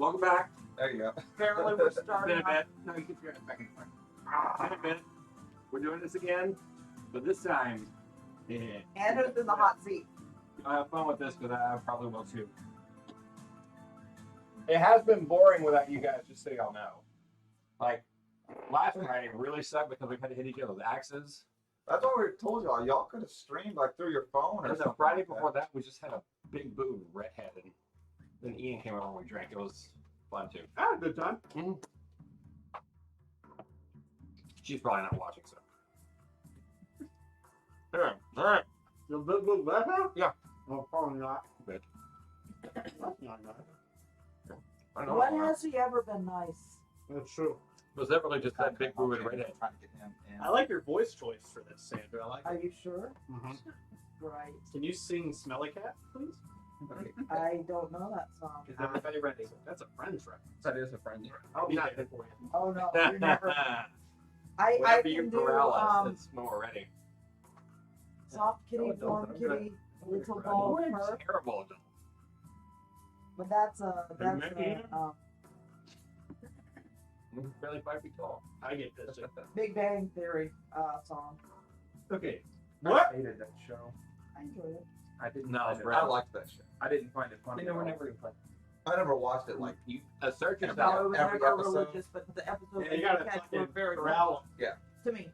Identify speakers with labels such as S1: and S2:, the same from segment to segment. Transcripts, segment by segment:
S1: Welcome back.
S2: There you go.
S3: Apparently we're
S1: It's been
S3: starting
S1: a bit. No, you can throw it back in the front. It's been a bit. We're doing this again, but this time,
S3: Andrew's in the hot seat.
S1: I have fun with this because I probably will too. It has been boring without you guys, just so y'all know. Like, last Friday really sucked because we had to hit each other's axes.
S2: That's what we told y'all. Y'all could have streamed like through your phone or
S1: And the
S2: something.
S1: Friday
S2: like that.
S1: before that, we just had a big boob redhead, and then Ian came over and we drank. It was fun too.
S4: I had a good time.
S1: Mm-hmm. She's probably not watching, so. Yeah, all right.
S4: You're a bit good back now?
S1: Yeah.
S4: Well, probably not.
S1: Good.
S4: That's not nice.
S1: I don't
S3: When
S1: know.
S3: has he ever been nice?
S4: That's true.
S1: Was that really just that big boob and redhead?
S2: Trying to get him in.
S4: I like your voice choice for this, Sandra. I like
S3: Are
S4: it.
S3: you sure?
S4: Mhm.
S3: Right.
S4: Can you sing Smelly Cat, please?
S3: I don't know that song.
S4: Is everybody ready? That's a Friends reference.
S2: That is a friend.
S4: I'll be
S1: Not-
S4: there for you.
S3: Oh no, we never. I
S1: Whatever you
S3: can do
S1: corral us, it's when we're ready.
S3: soft kitty,
S1: No, don't.
S3: warm
S1: I'm
S3: kitty, little ball
S1: We're
S3: of fur.
S1: terrible.
S3: But that's
S1: Mickey? We're barely 5 feet tall.
S4: I get this.
S3: Big Bang Theory song.
S4: Okay.
S5: I hated that show.
S3: I enjoyed it.
S5: I didn't.
S1: No,
S5: find
S1: it's
S5: it,
S1: red.
S2: I liked that shit.
S5: I didn't find it funny.
S1: You know, we're
S5: at all.
S1: never even playing.
S2: I never watched it like
S1: You assert
S2: Yeah.
S1: yourself.
S3: No, it was
S2: every
S3: never
S2: episode.
S3: religious, but the episodes
S4: Yeah, you
S3: that
S4: gotta
S3: we had were
S4: fucking
S3: very
S4: corral
S3: good. To me.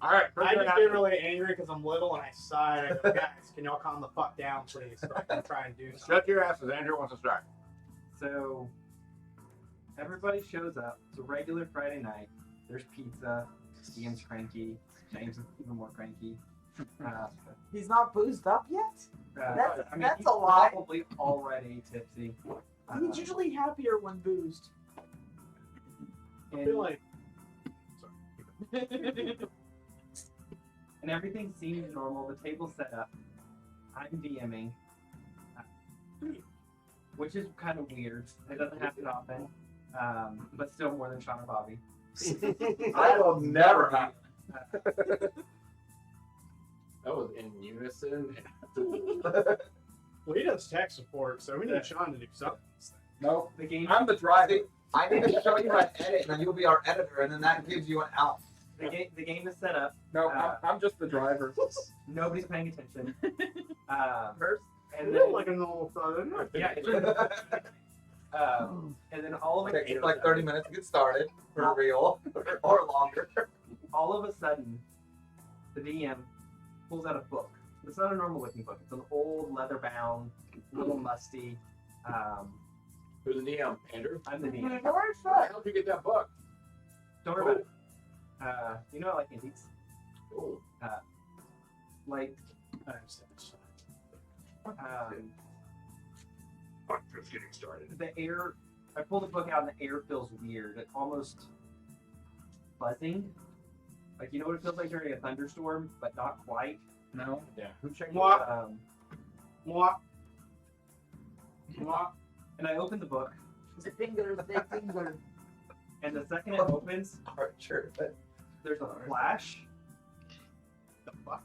S1: All right,
S4: I just get really angry because I'm little and I sigh. I go, guys, can y'all calm the fuck down, please, so I can try and do something.
S1: Shut your asses. Andrew wants to start.
S5: So everybody shows up. It's a regular Friday night. There's pizza. Ian's cranky. James is even more cranky.
S3: He's not boozed up yet? That's-
S5: I mean,
S3: that's
S5: he's
S3: a lie.
S5: probably already tipsy.
S3: He's usually happier when boozed.
S4: I
S5: and,
S4: feel like
S5: and everything seems normal. The table's set up. I'm DMing, which is kind of weird. It doesn't happen often, but still more than Sean or Bobby.
S2: I will never have.
S1: That was in unison.
S4: well, he does tech support, so we need Sean to do something.
S2: No,
S5: The game,
S2: I'm the driver. I need to show you how to edit, and then you'll be our editor, and then that gives you an out.
S5: the game is set up. No,
S2: I'm just the driver.
S5: Nobody's paying attention.
S1: First,
S4: It
S5: And
S4: is
S5: then,
S4: like a normal Friday night.
S5: yeah, it's, and then all of
S2: Okay, it's like 30 minutes to get started, for real, or longer.
S5: all of a sudden, the DM pulls out a book. It's not a normal looking book. It's an old leather bound, a little musty.
S1: who's the DM? Andrew?
S5: I'm the DM.
S3: Where's
S1: Where the
S3: that?
S1: hell did you get that book?
S5: Don't worry about it. You know I like antiques.
S1: Cool.
S5: Like,
S4: I understand.
S1: I'm just getting started.
S5: the air, I pull the book out and the air feels weird. It's almost buzzing. Like, you know what it feels like during a thunderstorm, but not quite.
S1: No? Yeah. Who checked
S4: What?
S5: Mwah. Mwah. And I open the book,
S3: The fingers, big fingers.
S5: and the second it opens,
S2: Archer.
S5: there's a flash.
S4: The fuck?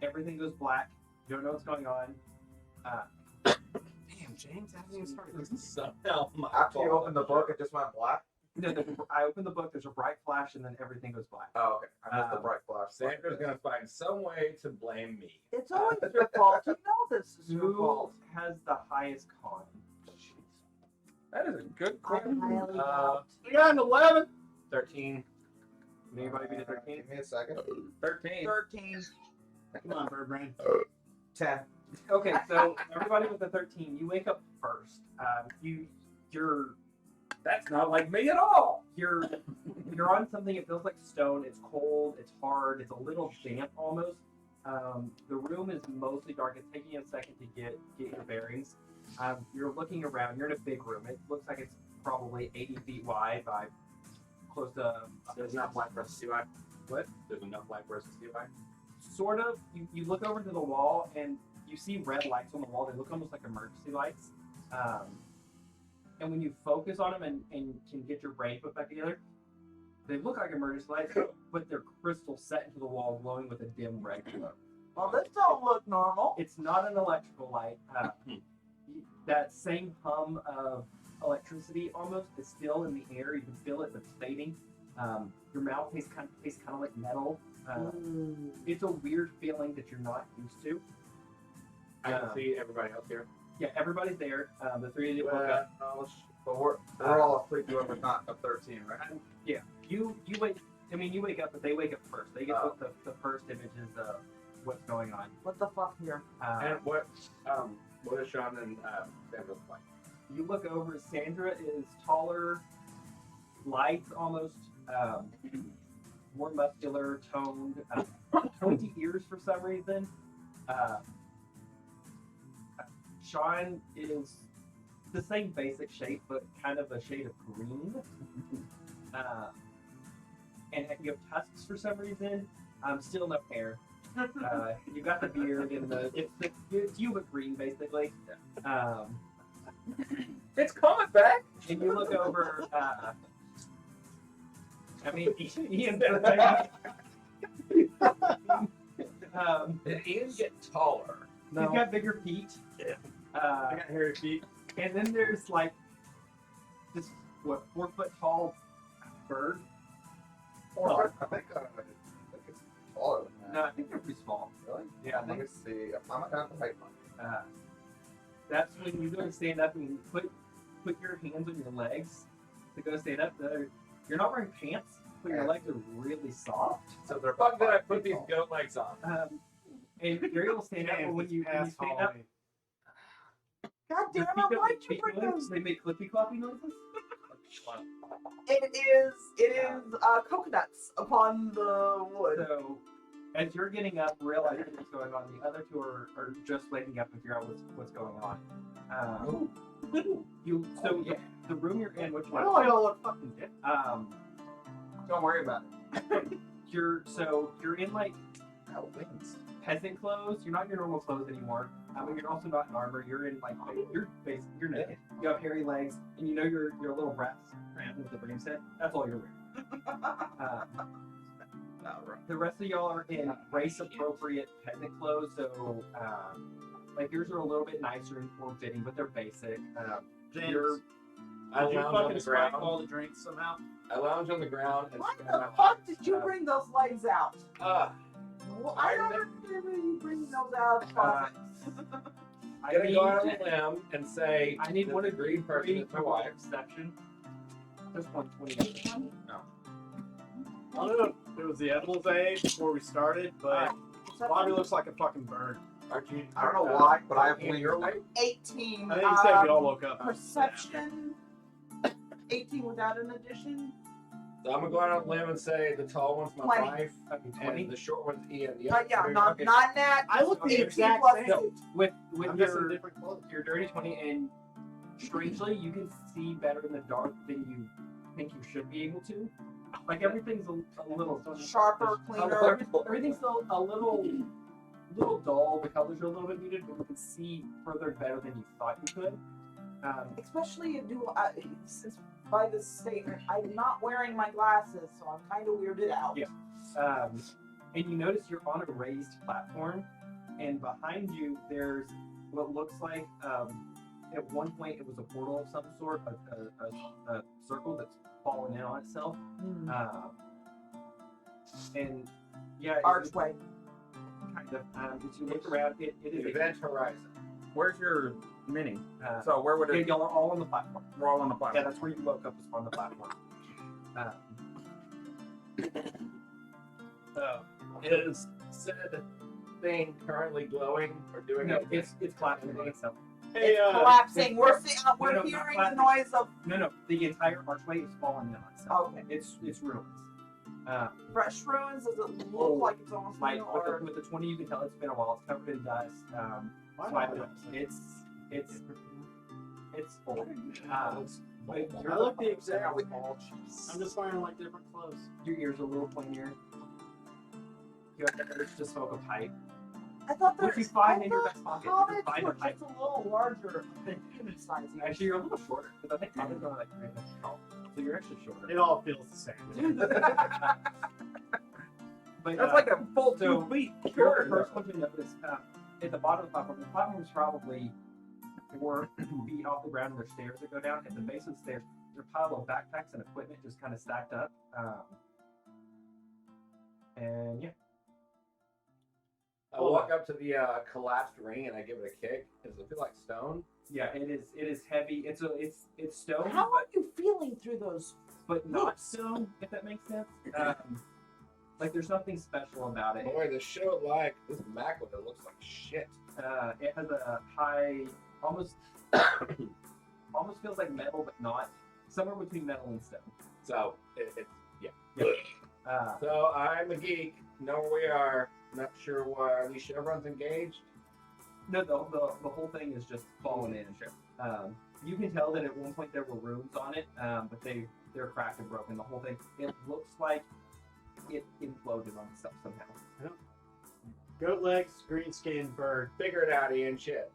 S5: Everything goes black. You don't know what's going on.
S1: Damn, James, I haven't even started. This is somehow my
S2: After you
S1: fault.
S2: open the book, it just went black.
S5: I open the book. There's a bright flash, and then everything goes black.
S2: Oh, okay. I missed the bright flash.
S1: Sandra's gonna find some way to blame me.
S3: It's always your fault. You know this is your
S5: Who
S3: fault.
S5: has the highest con?
S1: That is a good
S3: I
S1: question.
S3: highly doubt.
S4: We got an 11.
S1: 13.
S5: Can anybody beat a 13?
S2: Give me a second.
S1: 13.
S3: 13.
S4: Come on, Bird Brain.
S2: 10.
S5: Okay, so everybody with a 13, you wake up first. You're
S1: That's not like me at all.
S5: you're on something. It feels like stone. It's cold. It's hard. It's a little damp almost. The room is mostly dark. It's taking you a second to get your bearings. You're looking around. You're in a big room. It looks like it's probably 80 feet wide by close to.
S1: There's enough light for us to see why. What? There's enough light for us to see why.
S5: Sort of. You look over to the wall and you see red lights on the wall. They look almost like emergency lights. And when you focus on them and can get your brain put back together, they look like emergency lights, but they're crystal set into the wall, glowing with a dim red glow.
S3: Well, this don't look normal.
S5: It's not an electrical light. that same hum of electricity almost is still in the air. You can feel it, but it's fading. Your mouth tastes kind of like metal. It's a weird feeling that you're not used to.
S1: I can see everybody else here.
S5: Yeah, everybody's there. The three of you woke up.
S2: But we're all asleep. Whoever's not a 13, right?
S5: Yeah, you wake. I mean, you wake up, but they wake up first. They get the first images of what's going on.
S3: What the fuck here?
S1: And what is Sean and Sandra like?
S5: You look over. Sandra is taller, light, almost more muscular, toned, pointy ears for some reason. Sean is the same basic shape, but kind of a shade of green. And you have tusks for some reason. Still no hair. You got the beard and it's you but green basically.
S2: It's coming back.
S5: And you look over. I mean, Ian.
S1: Did Ian get taller?
S5: He's got bigger feet.
S1: Yeah.
S4: I got hairy feet.
S5: And then there's like this 4 foot tall bird.
S2: I think it's taller than that.
S5: No, I think they're pretty small.
S2: Really?
S5: Yeah,
S2: Let me see. I'm gonna have to height mine.
S5: That's when you go to stand up and put your hands on your legs to go stand up. You're not wearing pants, but your legs are really soft.
S2: So they're
S1: Fuck that! I put these goat legs on.
S5: And you're able to stand up, but when you stand up,
S3: God damn
S5: your
S3: it!
S5: feet
S3: Why'd
S5: don't
S3: you
S5: make
S3: bring
S5: noise.
S3: those?
S5: They make clippy cloppy noises.
S3: It is coconuts upon the wood.
S5: So, as you're getting up, realizing what's going on, the other two are just waking up and figure out what's going on. The room you're in, which
S4: Why
S5: one?
S4: do I all look fucking dead?
S2: Don't worry about it.
S5: You're in like
S2: Oh, wings.
S5: peasant clothes. You're not in your normal clothes anymore. You're also not in armor. You're in like you're naked. You have hairy legs, and you know your little rat with the brain set. That's all you're wearing. The rest of y'all are in race appropriate peasant clothes. So like yours are a little bit nicer and form fitting, but they're basic.
S4: James,
S1: I
S4: did you
S1: lounge on
S4: fucking
S1: the
S4: spike
S1: ground.
S4: all the drinks somehow?
S1: I lounge on the ground and
S3: Why
S1: stand
S3: the
S1: my
S3: fuck
S1: legs
S3: did you
S1: up.
S3: bring those legs out? Well, I
S1: I
S3: don't remember you bringing those out of the closet.
S1: I'm gonna go out on a limb and say
S5: I need
S1: that
S5: one
S1: the
S5: of
S1: green person is my wife.
S5: Exception. Just 120.
S4: I don't know if it was the edibles I ate before we started, but Bobby looks like a fucking bird.
S1: Aren't you?
S2: I don't know why, but I have
S1: Ian,
S2: wings.
S1: your wife?
S3: 18.
S4: I think he said we all woke up.
S3: Perception. 18 without an addition.
S1: So I'm gonna go out on a limb and say the tall one's my
S3: 20.
S1: wife,
S5: Twenty.
S1: and the short one's Ian. The
S3: But yeah,
S1: other
S3: not
S1: okay.
S3: that.
S4: I look the
S3: 18
S4: exact
S3: plus
S4: same.
S3: two.
S5: With
S4: I'm just in
S5: your
S4: different clothes.
S5: dirty 20, and strangely, you can see better in the dark than you think you should be able to. Like everything's a little
S3: Sharper, cleaner.
S5: Everything's a little dull. The colors are a little bit muted, but you can see further and better than you thought you could.
S3: Especially since by this statement, I'm not wearing my glasses, so I'm kind of weirded out.
S5: Yeah. And you notice you're on a raised platform, and behind you there's what looks like at one point it was a portal of some sort, a circle that's fallen in on itself. And yeah,
S3: Archway.
S5: kind of. As you look around, it is
S1: Event Horizon.
S2: Where's your mini?
S5: a.
S2: So where would
S5: Yeah,
S2: it?
S5: y'all are all on the platform.
S2: We're all on the
S5: Yeah,
S2: platform.
S5: that's where you woke up, is on the platform.
S1: Is said thing currently glowing or doing
S5: No,
S1: anything?
S5: it's collapsing on itself.
S4: Hey,
S3: It's collapsing. We're
S5: No, not
S3: hearing the
S5: collapsing.
S3: noise of
S5: No, the entire archway is falling in on itself.
S3: okay.
S5: It's ruins.
S3: Fresh ruins. Does it look like it's almost
S5: Like
S3: new, or
S5: with the 20, you can tell it's been a while. It's covered in dust. It's old. But
S4: I look the exact
S2: with
S4: same.
S2: all cheese.
S4: I'm just wearing like different clothes.
S5: your ears are a little pointier. You have the urge to smoke a pipe,
S3: I thought
S5: which you
S3: there's
S5: find in your back pocket. You
S3: hobbits
S5: can find a
S3: were
S5: pipe.
S3: just a little larger than human size.
S5: Actually, you're a little shorter because I think hobbits are like 3 inches tall, so you're actually shorter.
S4: It all feels the same.
S5: But
S2: That's like a full
S5: so
S2: 2 feet
S5: you're the
S2: shorter.
S5: first one to notice at the bottom of the platform. The platform is probably 4 feet off the ground, and there's stairs that go down. At the base of the stairs, there's a pile of backpacks and equipment just kind of stacked up. And yeah,
S1: I walk up to the collapsed ring and I give it a kick. Does it feel like stone?
S5: yeah, it is. It is heavy. It's stone,
S3: How are you feeling through those?
S5: but not stone. If that makes sense. Like there's something special about it.
S1: Boy, the show like this mackerel that looks like shit.
S5: It has a high, almost feels like metal, but not. Somewhere between metal and stone.
S1: So it's
S5: Uh,
S1: So I'm a geek. Know where we are. Not sure why. Are these chevrons engaged?
S5: no, the whole thing is just fallen in. You can tell that at one point there were runes on it, but they're cracked and broken. The whole thing. It looks like it imploded on itself somehow.
S4: Goat legs, green skin, bird.
S1: Figure it out, Ian. Shit.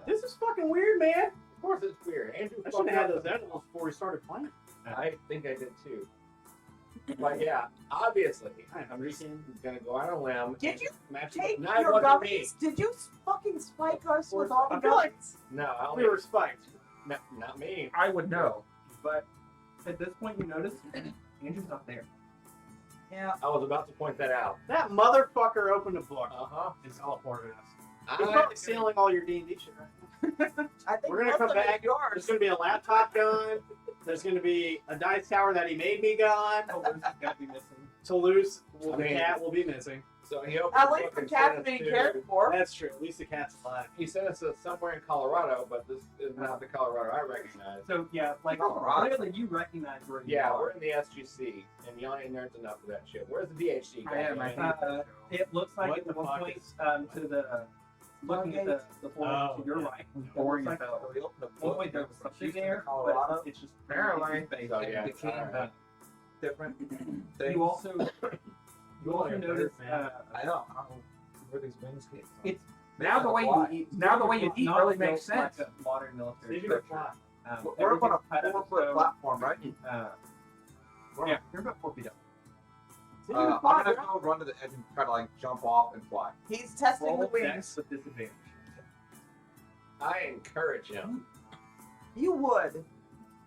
S4: This is fucking weird, man.
S1: Of course it's weird. Andrew
S4: I should
S1: fucked
S4: have had
S1: up.
S4: those edibles before we started playing.
S1: I think I did too. But yeah, obviously,
S4: I'm
S1: I'm just
S4: freaking-
S1: gonna go on a limb.
S3: Did
S1: and
S3: you
S1: match
S3: Take
S1: No, it
S3: your
S1: wasn't me.
S3: gummies. Did you fucking spike us with all the
S4: I feel like
S3: gummies?
S1: No, I
S4: we
S1: only,
S4: were spiked.
S1: not me.
S5: I would know, but at this point you notice Andrew's not there.
S3: Yeah.
S1: I was about to point that out.
S4: That motherfucker opened a book
S1: Uh-huh.
S4: and teleported us.
S1: I-
S4: He's probably stealing all your D&D shit right now.
S3: I think
S4: We're gonna
S3: most
S4: come
S3: of it is
S4: back. There's
S3: yours.
S4: gonna be a laptop gun. There's gonna be a dice tower that he made me gun.
S5: Toulouse is gonna be missing.
S4: Toulouse,
S1: I
S4: the
S1: mean-
S4: cat will be missing.
S1: So he opened
S3: At
S1: the
S3: least
S1: book
S3: the
S1: and
S3: cat's
S1: sent us
S3: being
S1: to-
S3: cared for.
S4: That's true. At least the cat's alive.
S1: He sent us to somewhere in Colorado, but this is not the Colorado I recognize.
S5: So yeah, like
S2: Alright.
S5: clearly you recognize where you
S1: Yeah,
S5: are.
S1: we're in the SGC, and y'all ain't nerds enough for that shit. Where's the DHC?
S2: I am, I
S1: goddammit?
S5: It looks like
S4: What
S5: at
S4: the
S5: one
S4: fuck
S5: point
S4: is-
S5: to the looking at the floor
S4: Oh,
S5: to your
S4: yeah.
S5: right.
S2: Boring
S5: It looks
S2: as
S5: like
S2: hell. We opened a
S5: at one
S2: book,
S5: point there
S2: it
S5: was
S2: was
S5: something
S2: Houston,
S5: there,
S2: Colorado.
S5: but it's just
S2: Apparently.
S5: space.
S1: So, yeah.
S2: It became
S1: alright.
S2: different things.
S5: You also notice
S2: I know. I don't know where these wings came from.
S5: it's
S6: Now the way you eat, now the way you eat
S5: not
S6: really
S5: built
S6: makes sense.
S5: like a modern military
S4: Stevie
S5: structure.
S4: McFly.
S2: We're up on
S5: everything's cut
S2: a
S5: out of
S2: 4-foot
S5: stone.
S2: platform, right?
S5: Yeah, you're about 4 feet up.
S2: I'm gonna go run to the edge and try to like jump off and fly.
S3: He's testing the
S5: Roll
S3: wings.
S5: dex with disadvantage.
S1: I encourage him.
S3: You would.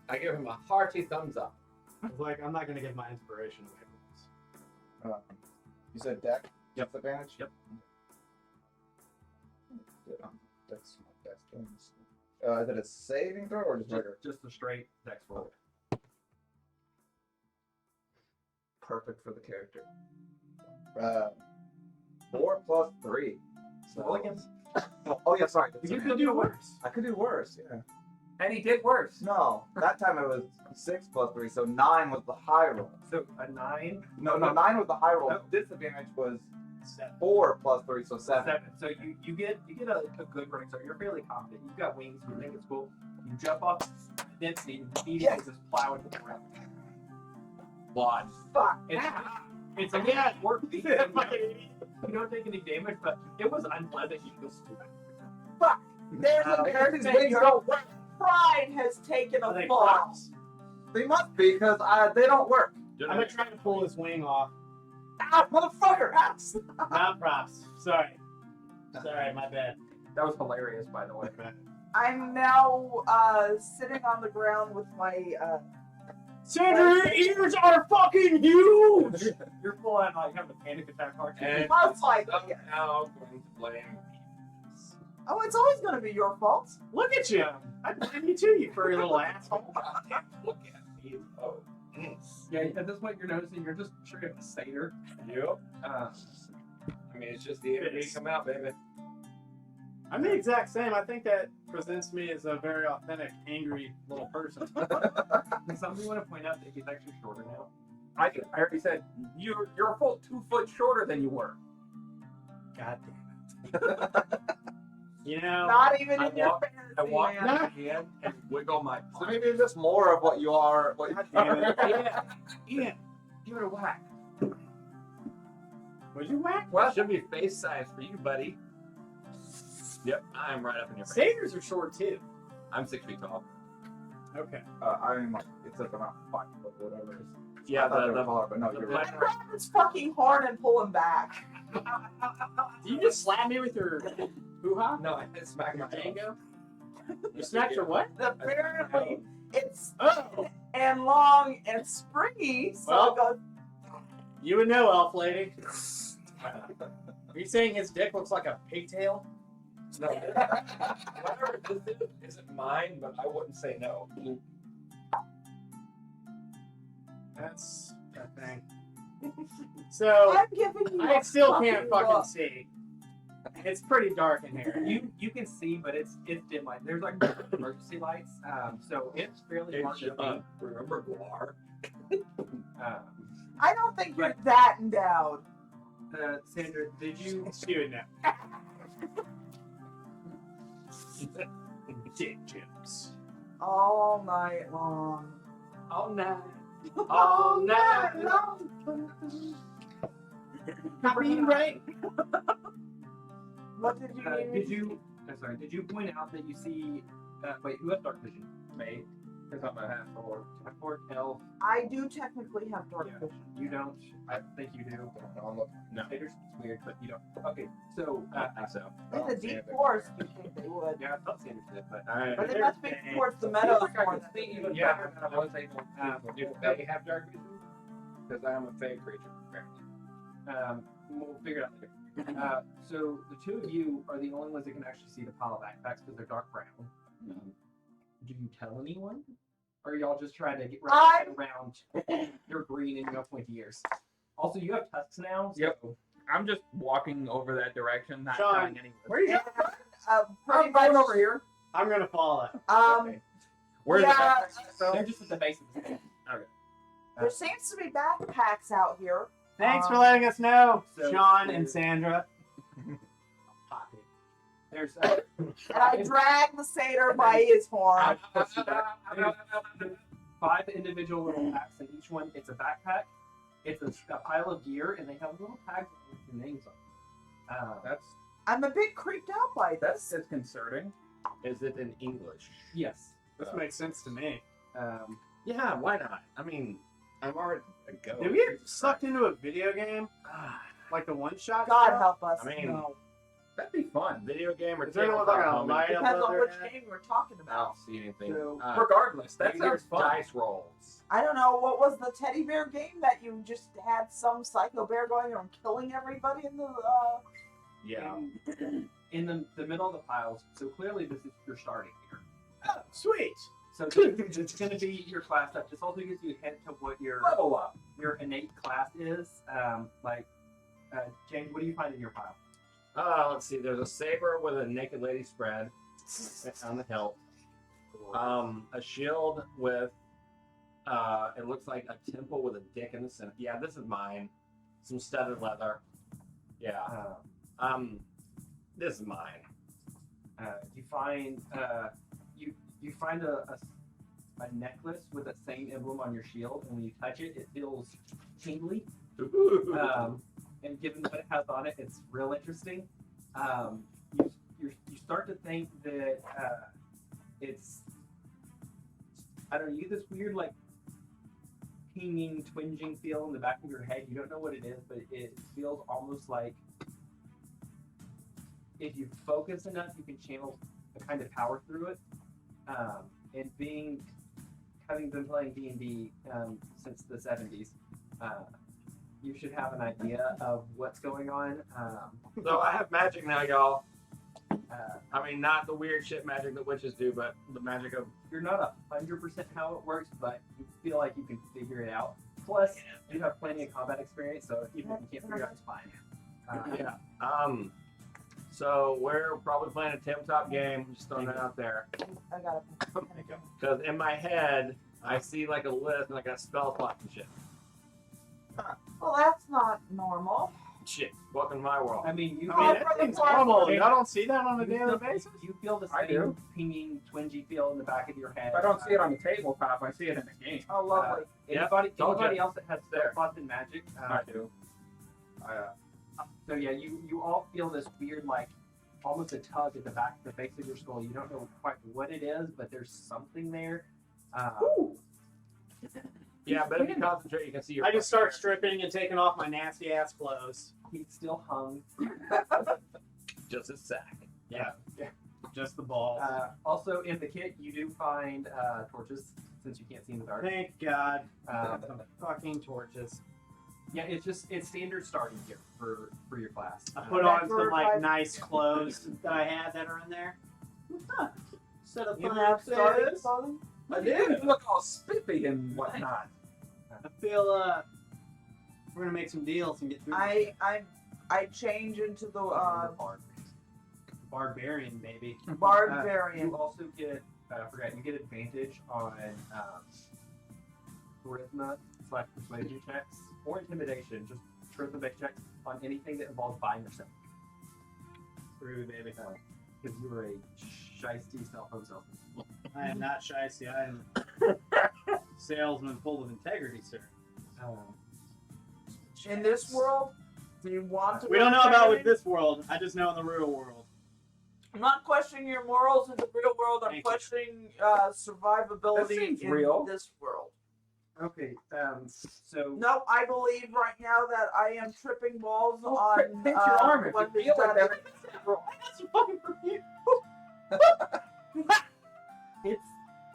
S1: I give him a hearty thumbs up.
S4: I was like, I'm not gonna give my inspiration away from this.
S2: You said deck?
S5: Yep.
S2: Advantage?
S5: Yep.
S2: Dex things. Is it a saving throw or just regular?
S5: Just a straight dex roll.
S2: Perfect for the character. 4 plus 3. So,
S5: Roll again.
S2: oh yeah, sorry.
S5: You could do worse.
S2: I could do worse, yeah.
S6: And he did worse.
S2: No, that time it was 6 plus 3, so 9 was the high roll.
S5: So a 9,
S2: No, 9 was the high roll.
S5: No.
S2: Disadvantage was
S4: 7.
S2: 4 plus 3, so 7.
S5: 7. So you get a good running start. You're fairly confident. You've got wings. You think it's cool. You jump off density. The speed is just plowing the ground.
S1: Blood.
S3: Fuck.
S5: It's again work. You don't take any damage, but it was unpleasant. You feel stupid.
S3: There's a
S2: These
S3: there's
S2: wings don't work.
S3: pride has taken
S4: Are
S3: a
S4: they
S3: fall.
S4: props?
S2: They must be, because they don't work.
S4: I'm gonna try to pull his wing off.
S2: Ah, motherfucker! Axe!
S4: Not props. Sorry. Sorry, my bad.
S6: That was hilarious, by the way.
S3: I'm now sitting on the ground with my
S4: Sandra, your ears are fucking huge!
S5: You're full on like having a panic attack hard.
S1: And
S3: Most likely.
S1: somehow going to blame.
S3: Oh, it's always gonna be your fault.
S4: Look at you! I blame you too, you furry little asshole.
S1: Look at me. Oh.
S5: Yeah, at this point you're noticing you're just straight up a satyr.
S1: Yep.
S5: Uh,
S1: I mean, it's just the enemy come out, baby.
S4: I'm the exact same. I think that presents me as a very authentic, angry little person.
S5: something you want to point out that he's actually shorter now.
S6: I already said you're a full 2 foot shorter than you were.
S4: God damn it. You know,
S3: Not even
S1: I
S3: in your
S1: walk- I
S3: fantasy
S1: walk
S3: land.
S1: my hand and wiggle my
S2: So
S1: palm.
S2: maybe it's just more of what you are. What you
S4: God damn it.
S6: Yeah. Ian, give it a whack.
S4: Would you whack?
S1: Well, it should be face size for you, buddy. Yep, I'm right up in your face.
S4: Satyrs are short too.
S1: I'm 6 feet tall.
S4: Okay.
S2: I mean, like, it's like around 5 foot, whatever it is.
S1: Yeah,
S2: I thought they
S1: the
S2: were taller, but no,
S1: the
S2: you're
S1: black-
S2: right.
S3: Grab his fucking horn and pull him back.
S4: Do you just slap me with your hoo-ha?
S1: No, I smacked my
S4: Django? You snatched your what?
S3: Apparently, it's
S4: Oh,
S3: and long and springy, so
S4: Well.
S3: it goes.
S4: you would know, elf lady. Are you saying his dick looks like a pigtail?
S1: No, whatever this isn't mine, but I wouldn't say no.
S4: That's a thing. So
S3: I'm giving you.
S4: I
S3: a
S4: still can't fucking
S3: look.
S4: see. It's pretty dark in here.
S5: You can see, but it's dim light. There's like emergency lights, so it's fairly
S1: Hey,
S5: hard to
S1: Sean, remember Guar?
S5: see.
S3: I don't think you're that endowed.
S5: Sandra, did you?
S4: She would know. Dick jokes.
S3: All night long.
S1: All night.
S3: All night long.
S4: Copyright.
S3: What did you mean?
S5: Did you? Sorry. Did you point out that you see? Wait, who has dark vision?
S6: Me. Because I'm a half orc.
S5: Orc, elf.
S3: I do technically have dark
S5: Yeah.
S3: vision.
S5: You don't. I think you do.
S1: No.
S5: It's weird, but you don't. Okay, so
S1: I think so.
S3: In the deep forest, you think they would.
S5: yeah, I thought Sanders did, but
S3: But they must be towards the meadows
S6: I
S3: more
S6: can
S3: than
S6: see
S3: the
S6: even
S5: Yeah.
S6: better than I was able to. Do they have dark vision? Because I am a fey creature. apparently.
S5: we'll figure it out later. So the two of you are the only ones that can actually see the pile of backpacks because they're dark brown. Do you tell anyone? Or y'all just try to get around your green and you have pointy ears? Also, you have tusks now. So
S6: Yep. I'm just walking over that direction, not
S4: Sean,
S6: telling anyone.
S4: Where are you?
S3: Pretty
S5: I'm going
S3: much.
S5: over here.
S4: I'm gonna follow.
S6: Where's
S3: Yeah,
S5: They're just at the base of the thing.
S3: there seems to be backpacks out here.
S4: Thanks for letting us know,
S5: So-
S4: Sean and Sandra.
S5: There's
S3: And I drag the satyr by his horn.
S5: five individual little packs, and each one it's a backpack. It's a pile of gear, and they have little tags with your names on.
S6: That's
S3: I'm a bit creeped out by this.
S6: disconcerting.
S1: Is it in English?
S5: Yes.
S4: This makes sense to me.
S1: Yeah, why not? I mean, I'm already a ghost.
S4: Did we get sucked into a video game
S1: Ah,
S4: like the one shot?
S3: God help us.
S1: I mean,
S3: no.
S6: That'd be fun.
S1: video game or
S4: Is there anyone with like a
S1: tabletop,
S4: light up
S3: Depends on
S4: there?
S3: which game we're talking
S1: I
S3: about.
S1: don't see anything.
S5: So,
S6: Regardless, that
S1: maybe there's
S6: sounds fun.
S1: dice rolls.
S3: I don't know, what was the teddy bear game that you just had some psycho bear going around killing everybody in the
S1: Yeah.
S5: In the middle of the piles. So clearly, this is your starting here.
S4: Oh, sweet.
S5: So it's going to be your class up. This also gives you a hint to what
S6: Level up.
S5: your innate class is. James, what do you find in your pile?
S1: Let's see. There's a saber with a naked lady spread on the hilt. A shield with it looks like a temple with a dick in the center. Yeah, this is mine. Some studded leather. Yeah. This is mine.
S5: You find you find a necklace with that same emblem on your shield, and when you touch it, it feels tingly. And given what it has on it, it's real interesting. You start to think that it's, I don't know, you get this weird like pinging, twinging feel in the back of your head. You don't know what it is, but it feels almost like if you focus enough, you can channel a kind of power through it. And having been playing D&D since the 70s, you should have an idea of what's going on.
S1: So I have magic now, y'all. I mean, not the weird shit magic that witches do, but the magic of.
S5: You're not 100% how it works, but you feel like you can figure it out. Plus, you have plenty of combat experience, so even if you can't figure it out, it's fine.
S1: Yeah. So we're probably playing a tabletop game. Just throwing that out there.
S3: I got it.
S1: Because in my head, I see like a list and I got spell slots and shit.
S3: Well, that's not normal.
S1: Shit. Welcome to my world.
S5: I mean, you
S3: Oh,
S5: feel,
S4: Everything's normal. Y'all don't see that on a daily basis?
S5: you feel the
S6: I
S5: same
S6: do.
S5: pinging, twingy feel in the back of your head.
S6: If I don't see it on the tabletop, I see it in the game.
S3: Oh, lovely.
S1: Yeah,
S5: Anybody
S1: told ya.
S5: else that has
S6: There.
S5: thoughts in magic?
S6: I do.
S5: So yeah, you all feel this weird like almost a tug at the back, the base of your skull. You don't know quite what it is, but there's something there.
S1: Yeah, but if you concentrate, you can see your.
S4: I just start stripping and taking off my nasty ass clothes.
S5: He's still hung.
S1: Just a sack. Yeah.
S4: Just the balls.
S5: Also, in the kit, you do find torches, since you can't see in the dark.
S4: Thank God. Some fucking torches.
S5: Yeah, it's standard starting gear for your class.
S4: I put on some like nice clothes that I had that are in there. Set up
S3: You
S4: for
S3: have starting
S4: this.
S3: clothing?
S1: I did. You look all spiffy and whatnot.
S4: I feel we're gonna make some deals and get through.
S3: I change into the
S4: Barbarian, baby.
S3: barbarian.
S5: You also get you get advantage on charisma / persuasion checks or intimidation, just charisma-based checks on anything that involves buying or selling.
S4: Through, baby.
S5: Because you were a shiesty cell phone salesman.
S4: I am not shy. I am a salesman full of integrity, sir.
S3: In this world, do you want to?
S4: We don't know about with this world. I just know in the real world.
S3: I'm not questioning your morals in the real world. I'm
S4: Thank you.
S3: questioning
S1: That
S3: survivability
S1: seems
S3: in
S1: real.
S3: this world.
S5: Okay, so
S3: No, I believe right now that I am tripping balls on.
S1: Pinch your arm if
S3: one
S1: you feel like that.
S4: That's fucking perfume.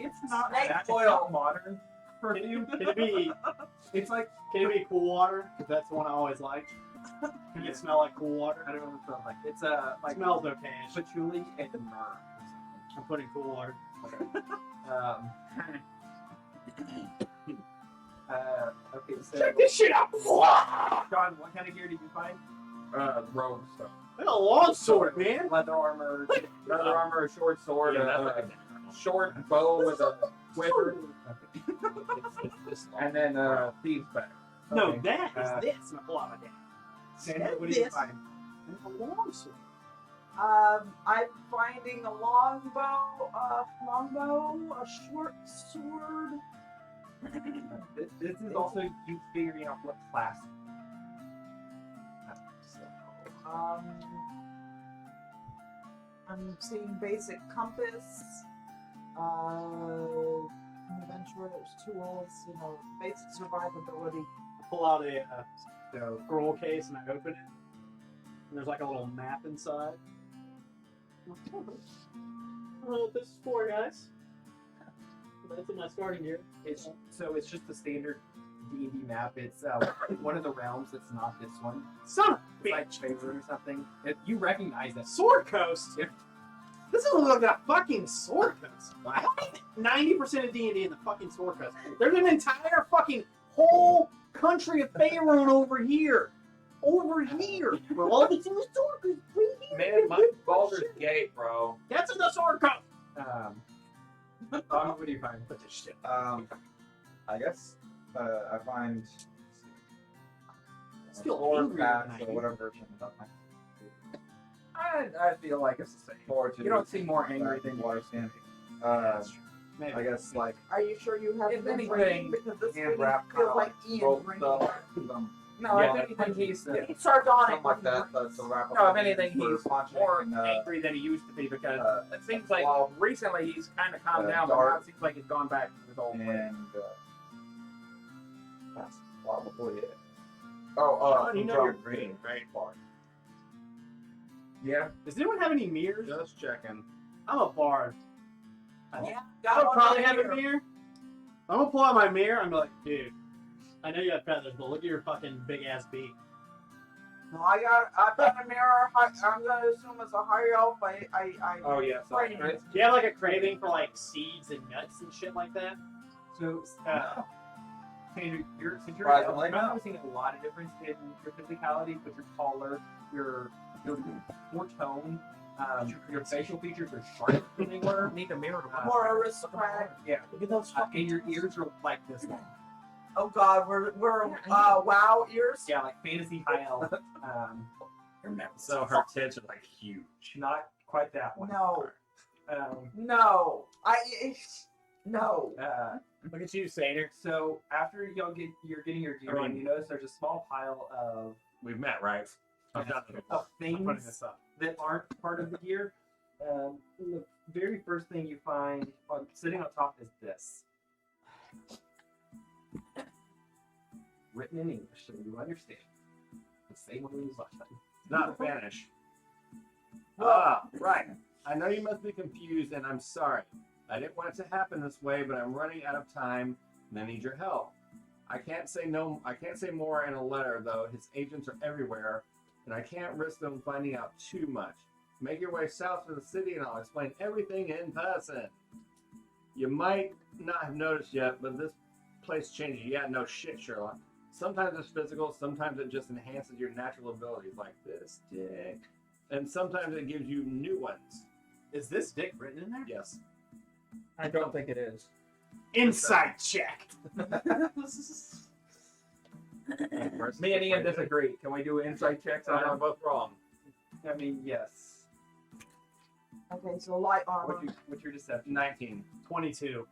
S5: it's not
S3: Snake
S5: that
S3: oil.
S5: it's not modern perfume.
S4: Can it be?
S5: It's like
S4: Can it be cool water? Because that's the one I always liked. Can it smell like cool water?
S5: I don't know what it smells like. It's
S4: It
S5: like
S4: smells okay.
S5: patchouli and myrrh.
S4: I'm putting cool water.
S5: Um, okay, so
S1: Check this shit out.
S5: John, what kind of gear did you find?
S1: Rogue stuff.
S4: That's a long sword, man.
S5: Leather armor.
S1: Leather armor, a short sword,
S5: Yeah,
S1: a
S5: that's
S1: short bow with a quiver, and then thieves back.
S4: No,
S5: Okay.
S4: that is
S5: Uh,
S4: this. And I pull out my dad.
S5: Sandra, what did you
S3: This.
S5: find?
S4: A long sword.
S3: I'm finding a longbow, a short sword.
S5: This is also you figuring out what class.
S3: I'm seeing basic compass, adventurer's tools, basic survivability.
S4: I pull out a scroll case and I open it. And there's like a little map inside. I don't know what this is for, guys. That's in my starting gear.
S5: It's just the standard D&D map. It's one of the realms that's not this one.
S4: Son of a
S5: It's like
S4: bitch.
S5: favorite or something. You recognize that.
S4: Sword Coast?
S5: Yeah.
S4: This doesn't look like a fucking Sword Coast. How many 90% of D&D in the fucking Sword Coast? There's an entire fucking whole country of Faerun over here. Over here. Well, all that's in the Sword Coast. Right here.
S1: Man, my Baldur's Gate, bro.
S4: That's in the Sword Coast.
S5: Bobby, what do you find? Put this shit.
S2: I guess I find
S4: Still
S2: sword
S4: angry
S2: path
S4: than I
S2: or
S4: do.
S2: whatever version of my
S1: I feel like it's the same.
S2: forward to
S1: You don't seem more angry than you
S2: water
S1: seem.
S2: stand.
S4: Maybe.
S2: I guess like
S3: Are you sure you have
S1: If
S3: been
S1: anything,
S3: drinking? Because this
S2: hand
S3: really
S2: wrap
S3: feels
S2: kinda
S3: like Ian
S2: rope
S3: drinking.
S2: stuff,
S1: No,
S2: Yeah.
S1: if anything, he's
S3: He's sardonic.
S2: something like that to wrap up.
S1: No, if anything,
S2: for
S1: he's
S2: punching
S1: more
S2: and,
S1: angry than he used to be because it seems like
S2: well,
S1: recently he's kind of calmed down, but
S2: dark.
S1: now it seems like he's gone back to his old ways.
S2: and that's probably it. Oh,
S4: you know
S2: from
S4: you're
S2: green,
S1: right?
S2: part.
S1: Yeah,
S4: Does anyone have any mirrors?
S1: just checking.
S4: I'm a bard.
S3: Yeah,
S4: I would
S3: one
S4: probably
S3: right
S4: have a
S3: here.
S4: mirror. I'm gonna pull out my mirror. I'm like, dude, I know you have feathers, but look at your fucking big ass beak.
S3: No, I've got a mirror. I'm gonna assume it's a high elf.
S1: Oh yeah, sorry.
S3: Right.
S4: Do you have like a craving for like seeds and nuts and shit like that?
S5: So, Sandra, since you're
S2: Surprisingly,
S5: I'm
S2: no.
S5: noticing a lot of difference in your physicality, but you're taller, you're more toned, your facial features are sharper than they were.
S1: Need a mirror to
S3: More aristocratic.
S5: Yeah.
S3: Look at those fucking.
S5: And your ears are like this long.
S3: Oh God, we're wow ears.
S5: Yeah, like fantasy high elf.
S1: So her tits are like huge.
S5: Not quite that one.
S3: No,
S5: Um,
S3: no, no.
S1: Look at you, Satyr.
S5: so after you're getting your gear on, you notice there's a small pile of
S1: We've met, right? I'm not
S5: of
S4: I'm putting
S5: things
S4: this up.
S5: that aren't part of the gear. The very first thing you find sitting on top is this. Written in English, so you understand. The same one we used last time.
S1: not Spanish.
S3: Well,
S1: Ah, right. I know you must be confused, and I'm sorry. I didn't want it to happen this way, but I'm running out of time, and I need your help. I can't say more in a letter, though. His agents are everywhere, and I can't risk them finding out too much. Make your way south to the city, and I'll explain everything in person. You might not have noticed yet, but this place changes. Yeah, no shit, Sherlock. Sometimes it's physical, sometimes it just enhances your natural abilities, like this dick. And sometimes it gives you new ones.
S4: Is this dick written in there?
S1: Yes.
S6: I don't think it is.
S4: Insight check.
S5: Me and Ian disagree. Can we do insight checks on
S1: We're
S5: him?
S1: both wrong.
S5: I mean, yes.
S3: Okay, so light armor.
S5: What's your deception?
S1: 19.
S4: 22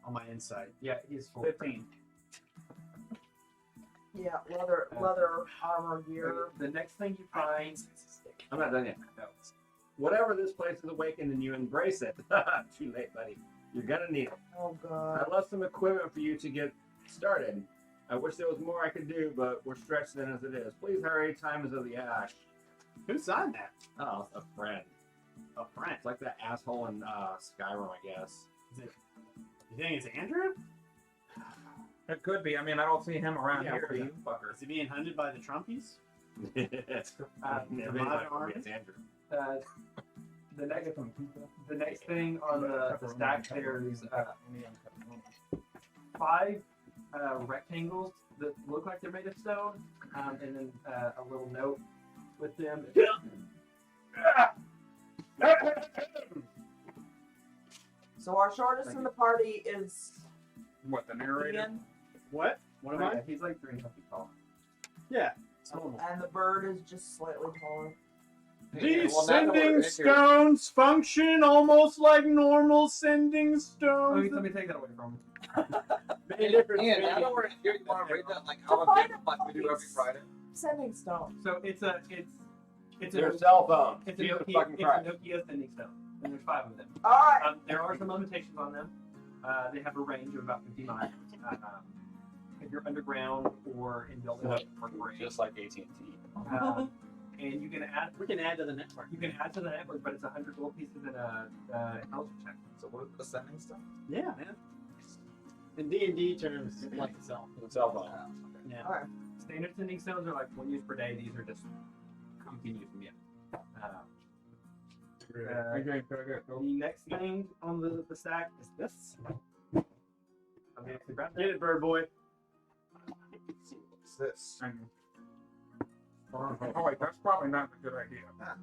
S4: on my insight.
S5: Yeah, he's full.
S6: 15.
S3: Yeah, leather armor gear.
S5: The next thing you find.
S1: I'm not done yet. No. Whatever this place is awakened and you embrace it. Too late, buddy. You're gonna need it.
S3: Oh god.
S1: I left some equipment for you to get started. I wish there was more I could do, but we're stretched thin as it is. Please hurry. Time is of the ash.
S4: Who signed that?
S1: Oh, a friend.
S4: A friend.
S1: It's like that asshole in Skyrim, I guess.
S4: Is it? You think it's Andrew?
S6: It could be. I mean, I don't see him around
S1: Yeah,
S6: here.
S1: where
S6: Do
S1: you
S6: you?
S1: fucker.
S4: Is he being hunted by the Trumpies?
S1: Modern
S4: army?
S1: It's Andrew.
S5: The next thing on the stack there is 5 rectangles that look like they're made of stone, and then a little note with them.
S3: So our shortest in the party is
S6: What, the narrator?
S3: Ian,
S4: What? What am I?
S5: He's like 3.5 feet tall.
S4: Yeah. It's normal.
S3: and the bird is just slightly taller.
S4: These
S2: Well, now that we're
S4: sending
S2: in here-
S4: stones function almost like normal sending stones.
S5: Let me take that away from him.
S4: Many different
S2: Ian, now
S4: things.
S2: that we're in here, you want to read that like how
S3: Define
S2: a game like we do every Friday?
S3: Sending stone.
S5: So it's a
S1: Your cell phone.
S5: it's a
S1: Jesus
S5: Nokia,
S1: fucking
S5: it's a
S1: Christ.
S5: Nokia sending stone, and there's 5 of them.
S3: Alright.
S5: There are some limitations on them. They have a range of about 50 miles. If you're underground or in buildings or grade.
S1: Just like AT&T.
S5: And you can add
S4: We can add to the network.
S5: you can add to the network, but it's 100 gold pieces and a intelligence check.
S2: So what is the sending stuff?
S4: Yeah, man. In D&D terms, it's like itself.
S1: Cell phone.
S4: Yeah.
S3: Alright.
S5: Standard sending stones are like 1 use per day. These are just you can use them. The next thing on the stack is this. Let me actually grab that.
S4: Get it, bird boy.
S2: What's this?
S6: Oh, wait, that's probably not a good idea.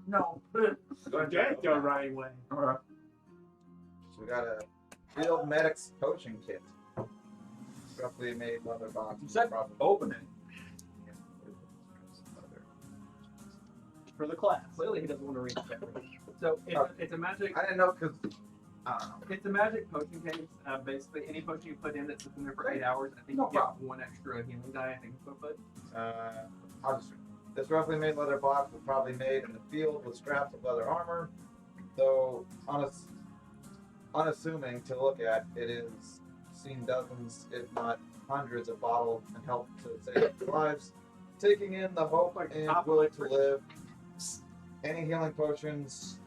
S3: No.
S4: Okay, go right away.
S2: So we got a field medics coaching kit. Roughly made leather box.
S1: You said
S2: Probably
S1: open it.
S4: For the class.
S5: Clearly, he doesn't want to read it. So it's a magic.
S2: I didn't know because I don't know.
S5: It's a magic potion case. Basically, any potion you put in that sits in there for 8 hours, I think
S2: No
S5: you get
S2: problem.
S5: 1 extra healing die. I think it's what put.
S2: I'll just read. This roughly made leather box was probably made in the field with straps of leather armor, though unassuming to look at, it is seen dozens, if not hundreds, of bottles and help to save lives, taking in the hope
S5: Like
S2: and
S5: top
S2: will
S5: of
S2: to live. Any healing potions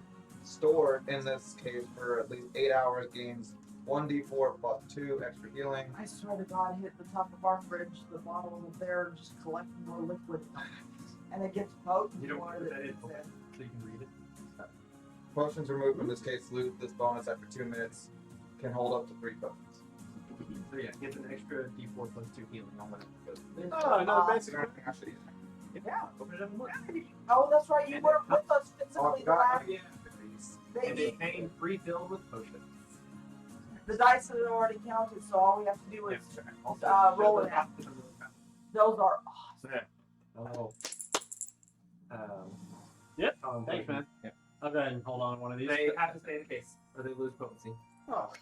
S2: stored in this case for at least 8 hours gains 1d4 plus 2 extra healing.
S3: I swear to God, hit the top of our fridge, the bottle of there just collecting more liquid. And it gets potent.
S5: You don't
S3: more
S5: want
S3: that
S5: that in
S3: it's in.
S5: so you can read it.
S2: Potions removed from this case lose this bonus after 2 minutes. Can hold up to 3 potions.
S5: So yeah, gets an extra d4 plus 2 healing on whatever it goes.
S3: There's
S4: Oh, no,
S3: a-
S4: basically.
S2: Actually,
S3: Yeah.
S5: Open it up and look.
S3: Oh, that's right. You
S5: And
S3: were
S5: it
S3: with us physically the last
S5: Yeah. And
S3: baby.
S5: it came refilled with potions.
S3: The dice had already counted, so all we have to do is
S5: Also,
S3: roll
S5: show
S3: it
S5: the
S3: out.
S5: top to the really fast.
S3: Those are awesome.
S5: Oh.
S4: Yep. Thanks, man.
S1: Yep.
S4: I'll go ahead and hold on one of these.
S5: They have to stay in the case, or they lose potency.
S4: Oh.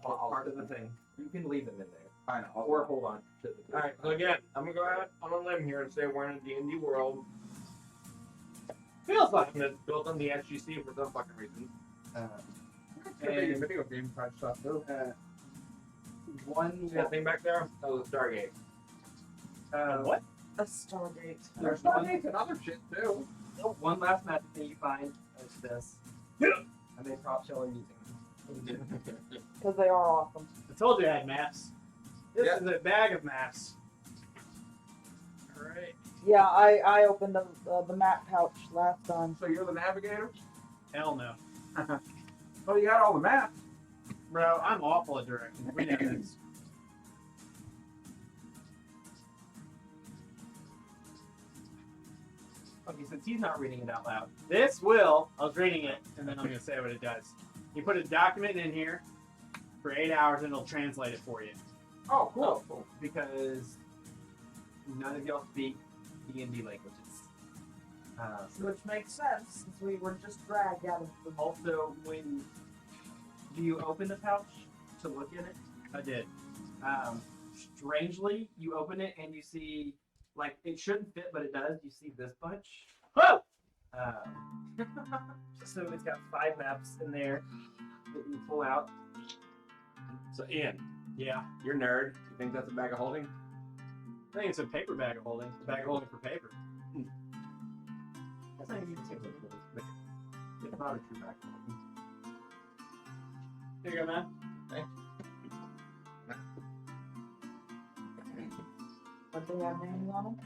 S5: Part of the thing. You can leave them in there,
S2: I know.
S5: or hold on to the.
S1: All right. So again, I'm gonna go out on a limb here and say we're in a D&D world.
S4: Feels like
S1: And it's built on the SGC for some fucking reason.
S6: And video game type stuff too.
S5: One.
S1: See that thing back there? That was a Stargate.
S4: what?
S3: A Stargate.
S6: There's Stargates and other shit too.
S5: One last magic thing you find is this. And they stopped selling using them.
S3: Because they are awesome.
S4: I told you I had maps. This
S2: Yeah.
S4: is a bag of maps. Alright.
S3: Yeah, I opened the map pouch last time.
S6: So you're the navigator?
S4: Hell no.
S6: Well, you got all the maps.
S4: Bro, I'm awful at directions. We know this.
S5: Okay, since he's not reading it out loud.
S4: This will, I was reading it, and then I'm going to say what it does. You put a document in here for 8 hours, and it'll translate it for you.
S6: Oh, cool.
S5: Because none of y'all speak D&D languages.
S3: Which makes sense since we were just dragged out of the
S5: Also, when do you open the pouch to look in it?
S4: I did.
S5: Strangely, you open it and you see, like, it shouldn't fit, but it does. You see this bunch.
S4: Whoa!
S5: So it's got 5 maps in there that you pull out.
S1: So Ian,
S4: Yeah.
S1: you're a nerd. You think that's a bag of holding?
S4: I think it's a paper bag of holding. It's a bag of holding for paper.
S5: That's not even it's not a true back.
S4: Here you go, man.
S3: But they have names on them.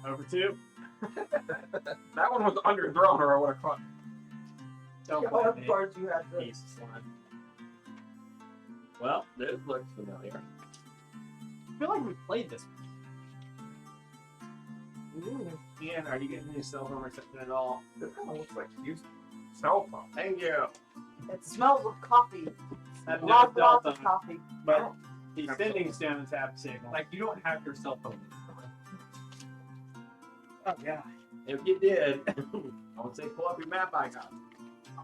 S4: Over 2.
S6: That one was underthrown, or I would have caught.
S4: Don't
S3: Yeah,
S4: blame
S3: what
S4: me.
S3: parts you have to.
S4: Piece of slime.
S1: Well, this looks familiar.
S4: I feel like we played this.
S1: Ian, are you getting any cell phone reception at all?
S6: This kind of looks like used cell phone.
S1: Thank you.
S3: It smells of coffee.
S4: I've never
S3: Lots
S4: dealt
S3: of
S4: on it,
S3: coffee.
S4: but the sending stones have signal.
S5: Like, you don't have your cell phone.
S4: Oh, yeah.
S1: If you did, I would say pull up your map icon.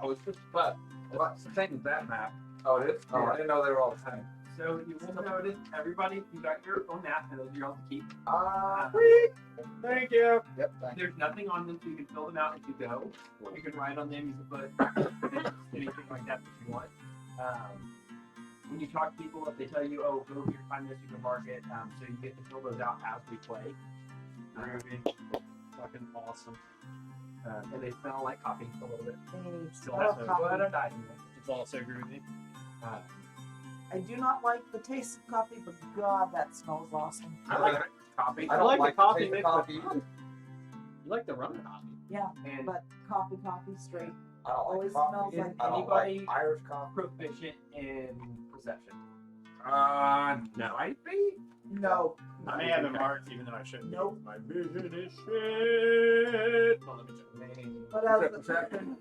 S6: I was just about the same as that map. Oh, it is? Oh, I didn't know they were all the same.
S5: So you will notice, everybody, you got your own map, and those are yours to keep.
S4: Thank you.
S2: Yep, thank you.
S5: There's nothing on them, so you can fill them out as you go. Or you can write on them, you can put anything like that you want. When you talk to people, if they tell you, oh, go here, find this, you can mark it. So you get to fill those out as we play.
S4: Groovy. Fucking awesome.
S5: And they smell like coffee a little bit.
S3: They
S4: So
S3: smell
S4: that's
S3: of
S4: a-
S5: Go ahead
S3: coffee.
S5: and dive in
S4: It's also groovy.
S3: I do not like the taste of coffee, but God, that smells awesome.
S6: I like coffee.
S2: I don't
S4: like the
S2: like
S4: coffee
S2: the taste
S4: mixed
S2: of
S4: with
S2: coffee.
S4: coffee. You like the rum coffee?
S5: And
S3: But coffee straight.
S2: I don't like
S3: Always
S2: coffee.
S3: smells like
S2: I don't
S5: anybody-
S2: like Irish coffee.
S5: proficient in perception.
S6: No, I think.
S3: No.
S4: I may have it marked even though I shouldn't.
S3: Nope.
S4: My vision is shit. Well, let me check.
S3: But
S6: Is
S3: as
S6: that perception?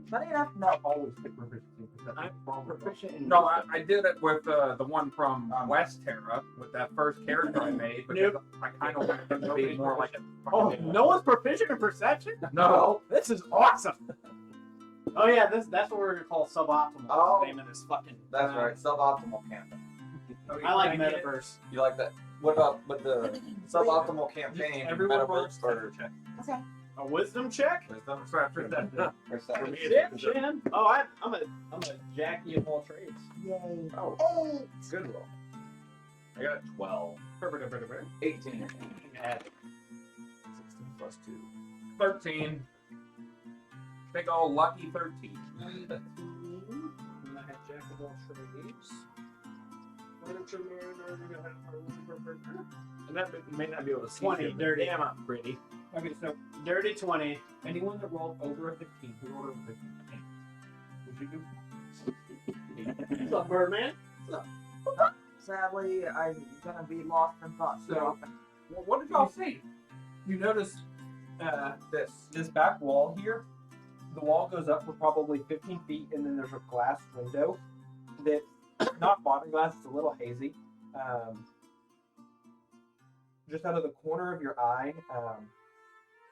S3: funny enough, no.
S5: I always pick proficiency in perception.
S4: I'm proficient in
S6: No, I did it with the one from West Terra with that first character I made because I kind of wanted him to be more like a.
S4: Oh, no one's proficient in perception?
S6: No.
S4: This is awesome. Oh yeah, that's what we're gonna call suboptimal.
S2: Oh.
S4: The name of this fucking.
S2: That's right, suboptimal campaign.
S5: Okay,
S4: I like
S5: can get-
S4: Metaverse.
S2: You like that? What about with the suboptimal campaign?
S5: Everyone roll a
S2: Metaverse
S5: perception check.
S3: Okay.
S4: A wisdom check?
S2: wisdom
S5: Perception.
S2: perception.
S1: For me, it's
S4: Perception. Oh, I'm a Jackie of all trades.
S3: Yay.
S2: Oh,
S3: 8.
S2: good roll.
S1: I got a 12.
S2: 18.
S4: Add
S2: 16 plus 2.
S6: 13. Big old lucky 13.
S4: And I have Jack of all trades.
S1: And that may not be able to see
S4: 20,
S1: you, but
S4: dirty.
S1: damn, I'm pretty.
S5: Okay, so
S4: Dirty 20.
S5: anyone that rolled over a 15, who rolled over 15? Would you do?
S4: What's up, Birdman?
S3: Sadly, I'm gonna be lost in thought so
S5: So-
S3: often.
S6: Well, what did y'all see?
S5: You notice
S6: This.
S5: this back wall here, the wall goes up for probably 15 feet, and then there's a glass window that's not modern glass, it's a little hazy. Just out of the corner of your eye,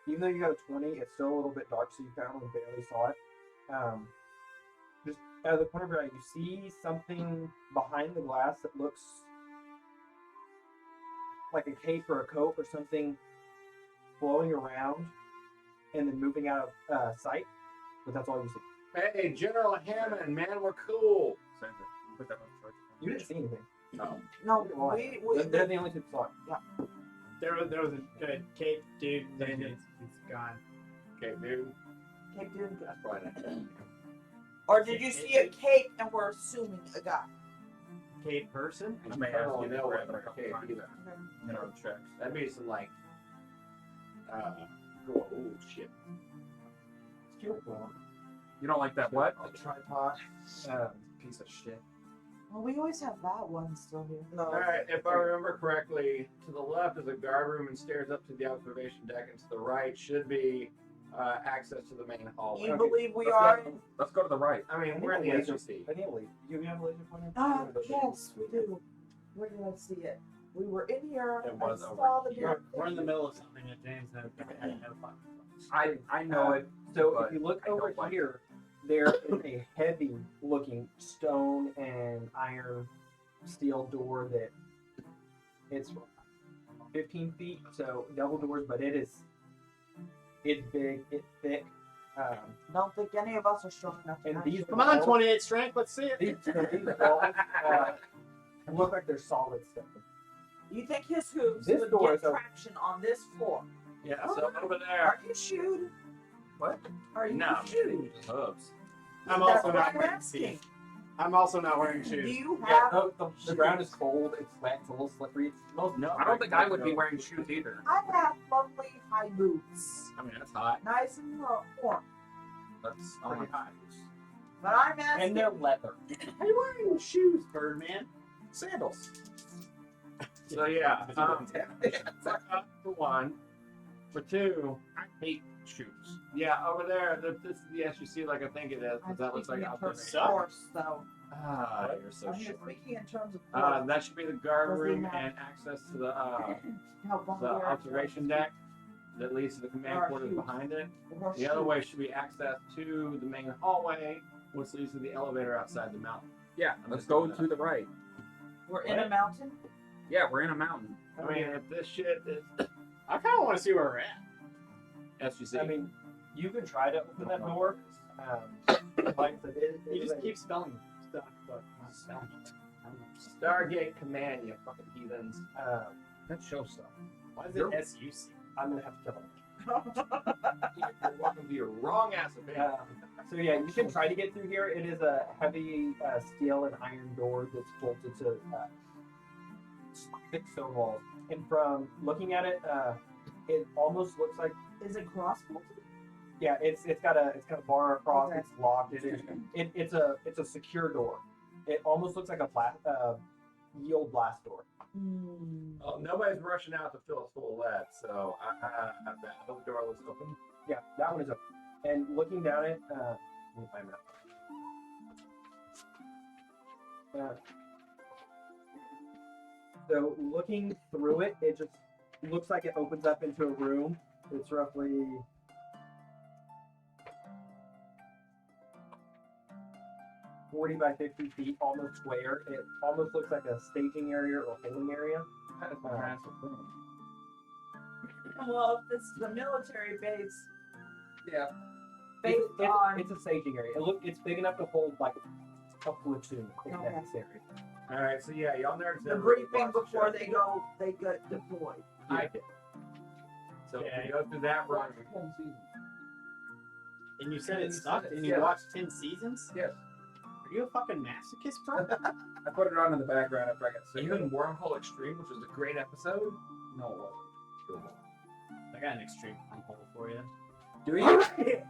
S5: even though you got a 20, it's still a little bit dark, so you kind of barely saw it. Just out of the corner of your eye, you see something behind the glass that looks like a cape or a coat or something flowing around and then moving out of sight, but that's all you see.
S1: Hey, General Hammond, man, we're cool.
S6: Put that on the chart.
S5: You didn't see anything.
S1: No.
S3: No,
S5: They're the only two that saw it.
S4: There was a good cape dude, then it's gone.
S1: Okay, dude.
S3: Cape Dune.
S1: That's probably not.
S3: Or did you see a cape and we're assuming a guy?
S4: Cape person.
S6: I may
S1: I
S6: ask
S1: don't
S6: you
S1: know
S6: to
S1: what
S6: grab
S1: they're
S6: a couple
S1: okay
S6: times.
S1: either.
S6: Neuro checks.
S1: That'd be some like. Oh shit.
S6: You don't like that what?
S5: The tripod. Piece of shit.
S3: Well, we always have that one still here. No.
S1: All right, if I remember correctly, to the left is a guard room and stairs up to the observation deck, and to the right should be access to the main hallway.
S3: You believe we
S6: Let's
S3: are
S6: go-
S3: in?
S6: Let's go to the right.
S1: I mean, we're in the SGC.
S5: I need a laser. Do you have a laser pointer?
S3: Yes, we do. Where did I see it? We were in here.
S1: It was
S3: I
S1: over
S3: saw the
S4: We're,
S3: damn
S4: we're in the
S3: thing.
S4: middle of something that James had no fun.
S5: I know it. So
S6: but
S5: if you look
S6: I don't
S5: over
S6: like
S5: here, there is a heavy looking stone and iron steel door that it's 15 feet, so double doors, but it's big, it's thick.
S3: Don't think any of us are strong enough to
S5: And
S3: actually-
S5: these
S4: Come on, 28 strength. Let's see it.
S5: these walls look like they're solid stone.
S3: You think his hooves
S5: This
S3: would
S5: door
S3: get
S5: is open.
S3: traction on this floor?
S1: Yeah, so over there.
S3: Are you shooed?
S5: What?
S3: Are you
S1: No,
S3: shooed?
S1: hooves.
S4: I'm
S3: That's
S4: also
S3: what
S4: not
S3: I'm
S4: wearing
S3: asking.
S4: shoes. I'm also not wearing
S3: Do
S4: shoes.
S3: you
S5: Yeah,
S3: have?
S5: the ground is cold, it's wet, it's a little slippery. It's most
S6: No, I don't think I would be wearing shoes either.
S3: I have lovely high boots,
S1: I mean, that's hot.
S3: nice and warm.
S6: That's
S1: Pretty hot.
S3: But I'm asking.
S5: and they're leather.
S4: How are you wearing shoes, Birdman?
S6: Sandals.
S1: So yeah, for one. For two,
S6: I hate shoes.
S1: yeah, over there, this is the SGC like I think it is,
S3: I'm
S1: because that looks like
S3: speaking in terms
S1: observation.
S3: of force, though.
S1: Ah, you're so
S3: I'm
S1: short.
S3: speaking in terms of force.
S1: That should be the guard
S3: Does he
S1: room
S3: have-
S1: and access to the
S3: Help on
S1: the observation deck that leads to the command
S3: Or
S1: quarters
S3: shoes.
S1: behind it.
S3: Or
S1: The other
S3: shoot.
S1: way should be access to the main hallway, which leads to the elevator outside the mountain.
S6: Yeah, let's go to the right.
S3: We're in a mountain.
S6: Yeah, we're in a mountain.
S1: I mean, if this shit is
S4: I kind of want to see where we're at.
S1: SGC,
S5: I mean, you can try to open that door. Like I said,
S4: You just
S5: like-
S4: keep spelling stuff, but not spelling it.
S1: Stargate Command, you fucking heathens.
S6: That shows stuff.
S4: Why is
S6: You're-
S4: it SUC?
S5: I'm gonna have to kill him.
S1: You're walking to your wrong ass of bed.
S5: So yeah, you can try to get through here. It is a heavy steel and iron door that's bolted to thick stone walls. And from looking at it, it almost looks like
S3: Is it cross bolted?
S5: yeah, it's got a bar across.
S3: Okay.
S5: It's locked. It's a secure door. It almost looks like a yield blast door.
S1: Oh, nobody's rushing out to fill it full of lead, so the other door looks open.
S5: Yeah, that one is open. And looking down it, let me find that. So looking through it, it just looks like it opens up into a room. It's roughly 40 by 50 feet, almost square. It almost looks like a staging area or holding area.
S6: That is a massive room.
S3: Well, if this is a military base,
S6: Yeah.
S3: based on
S5: It's a staging area. It's big enough to hold like a platoon if
S3: Okay.
S5: necessary.
S1: All right, so yeah, y'all nerds.
S3: the
S1: never
S3: briefing
S1: watched the
S3: before
S1: show.
S3: they get deployed.
S1: I did. So
S4: Yeah,
S1: you go through that room.
S4: And you said it sucked, and you
S6: Yeah.
S4: watched 10 seasons?
S6: Yes.
S4: Are you a fucking masochist, bro?
S6: I put it on in the background after I got sick.
S1: Even Wormhole Extreme, which was a great episode.
S6: No, it wasn't.
S4: I got an extreme hole for you.
S6: Do you?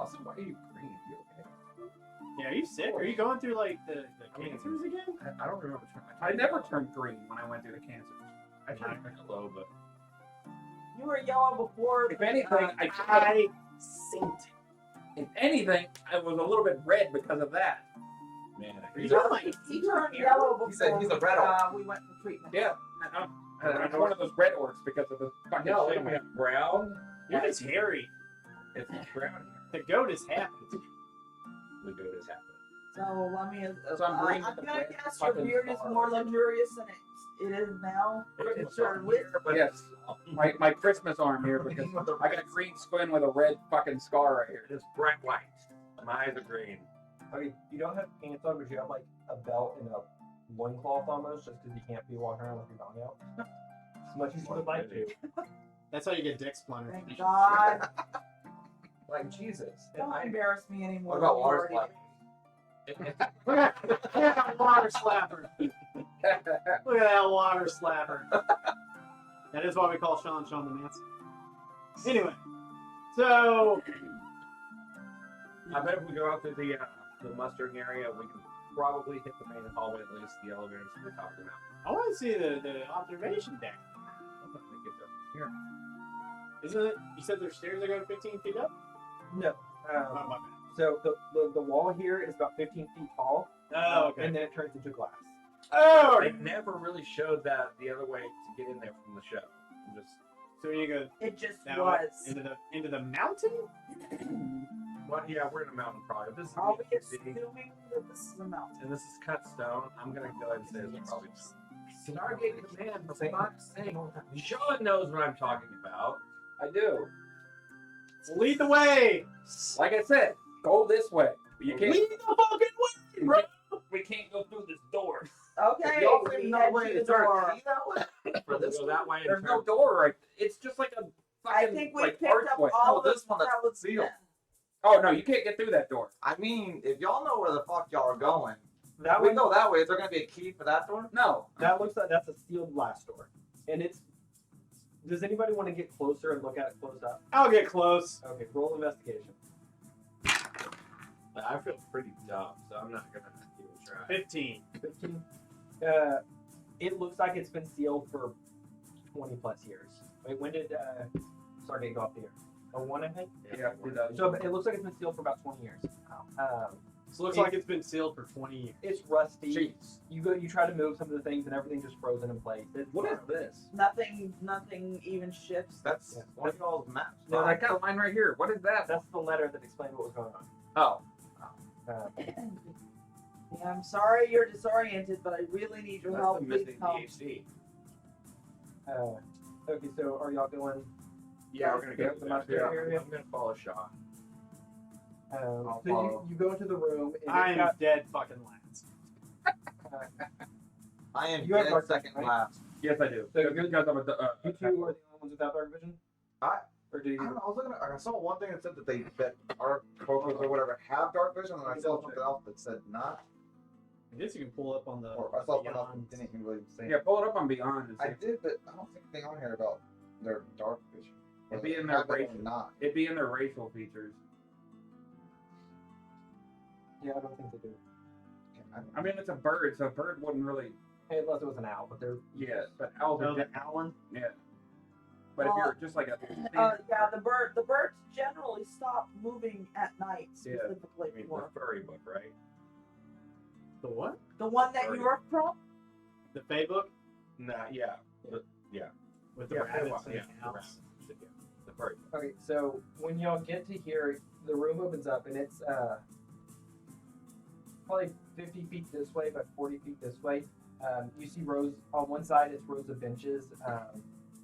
S6: Also, why are you green? You okay?
S4: Yeah, are you sick? Are you going through like the cancers again?
S1: I don't remember.
S6: I never turned green when I went through the cancer.
S1: I turned yellow, but
S3: You were yellow before.
S6: If anything,
S4: I synced.
S6: if anything, I was a little bit red because of that.
S1: man,
S4: Are you doing like
S3: he turned yellow before
S2: He said he's a red orc.
S3: we went for treatment.
S6: Yeah, I'm one of those red orcs because of the fucking
S1: no,
S6: shit.
S1: we have brown.
S4: You're just hairy.
S1: It's brown
S4: The goat is happy.
S1: here. The goat is happening.
S3: So let me.
S6: So I'm green
S3: I'm
S6: with the
S3: gonna
S6: red
S3: guess your
S6: fucking
S3: beard is
S6: scar.
S3: more luxurious than it is now.
S1: It's
S3: your width.
S1: but
S6: Yes. My Christmas arm here because I got a green squin with a red fucking scar right here.
S1: it's bright white. My eyes are green.
S5: I mean, you don't have pants on, but you have like a belt and a loincloth almost, just because you can't be walking around with your tongue out. As much as you would like to.
S4: That's how you get dick splinter.
S3: Thank God.
S1: Like Jesus.
S3: Don't embarrass me anymore.
S2: What about
S3: You
S2: water
S3: already
S2: slap?
S4: Look at that water slapper. Look at that water slapper. That is why we call Sean the Manson. Anyway, so
S1: I bet if we go out to the mustering area, we can probably hit the main hallway, at least the elevators to the top of the mountain.
S4: I want to see the observation deck.
S1: I don't know if they get there. Here.
S4: Isn't it? You said there's stairs that go 15 feet up?
S5: No.
S4: Oh, my bad.
S5: So the wall here is about 15 feet tall.
S4: Oh, okay.
S5: And then it turns into glass.
S4: Oh,
S1: They never really showed that the other way to get in there from the show. Just
S4: so you go
S3: It just
S4: down
S3: was.
S4: into the mountain?
S1: well, yeah, we're in a mountain probably. This is
S3: Are we
S1: the city,
S3: assuming that this is a mountain?
S1: and this is cut stone. I'm gonna go ahead and say it's probably Stargate Command. For fuck's sake, Sean knows what I'm talking about.
S6: I do.
S4: Lead the way!
S6: Like I said, go this way. You can't.
S4: Lead the fucking way, bro!
S6: We can't go through this door.
S3: Okay.
S2: Y'all
S3: we
S2: think no
S3: head
S2: way
S3: to
S2: is
S3: the
S2: there
S3: door.
S2: a key that way?
S1: For this, go that way. and
S6: There's no
S1: turn-
S6: door right. It's just like a
S3: I
S6: fucking
S3: think we
S6: like
S3: picked up
S6: archway.
S3: all
S2: No,
S3: of
S2: this
S3: the
S2: one that's
S3: that was
S2: sealed.
S6: Oh no, you can't get through that door.
S2: I mean, if y'all know where the fuck y'all are going,
S5: That
S2: we
S5: one,
S2: go that way. Is there gonna be a key for that door?
S6: No.
S5: that looks like that's a sealed glass door, and it's. Does anybody want to get closer and look at it close up?
S4: I'll get close.
S5: Okay, roll investigation.
S1: I feel pretty dumb, so I'm not gonna even try.
S4: 15.
S5: 15. It looks like it's been sealed for 20 plus years. Wait, when did Stargate go off the air? Oh, one, I think.
S6: Yeah, it does.
S5: So it looks like it's been sealed for about 20 years.
S4: So it looks like it's been sealed for 20 years.
S5: It's rusty.
S2: Jeez.
S5: You try to move some of the things and everything just frozen in place.
S6: What is this?
S3: Nothing even shifts.
S2: That's
S5: Yeah.
S2: one of y'all's maps.
S5: No,
S6: I got a line right here. What is that?
S5: That's the letter that explained what was going on.
S6: Oh.
S3: Yeah, I'm sorry you're disoriented, but I really need your
S1: That's
S3: help.
S1: the
S3: Please
S1: missing
S3: help.
S1: DHC.
S5: Okay, so are y'all going?
S1: Yeah, we're gonna
S5: Yeah,
S1: go
S5: the
S1: to
S5: master
S1: that.
S5: area.
S1: I'm gonna follow Sean.
S2: I'll
S5: So
S2: follow.
S5: you go into the room. And
S4: I
S5: it's
S4: am
S5: got,
S4: dead fucking last.
S2: I am
S5: You have
S2: dead
S5: dark
S2: second
S5: vision, right?
S2: last.
S6: Yes, I do.
S5: So
S6: Because
S5: you're-
S6: I'm a.
S5: you two are the only ones without dark vision. Or do
S2: I don't
S5: you?
S2: know. I was looking at. I saw one thing that said that our Cocos or whatever have dark vision, and I saw something else that said not.
S4: I guess you can pull up on the.
S2: Or I saw something else
S4: Beyond.
S2: that didn't even really say.
S6: Yeah, pull it up on Beyond and see.
S2: I did, but I don't think anything on here about their dark vision.
S6: It'd
S2: Whether
S6: be in
S2: they
S6: their
S2: have it or
S6: racial.
S2: not.
S6: It'd be in their racial features.
S5: Yeah, I don't think they do.
S6: I mean, it's a bird, so a bird wouldn't really.
S5: Hey, unless it was an owl, but they're
S6: Yeah, but owls
S4: Oh,
S6: are
S4: the
S6: different.
S4: Allen?
S6: Yeah. But if you're just like a.
S3: Yeah, the birds generally stop moving at night
S1: Yeah.
S3: specifically
S1: I mean,
S3: for
S1: the furry book, right?
S4: The what?
S3: the one that
S1: Furry.
S3: you're from.
S4: The Fey book?
S1: Nah, yeah.
S4: With the
S1: Yeah,
S4: rabbits and
S1: yeah,
S4: the
S1: the
S4: owls.
S1: rabbits. Yeah, the furry book.
S5: Okay, so when y'all get to here, the room opens up and it's probably 50 feet this way, but 40 feet this way. You see rows on one side. It's rows of benches,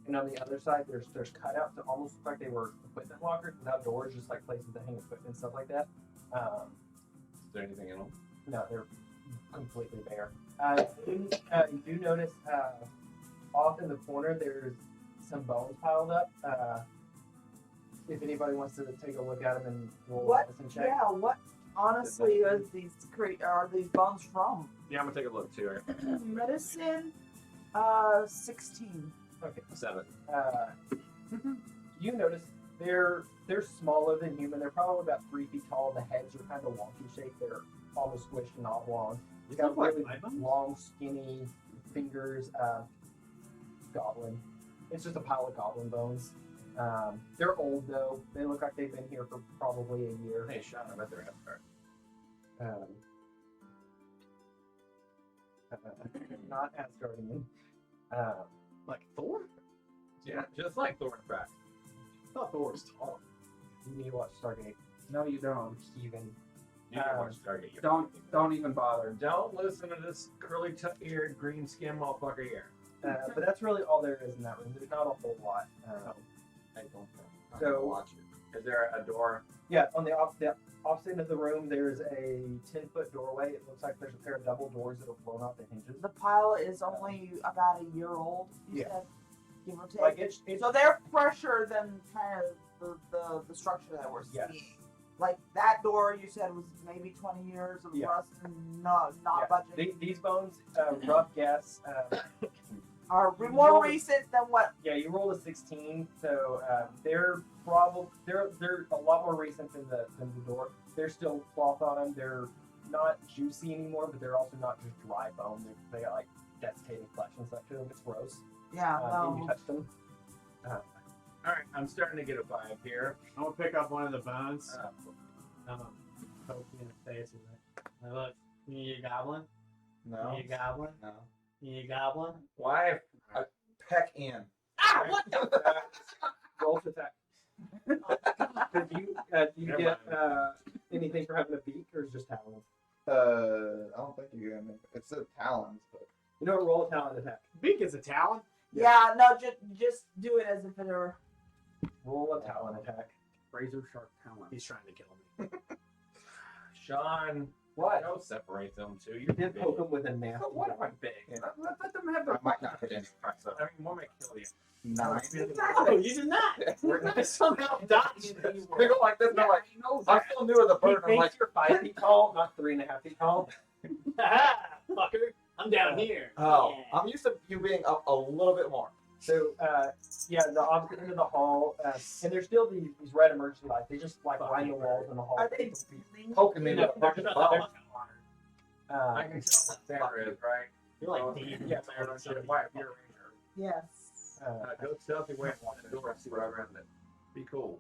S5: and on the other side, there's cutouts that almost look like they were equipment lockers without doors, just like places to hang equipment and stuff like that.
S1: Is there anything in them?
S5: No, they're completely bare. You do notice off in the corner there's some bones piled up. If anybody wants to take a look at them and roll
S3: What?
S5: a medicine check.
S3: Yeah. What? Honestly, are these bones from?
S1: Yeah, I'm gonna take a look too.
S3: Medicine. 16.
S5: Okay.
S1: 7.
S5: You notice they're smaller than human. They're probably about 3 feet tall. The heads are kind of wonky shaped. They're almost squished and oblong.
S4: These
S5: Got
S4: look like
S5: really
S4: my bones?
S5: long, skinny fingers. Goblin. It's just a pile of goblin bones. They're old though. They look like they've been here for probably a year.
S1: Hey, Sean, I bet they're after.
S5: Not Asgardian.
S4: Like Thor?
S1: Yeah, just like Thornback.
S4: I thought Thor was tall.
S5: You need to watch Stargate.
S6: No, you don't.
S5: Steven.
S1: You can watch Stargate.
S6: Don't even bother.
S1: Don't listen to this curly eared green skin motherfucker here.
S5: But that's really all there is in that room. There's not a whole lot.
S1: I don't know.
S2: I'm
S5: So-
S2: gonna watch it.
S1: Is there a door?
S5: Yeah, on the opposite end of the room, there's a 10-foot doorway. It looks like there's a pair of double doors that have blown off the hinges.
S3: The pile is only about a year old. You
S5: Yeah.
S3: said, give or take.
S5: Like it's
S3: So they're fresher than kind of the structure that we're
S5: Yes.
S3: seeing. Like that door you said was maybe 20 years of
S5: Yeah.
S3: rust and not
S5: Yeah.
S3: budging.
S5: These bones, rough guess.
S3: Are
S5: you
S3: more
S5: roll-
S3: recent than what?
S5: Yeah, you rolled a 16, so they're a lot more recent than the door. They're still cloth on them. They're not juicy anymore, but they're also not just dry bone. They got like desiccated flesh and stuff to them. It's gross.
S3: Yeah,
S5: And you
S3: no.
S5: touch them.
S1: All right, I'm starting to get a vibe here.
S4: I'm gonna pick up one of the bones.
S1: Uh,
S4: I'm gonna poke you in the face with it. Now look, you need a goblin?
S2: No.
S4: You need a goblin?
S2: No.
S4: You need a goblin?
S2: Why a peck in?
S4: Ah, what the?
S5: Roll to attack. Do you
S1: Never
S5: get anything for having a beak, or is it just talons?
S2: I don't think you can. It said talons, but
S5: You know what? Roll a talon attack.
S4: Beak is a talon?
S3: Yeah, no, just do it as if it were.
S5: Roll a talon attack.
S6: Razor sharp talon.
S4: He's trying to kill me.
S1: Sean,
S5: What?
S1: Don't separate them two.
S5: You did poke him with a nasty.
S1: But what if I'm big?
S2: Yeah.
S1: Let them have
S2: I
S1: their
S2: might not hit any.
S1: I mean, what might kill you?
S2: 9.
S4: No, you did not. I somehow dodged.
S2: They go like this, and they're like, I still knew of the
S5: He
S2: bird. I'm
S5: thinks
S2: like,
S5: you're 5 feet tall, not 3.5 feet tall.
S4: Ah, fucker. I'm down here.
S2: oh,
S4: Yeah.
S2: I'm used to you being up a little bit more.
S5: So, yeah, the opposite end of the hall, and there's still these red emergency lights. They just like line the walls in the hall.
S3: Are they bleeding?
S2: Poking me
S5: No,
S2: with a
S5: they're
S2: fucking
S5: just-
S2: bone.
S1: I can tell what Sandra is, right?
S4: You're like
S1: Oh,
S4: Dave.
S1: yeah, Sandra should wipe your ranger.
S3: Yes.
S1: Go stealthy way and watch the door, see what around it. Be cool.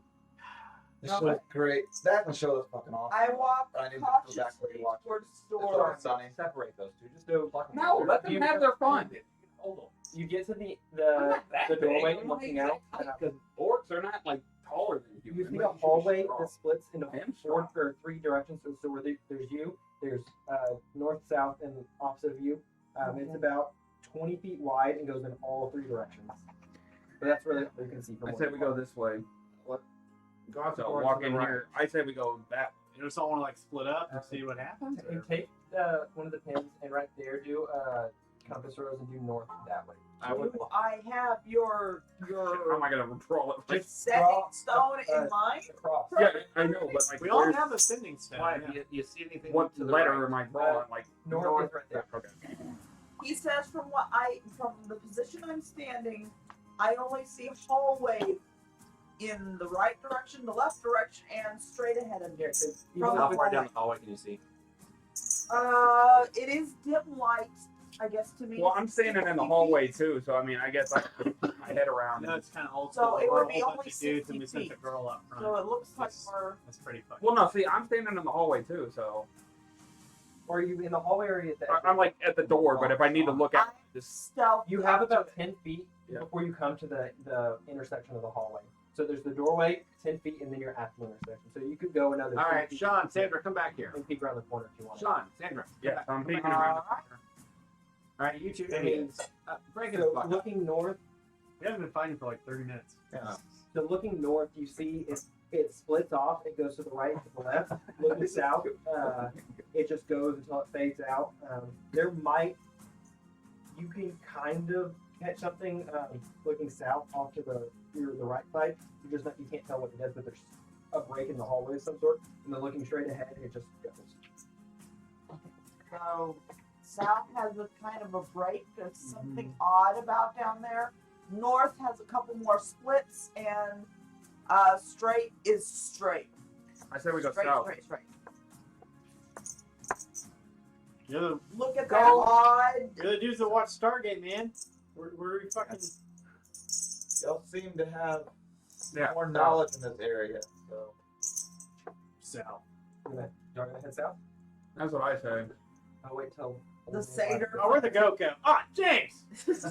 S2: This show's great. That show is fucking awesome.
S3: I walk
S2: But I need to go back where
S3: cautiously
S2: you watch it.
S3: towards the
S2: It's
S3: door.
S2: all sunny.
S1: Separate those two. Just
S5: So,
S1: fucking
S6: No, let them have their fun.
S1: Hold on.
S5: you get to the
S6: Not that
S5: the doorway
S6: big.
S5: and looking out.
S6: Because orcs are not like taller than
S5: You
S6: humans.
S5: see
S6: They
S5: a
S6: should be
S5: hallway
S6: strong.
S5: that splits into
S6: I am
S5: four
S6: strong.
S5: or 3 directions. So where there's you, there's north, south, and opposite of you. It's about 20 feet wide and goes in all 3 directions. So that's really all you can see from
S6: I
S5: where
S6: say
S5: you
S6: we go
S5: are.
S6: this way.
S1: Go out the
S6: So
S1: door
S6: walk
S1: to
S6: in
S1: the right.
S6: here. I say we go that way.
S4: You just don't want to like split up and see what happens?
S5: You
S4: Or?
S5: take one of the pins and right there do compass rose and do north that way.
S1: I would.
S3: Do I have your
S6: How am I gonna roll it? Like,
S3: setting
S5: draw-
S3: stone in
S5: uh,
S3: mind?
S5: Across.
S6: yeah, I know, but like,
S4: We all
S6: where's-
S4: have a sending stone.
S1: Why?
S4: yeah.
S1: You see anything
S6: what
S1: to the
S6: letter
S1: right?
S6: am I drawing? Like
S5: North is right there.
S6: Okay.
S3: He says from the position I'm standing, I only see hallway in the right direction, the left direction, and straight ahead of me.
S5: Yeah, 'cause
S3: From
S5: even
S1: How
S5: with-
S1: far down the hallway can you see?
S3: It is dim light, I guess to me.
S6: Well, I'm standing in the hallway too, so I mean, I guess I can put my head around.
S4: No, it's kind of old
S3: So
S4: school.
S3: it
S4: We're
S3: would
S4: a
S3: be
S4: whole
S3: only
S4: bunch of dudes
S3: 60
S4: and we sent the
S3: feet.
S4: girl up front.
S3: So it looks like
S4: That's-
S3: we're.
S4: That's pretty funny.
S6: Well, no, see, I'm standing in the hallway too, so
S5: Or are you in the hallway or are you at the
S6: I'm like at the door. But if I need to look out, just
S3: Stealth.
S5: You have about 10 feet
S6: Yeah.
S5: before you come to the intersection of the hallway. So there's the doorway, 10 feet, and then you're at the intersection. So you could go another
S1: All
S5: 10
S1: right,
S5: feet
S1: Sean, Sandra, come back here.
S5: and peek around the corner if you want.
S1: Sean, Sandra.
S6: yeah, I'm
S1: come
S6: peeking
S1: back.
S6: around.
S1: All right, you two
S5: I mean,
S1: idiots. Break it
S5: So
S1: the fuck up.
S5: looking north,
S4: We haven't been fighting for like 30 minutes.
S1: Yeah.
S5: so looking north, you see it splits off. It goes to the right, to the left. Looking south, it just goes until it fades out. You can kind of catch something looking south off to the right side. You can't tell what it is, but there's a break in the hallway of some sort. And then looking straight ahead, it just goes.
S3: So south has a kind of a break. There's something odd about down there. North has a couple more splits, and straight is straight.
S6: I say we go
S3: straight,
S6: south.
S3: straight, straight.
S4: You're the,
S3: Look at
S5: Go.
S3: that odd.
S4: you're the dudes that watch Stargate, man. We're fucking.
S2: Y'all seem to have
S6: Yeah,
S2: more
S6: south.
S2: knowledge in this area. So
S4: South.
S5: You're gonna head south.
S6: That's what I say.
S5: I'll wait till
S3: The Seder.
S4: Oh, where'd the goat go? Ah, James! Dirty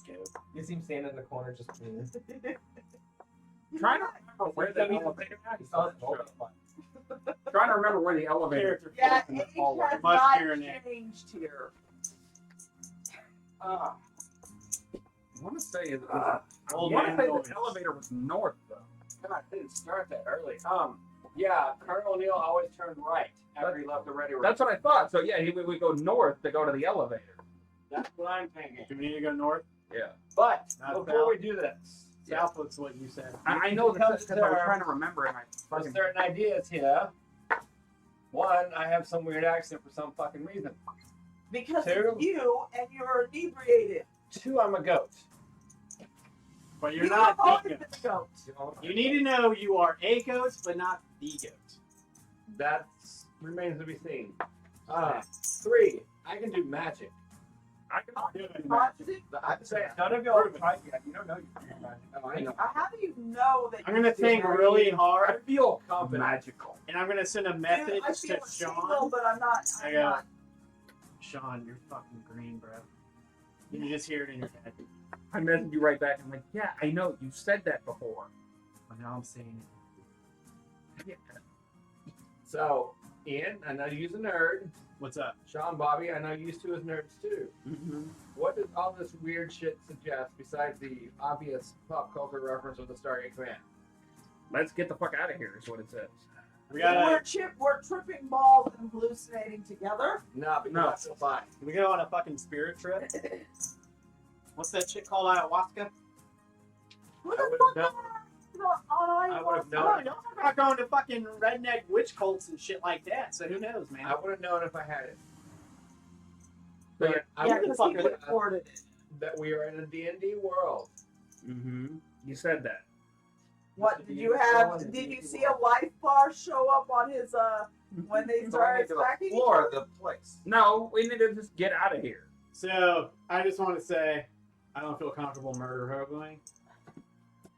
S4: goat.
S5: You see him standing in the corner just.
S6: Trying to remember where the elevator.
S5: It's
S6: Trying to remember where the elevator.
S4: Character.
S3: Yeah,
S6: in the
S3: age
S6: hallway.
S3: has
S4: Must
S3: not
S4: marinate.
S3: changed here.
S6: I want to say it.
S4: Old
S6: I want to
S4: man
S6: say
S4: noise.
S6: the elevator was north though.
S1: God, I didn't start that early. Yeah, Colonel O'Neill always turned right after he left the ready room.
S6: That's what I thought. So yeah, we would go north to go to the elevator.
S1: That's what I'm thinking.
S4: Do we need to go north?
S6: Yeah.
S1: But
S4: Not
S1: before
S4: south.
S1: we do this,
S4: Southwood's what you said.
S6: I know this
S1: Comes
S6: because I was
S1: to
S6: trying to remember and I
S1: For
S6: fucking
S1: certain ideas here. One, I have some weird accent for some fucking reason.
S3: Because
S1: Two.
S3: it's you and you're inebriated.
S1: Two, I'm a goat.
S4: But you're
S3: You
S4: not
S3: have always
S4: the
S3: been
S4: goat.
S3: a goat.
S4: You need to know you are a goat, but not the goat.
S1: That remains to be seen. Three, I can do magic.
S6: I can do it.
S3: Magic?
S1: I'd say
S6: None of y'all tried yet. You don't know you can imagine.
S1: Oh, I know.
S3: How do you know that
S4: I'm
S3: you
S4: gonna
S3: do
S4: think
S3: magic?
S4: really
S1: I
S4: hard,
S1: feel confident.
S6: Magical.
S4: and I'm gonna send a
S3: Dude,
S4: message
S3: I
S4: to
S3: feel a tingle,
S4: Sean.
S3: but I'm not.
S4: I got Sean, you're fucking green, bro. You can just hear it in your head.
S6: I messaged you right back. I'm like, yeah, I know. You said that before.
S5: But now I'm saying it.
S6: Yeah.
S1: So, Ian, I know you're a nerd.
S4: What's up?
S1: Sean, Bobby, I know you two as nerds too.
S4: Mm-hmm.
S1: What does all this weird shit suggest besides the obvious pop culture reference of the Stargate Command?
S6: Let's get the fuck out of here, is what it says.
S4: We gotta.
S3: We're tripping balls and hallucinating together.
S1: No, because
S6: No.
S1: that's so fine.
S4: We go on a fucking spirit trip. What's that shit called? Ayahuasca?
S3: Who
S1: I
S3: the
S1: would've
S3: fuck
S1: known-
S3: I
S1: I would've
S4: No,
S1: known.
S4: don't talk about going to fucking redneck witch cults and shit like that. So who knows, man?
S1: I would have known if I had it. But I
S3: Yeah,
S1: would
S3: because
S1: have
S3: he would have afforded it.
S1: that we are in a D&D world.
S6: Mm-hmm. You said that.
S3: What did you have? Did you see a life bar show up on his when they
S2: So I
S3: started
S2: need to
S3: tracking?
S2: explore the place.
S6: No, we need to just get out of here.
S4: So I just want to say, I don't feel comfortable murder hoboing.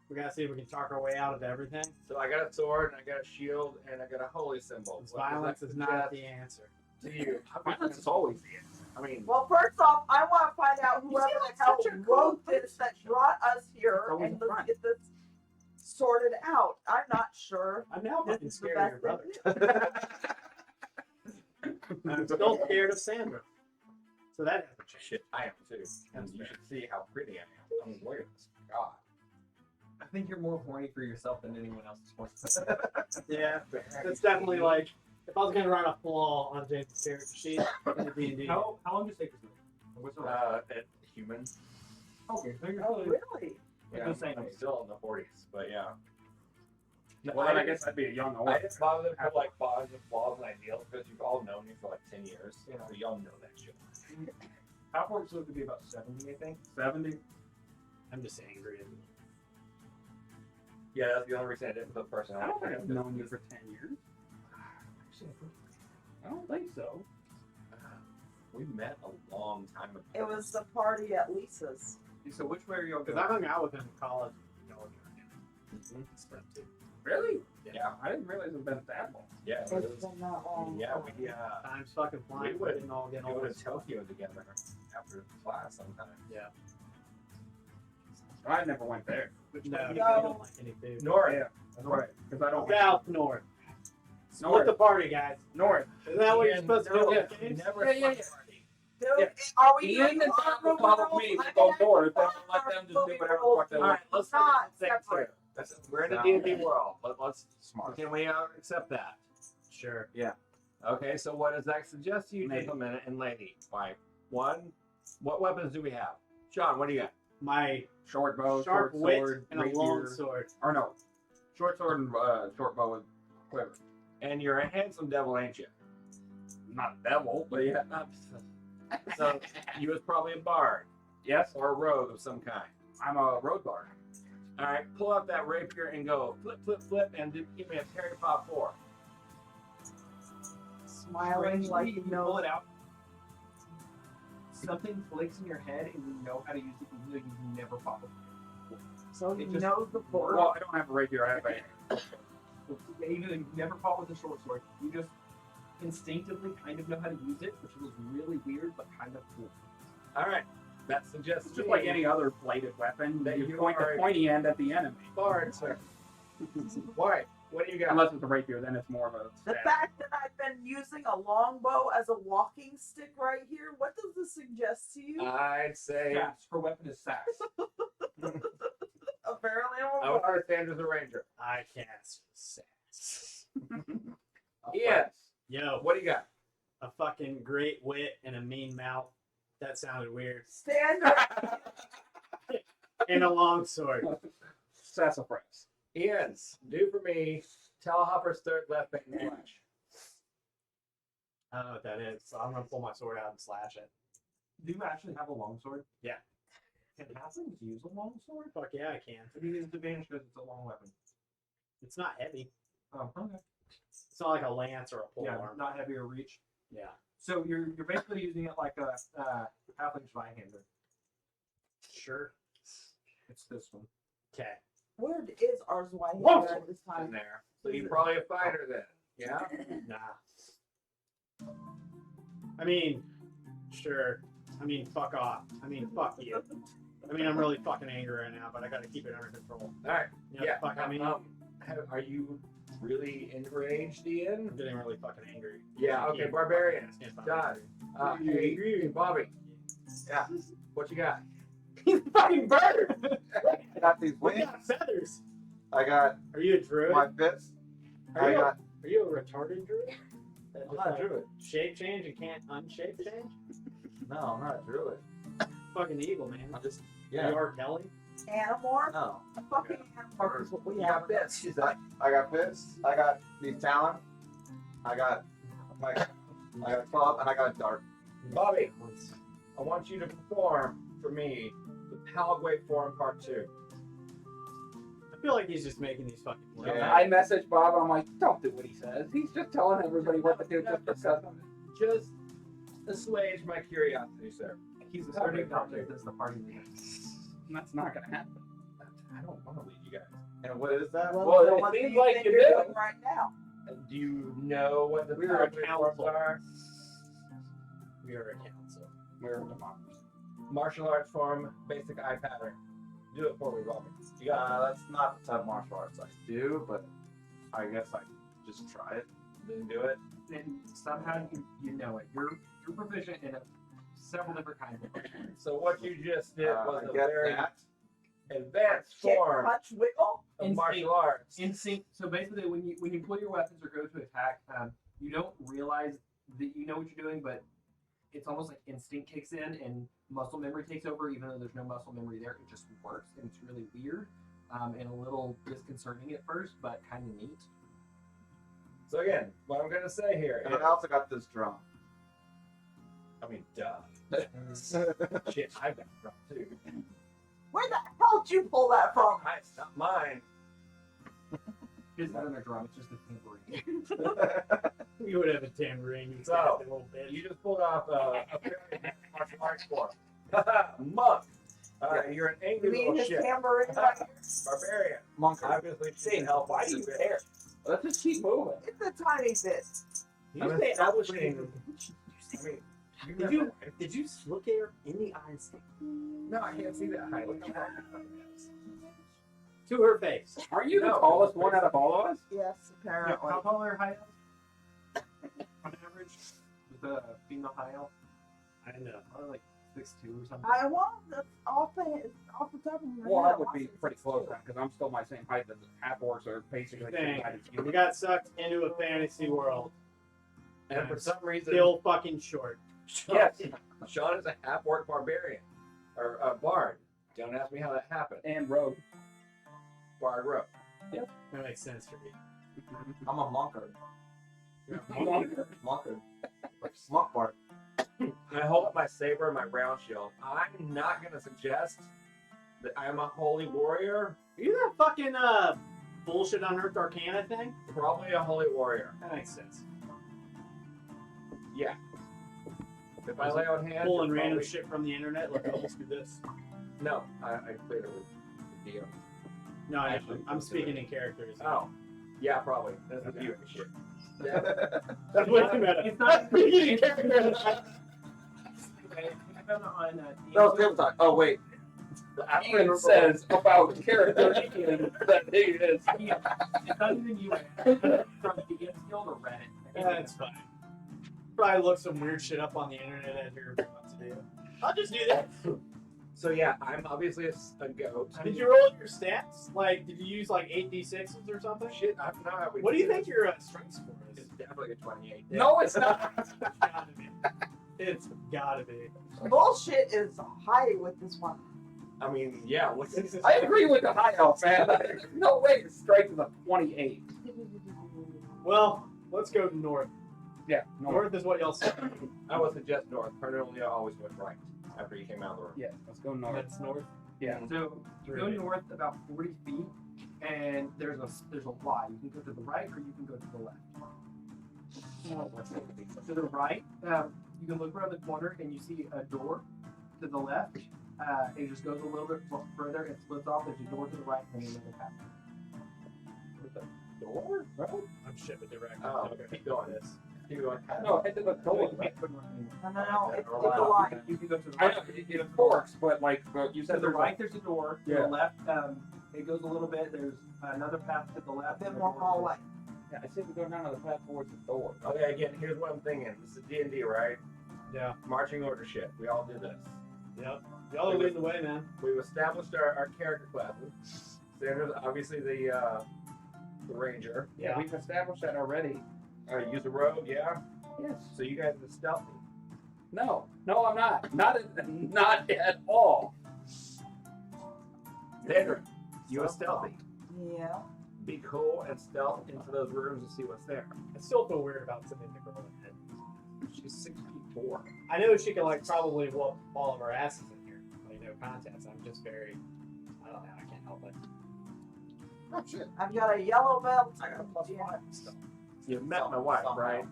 S4: We gotta see if we can talk our way out of everything.
S1: So I got a sword, and I got a shield, and I got a holy symbol.
S4: Because
S1: What does
S4: violence
S1: that
S4: is not
S1: suggest
S4: the answer.
S1: to you.
S6: Violence is always the answer.
S1: I mean,
S3: Well, first off, I want to find out whoever the hell wrote this that brought us here,
S6: It's always
S3: and
S6: a
S3: let's
S6: front.
S3: get this sorted out. I'm not sure.
S4: I'm now
S3: This
S4: fucking
S3: is the
S4: scared of your
S3: best
S4: brother.
S3: thing.
S4: I'm still scared of Sandra. So that hasn't changed.
S1: shit, I am too. And you should see how pretty I am. I mean, look at this. God.
S5: I think you're more horny for yourself than anyone else is horny.
S4: Yeah, that's definitely like, if I was gonna write a flaw on James' character sheet, it'd be indeed.
S5: How long does it take this movie? What's the
S1: Human.
S5: Okay, so you're
S3: Oh, really?
S1: Yeah,
S5: Just saying.
S1: I'm still in the 40s, but yeah.
S6: Well, then I guess I'd be a young
S1: I
S6: orc.
S1: didn't bother to put like flaws and ideals because you've all known me for like 10 years.
S5: Yeah.
S1: So y'all know that shit.
S5: Half orcs live to be about 70, I think.
S6: 70.
S4: I'm just angry.
S1: Yeah, that's the only reason I didn't put
S6: I
S1: personality.
S6: don't think I've known you for 10 years. I don't think so.
S1: We met a long time ago.
S3: It was the party at Lisa's.
S5: So which way are y'all
S4: Because
S5: going?
S4: I hung out with him in college. Sprint too.
S6: Really?
S1: Yeah.
S6: I didn't realize it had been that long.
S1: Yeah,
S3: It's
S1: it was,
S3: been that long.
S1: yeah, we
S4: Time's fucking flying.
S1: We would-
S4: didn't all get
S1: go
S4: all
S1: to
S4: this.
S1: Tokyo together after class sometime.
S6: I never went there.
S4: No, I
S3: No.
S4: don't like any food.
S1: North.
S6: Yeah, that's right. Because I don't.
S4: South, north. Split
S6: North.
S4: the party, guys.
S6: North.
S4: Isn't that what you're
S1: Ian,
S4: supposed to do?
S1: no,
S4: with
S1: you
S4: games?
S1: never
S6: Yeah, yeah,
S1: split
S6: yeah.
S1: party.
S3: Dude,
S6: Yeah.
S3: are we
S6: Ian
S3: doing
S6: and Tom
S3: horror
S6: will follow
S3: rules?
S6: me.
S3: I
S6: We'll go
S3: mean, I
S6: north.
S3: think
S6: Then let them just do
S3: horror
S6: whatever the
S3: rules
S6: fuck they
S3: are
S1: All right,
S6: want.
S1: let's
S3: not
S1: think
S3: separate.
S1: We're in a
S2: Sound
S1: D&D
S2: right.
S1: world. Let's
S2: Smart.
S1: can we accept that?
S4: Sure.
S1: Okay, so what does that suggest to you,
S6: Maybe.
S1: gentlemen and lady? Like, one, what weapons do we have? Sean, what do you got?
S4: My
S6: Short bow,
S4: sharp
S6: short
S4: wit
S6: sword,
S4: and a long
S6: rapier.
S4: sword.
S6: Or no, short sword and short bow and quiver.
S1: And you're a handsome devil, ain't you?
S6: Not devil, but yeah.
S1: So you was probably a bard
S6: Yes,
S1: or a rogue of some kind.
S6: I'm a road bard.
S1: All right, pull out that rapier and go flip, flip, flip, and give me a Terry Pop 4.
S3: Smiling
S5: Strangely,
S3: like
S5: you
S3: you
S5: pull
S3: know.
S5: it out. Something clicks in your head, and you know how to use it, even though you've never fought before.
S3: So he
S5: It just-
S3: knows the board.
S6: Well, I don't have a rapier. I have a.
S5: Even though you've never fought with a short sword, you just instinctively kind of know how to use it, which was really weird, but kind of cool.
S1: All right, that suggests
S6: It's
S1: to
S6: just
S1: me
S6: like any other bladed weapon.
S1: That
S6: You
S1: you
S6: point
S1: are-
S6: the pointy end at the enemy.
S1: bard, sir. Why? What do you got?
S6: Unless it's a rapier, then it's more of a
S3: The
S6: stab.
S3: fact that I've been using a longbow as a walking stick right here, what does this suggest to you?
S1: I'd say
S5: Sax. Her weapon is sax.
S3: Apparently,
S1: I
S3: I'm a
S1: would
S3: bard.
S1: understand as a ranger.
S4: I cast sass.
S1: Yes.
S4: Yo,
S1: What do you got?
S4: a fucking great wit and a mean mouth. That sounded weird.
S3: Standard.
S4: And a long sword.
S6: sassafras.
S1: Ian's, do for me, Talhopper's third left band slash.
S4: I don't know what that is, so I'm gonna pull my sword out and slash it.
S5: Do you actually have a longsword?
S4: Yeah.
S5: Can halflings use a longsword?
S4: Fuck yeah, I can.
S5: It is advantage because it's a long weapon.
S4: It's not heavy.
S5: Oh, okay.
S4: It's not like a lance or a pole
S5: Yeah,
S4: arm.
S5: not heavy or reach.
S4: Yeah.
S5: So you're basically using it like a halfling Zweihander.
S4: Sure.
S5: It's this one.
S4: Okay.
S3: Where is our Zweihander
S1: Whoa.
S3: at this
S1: In
S3: time?
S1: there. So you're probably a fighter then. Yeah?
S4: Nah. I mean, sure. I mean, fuck off. I mean, fuck you. I mean, I'm really fucking angry right now, but I gotta keep it under control.
S1: Alright.
S4: You know,
S1: Yeah.
S4: Fuck, I mean,
S1: Are you really enraged, Ian?
S4: I'm getting really fucking angry.
S1: Yeah, okay, barbarian. Done. Hey, Bobby.
S2: Yeah.
S1: What you got?
S4: He's a fucking bird!
S2: I got these
S4: We
S2: wings.
S4: got feathers.
S2: I got
S4: Are you a druid?
S2: my fists.
S4: Are
S2: I
S4: you,
S2: got.
S4: are you a retarded druid? That
S1: I'm
S4: just,
S1: not a druid.
S4: Shape change and can't unshape change?
S2: No, I'm not a druid.
S4: Fucking evil, man.
S2: I'm just.
S4: You
S2: Yeah.
S4: are Kelly?
S3: Animorph?
S2: No.
S3: A fucking animorph is what we
S1: You
S3: have.
S1: got this. She's like,
S2: I got fists. I got these talons. I got my. I got club and I got a dart.
S1: Bobby, I want you to perform for me the Palagway Forum Part 2.
S4: I feel like he's just making these fucking words.
S2: Yeah.
S6: I messaged Bob. I'm like, don't do what he says. He's just telling everybody what to do just because.
S1: Just assuage my curiosity, sir.
S5: He's asserting dominance as the party leader.
S6: That's not gonna happen.
S1: I don't want to lead you guys.
S2: And what is that?
S1: Well, it
S3: what do
S1: seems
S3: you
S1: like
S3: think
S1: you
S3: you're
S1: do.
S3: doing right now?
S1: Do you know what the
S4: We're a
S1: Palagway Forums
S4: council.
S1: are?
S4: We are a council.
S6: We're a democracy.
S1: Martial arts form, basic eye pattern. Do it for me, Bobby. You got
S2: That's not the type of martial arts I do, but I guess I just try it.
S1: Didn't do it.
S5: And somehow you know it. You're proficient in several different kinds of martial arts.
S1: So what you just did was
S2: I
S1: a
S2: get
S1: very
S2: that.
S1: advanced
S3: Kick,
S1: form
S3: punch, wiggle?
S1: of martial arts.
S5: Instinct. So basically, when you pull your weapons or go to attack, you don't realize that you know what you're doing, but it's almost like instinct kicks in and muscle memory takes over, even though there's no muscle memory there. It just works, and it's really weird and a little disconcerting at first, but kind of neat.
S1: So again, what I'm gonna say here
S2: And
S1: is,
S2: I also got this drum.
S1: I mean, duh. Shit, I've got a drum too.
S3: Where the hell did you pull that from?
S1: It's not mine.
S5: It's not a drum; it's just a tambourine.
S4: You would have a tambourine, you
S1: So,
S4: bastard little bitch.
S1: You just pulled off a very advanced martial arts form. Monk. You're an
S3: You
S1: angry
S3: mean
S1: little
S3: his
S1: shit.
S3: tambourine right here?
S1: Barbarian.
S2: Monk.
S1: Obviously, see, help. Why do you care?
S6: Let's just keep moving.
S3: It's a tiny bit.
S1: I'm
S4: say
S1: establishing. I mean,
S4: Did you look at her in the eyes?
S1: No, I can't see that high. Look how high that is.
S4: To her face.
S6: Aren't you the
S1: No.
S6: tallest one out of all of us?
S3: Yes,
S5: Yeah,
S3: apparently.
S5: how tall are high elves? On average, with the female high elf,
S4: I know.
S5: probably like 6'2" or something.
S3: I want the off the top of my
S6: Well,
S3: head.
S6: that would be pretty close because I'm still my same height as half orcs are basically the same
S4: Thing.
S6: height as you.
S4: We got sucked into a fantasy world.
S1: And for some reason,
S4: Still fucking short.
S1: yes, Sean is a half-orc barbarian or a bard. Don't ask me how that happened.
S6: And rogue.
S1: Bard rope.
S4: That makes sense for me.
S2: I'm a monker.
S6: Monker.
S2: Monker. Like Smunk Bart.
S1: I hold up my saber and my round shield. I'm not gonna suggest that I'm a holy warrior.
S4: Are you that fucking bullshit unearthed arcana thing?
S1: Probably a holy warrior.
S4: That makes sense.
S1: Yeah. If I lay on hands,
S4: Pulling
S1: you're
S4: random
S1: probably-
S4: shit from the internet, like, oh, let's do this.
S1: No, I cleared it with the deal.
S4: No,
S1: Actually,
S4: I'm speaking in characters.
S1: Oh, yeah, probably. That's the viewing shit. Yeah.
S4: That's way too meta.
S5: It's not-
S4: Speaking in characters.
S5: Okay, I found it on
S2: That was table talk. Oh, wait.
S6: Ian says about character Ian that he is.
S5: Yeah, it's not even you. From Ian's Guild or Reddit.
S4: That's fine. Probably look some weird shit up on the internet as you're about to do. I'll just do that.
S1: So yeah, I'm obviously a goat.
S4: Did you roll your stats? Like, did you use like 8d6s or something?
S1: Shit, I don't know how we
S4: What do you
S1: this.
S4: think your strength score is?
S1: It's definitely a 28.
S6: No, it's not.
S4: It's gotta be. It's gotta be.
S3: Bullshit is high with this one.
S1: I mean, yeah.
S6: I agree with the high elf, man. There's no way to strike to the 28.
S4: Well, let's go north.
S6: Yeah,
S4: North is what y'all said.
S1: I would suggest north. Cornelia always went right after you came out of the room.
S6: Yeah, let's go north.
S4: That's north.
S6: Yeah.
S5: So you go north about 40 feet, and there's a Y. You can go to the right, or you can go to the left. To the right, you can look around the corner, and you see a door to the left. It just goes a little bit further and splits off. There's a door to the right, and then another path.
S1: Door, bro?
S4: I'm shit with direction.
S1: Oh, okay. Keep going. Keep going.
S6: No, head to the door.
S3: No, it's the line.
S5: You can go to the
S6: I
S5: right.
S6: know, it works, but like you
S5: To
S6: said,
S5: the
S6: there's
S5: right, there's a door. To
S6: Yeah.
S5: the left, it goes a little bit. There's another path to the left.
S3: A bit more hallway.
S6: Yeah, I said we go down to the path towards the door.
S1: Okay, again, here's what I'm thinking. This is D&D, right?
S4: Yeah.
S1: Marching order shit. We all do this.
S4: Yep. Y'all are leading the way, man.
S1: We've established our character classes. Sanders, obviously the ranger.
S6: Yeah, we've established that already.
S1: Use a rogue, yeah.
S6: Yes.
S1: So you guys are stealthy.
S6: No, I'm not. Not at all.
S1: Sandra, you are stealthy.
S3: Yeah.
S1: Be cool and stealth into those rooms and see what's there.
S4: I still feel weird about sending the girl in.
S1: She's 6'4".
S4: I know she can like probably whoop all of our asses in here. Like no contest. I'm just very. I don't know. I can't help it.
S2: Oh shit.
S3: I've got a yellow belt.
S2: I got a +5 still.
S1: You've met my wife, right?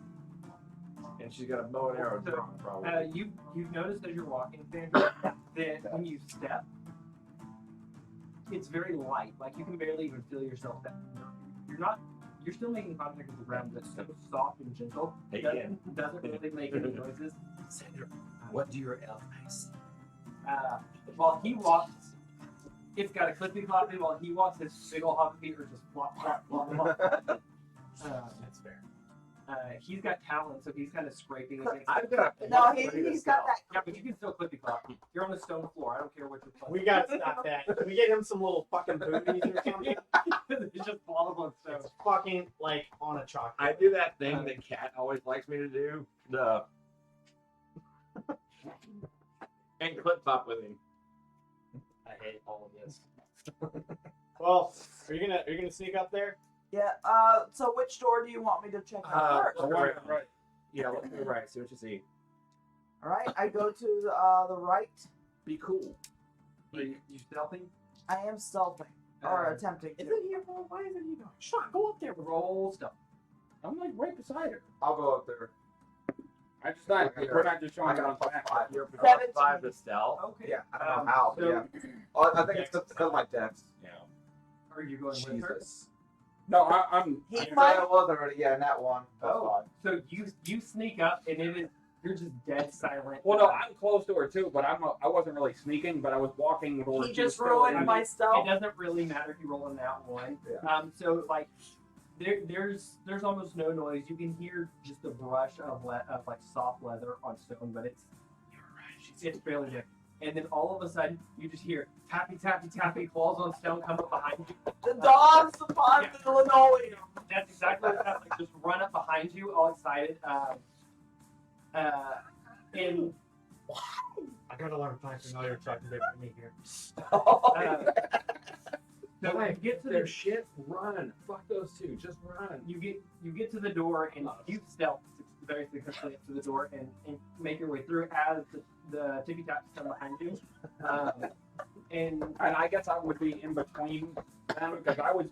S1: And she's got a bow and arrow
S5: So,
S1: drawn, probably.
S5: You've noticed as you're walking, Sandra, that when you step, it's very light. Like you can barely even feel yourself. You're not. You're still making contact with the ground, but it's so soft and gentle.
S1: Hey,
S5: Doesn't really make any noises.
S1: Sandra, what do your elf eyes?
S5: While he walks, it's got a clippy cloppy. While he walks, his big ol' hoppy feet are just flop, flop, flop, flop.
S4: That's fair.
S5: He's got talent, so he's kind of scraping against.
S1: I've got a
S3: No,
S1: ready to
S3: he's got
S1: stealth.
S3: that.
S5: Yeah, but you can still clippy clop. You're on the stone floor. I don't care what you're playing.
S4: We gotta stop that. Can we get him some little fucking booties or something?
S5: It's just plausible and stone.
S4: It's fucking like on a chalk.
S1: I do that thing that Cat always likes me to do. The and clip flop with him.
S4: I hate all of this. Well, are you gonna sneak up there?
S3: Yeah. So which door do you want me to check out first?
S1: Look right. Yeah, look to the right. See what you see.
S3: All right. I go to the right.
S1: Be cool.
S5: Are you stealthy?
S3: I am stealthing or attempting
S5: Is
S3: to.
S5: it here? Why is it here? Shot, go up there. Roll stealth.
S6: I'm like right beside her.
S2: I'll go up there.
S6: I just not. We're not just showing
S2: I
S6: it
S2: got
S6: on
S2: a
S6: back.
S2: +5.
S1: You're plus
S3: 17.
S1: 5 to stealth.
S5: Okay.
S2: Yeah, I don't know how, but
S5: so-
S2: yeah. Oh, I think it's because of my dex.
S1: Yeah.
S5: Are you going with her?
S2: Jesus.
S6: No, I'm.
S3: He
S2: I
S3: might.
S2: was already, yeah, net one.
S5: Oh. So you sneak up and you're just dead silent.
S6: Well, no, I'm close to her too, but I wasn't really sneaking, but I was walking towards.
S3: He
S6: she was
S3: just
S6: still
S3: ruined
S6: in.
S3: my
S5: It
S3: stealth.
S5: doesn't really matter if you roll in that one.
S2: Yeah.
S5: So like, there's almost no noise. You can hear just the brush of like soft leather on stone, but it's fairly good. And then all of a sudden, you just hear tappy, tappy, tappy, balls on stone come up behind you.
S3: The dogs upon
S5: Yeah.
S3: the linoleum.
S5: That's exactly what happened. Like, just run up behind you, all excited. And
S4: I gotta learn to find familiar so I can bring me here.
S5: so you get to
S1: Their
S5: the
S1: shit. Run. Fuck those two. Just run.
S5: you get to the door and you stealth very successfully up to the door and make your way through as the tippy taps come behind you. And
S6: And I guess I would be in between them because I was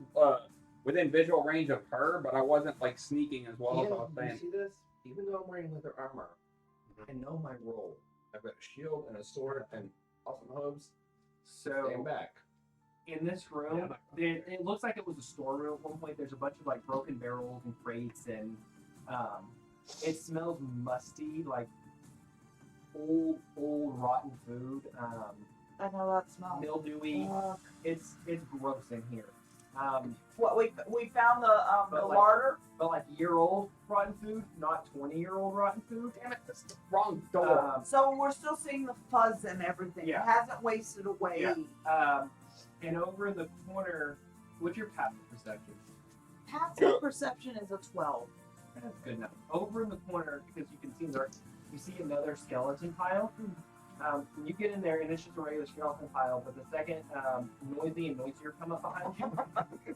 S6: within visual range of her, but I wasn't like sneaking as well as I was
S1: You
S6: saying.
S1: see this? Even though I'm wearing leather armor, I know my role. I've got a shield and a sword and awesome hooves.
S5: so
S1: Stand back.
S5: in this room, it looks like it was a storeroom at one point. There's a bunch of like broken barrels and crates, and it smells musty, like old rotten food,
S3: I know that smell.
S5: mildewy. It's gross in here.
S3: What we found the
S5: But like-
S3: larder.
S5: But like year-old rotten food, not 20-year-old rotten food.
S6: Damn it, that's the wrong door.
S3: So we're still seeing the fuzz and everything.
S5: Yeah.
S3: It hasn't wasted away.
S5: Yeah. And over in the corner, what's your passive perception?
S3: Passive perception is a 12.
S5: That's good enough. Over in the corner, because you can see there, you see another skeleton pile. You get in there, and it's just a regular skeleton pile. But the second noisy and noisier come up behind you,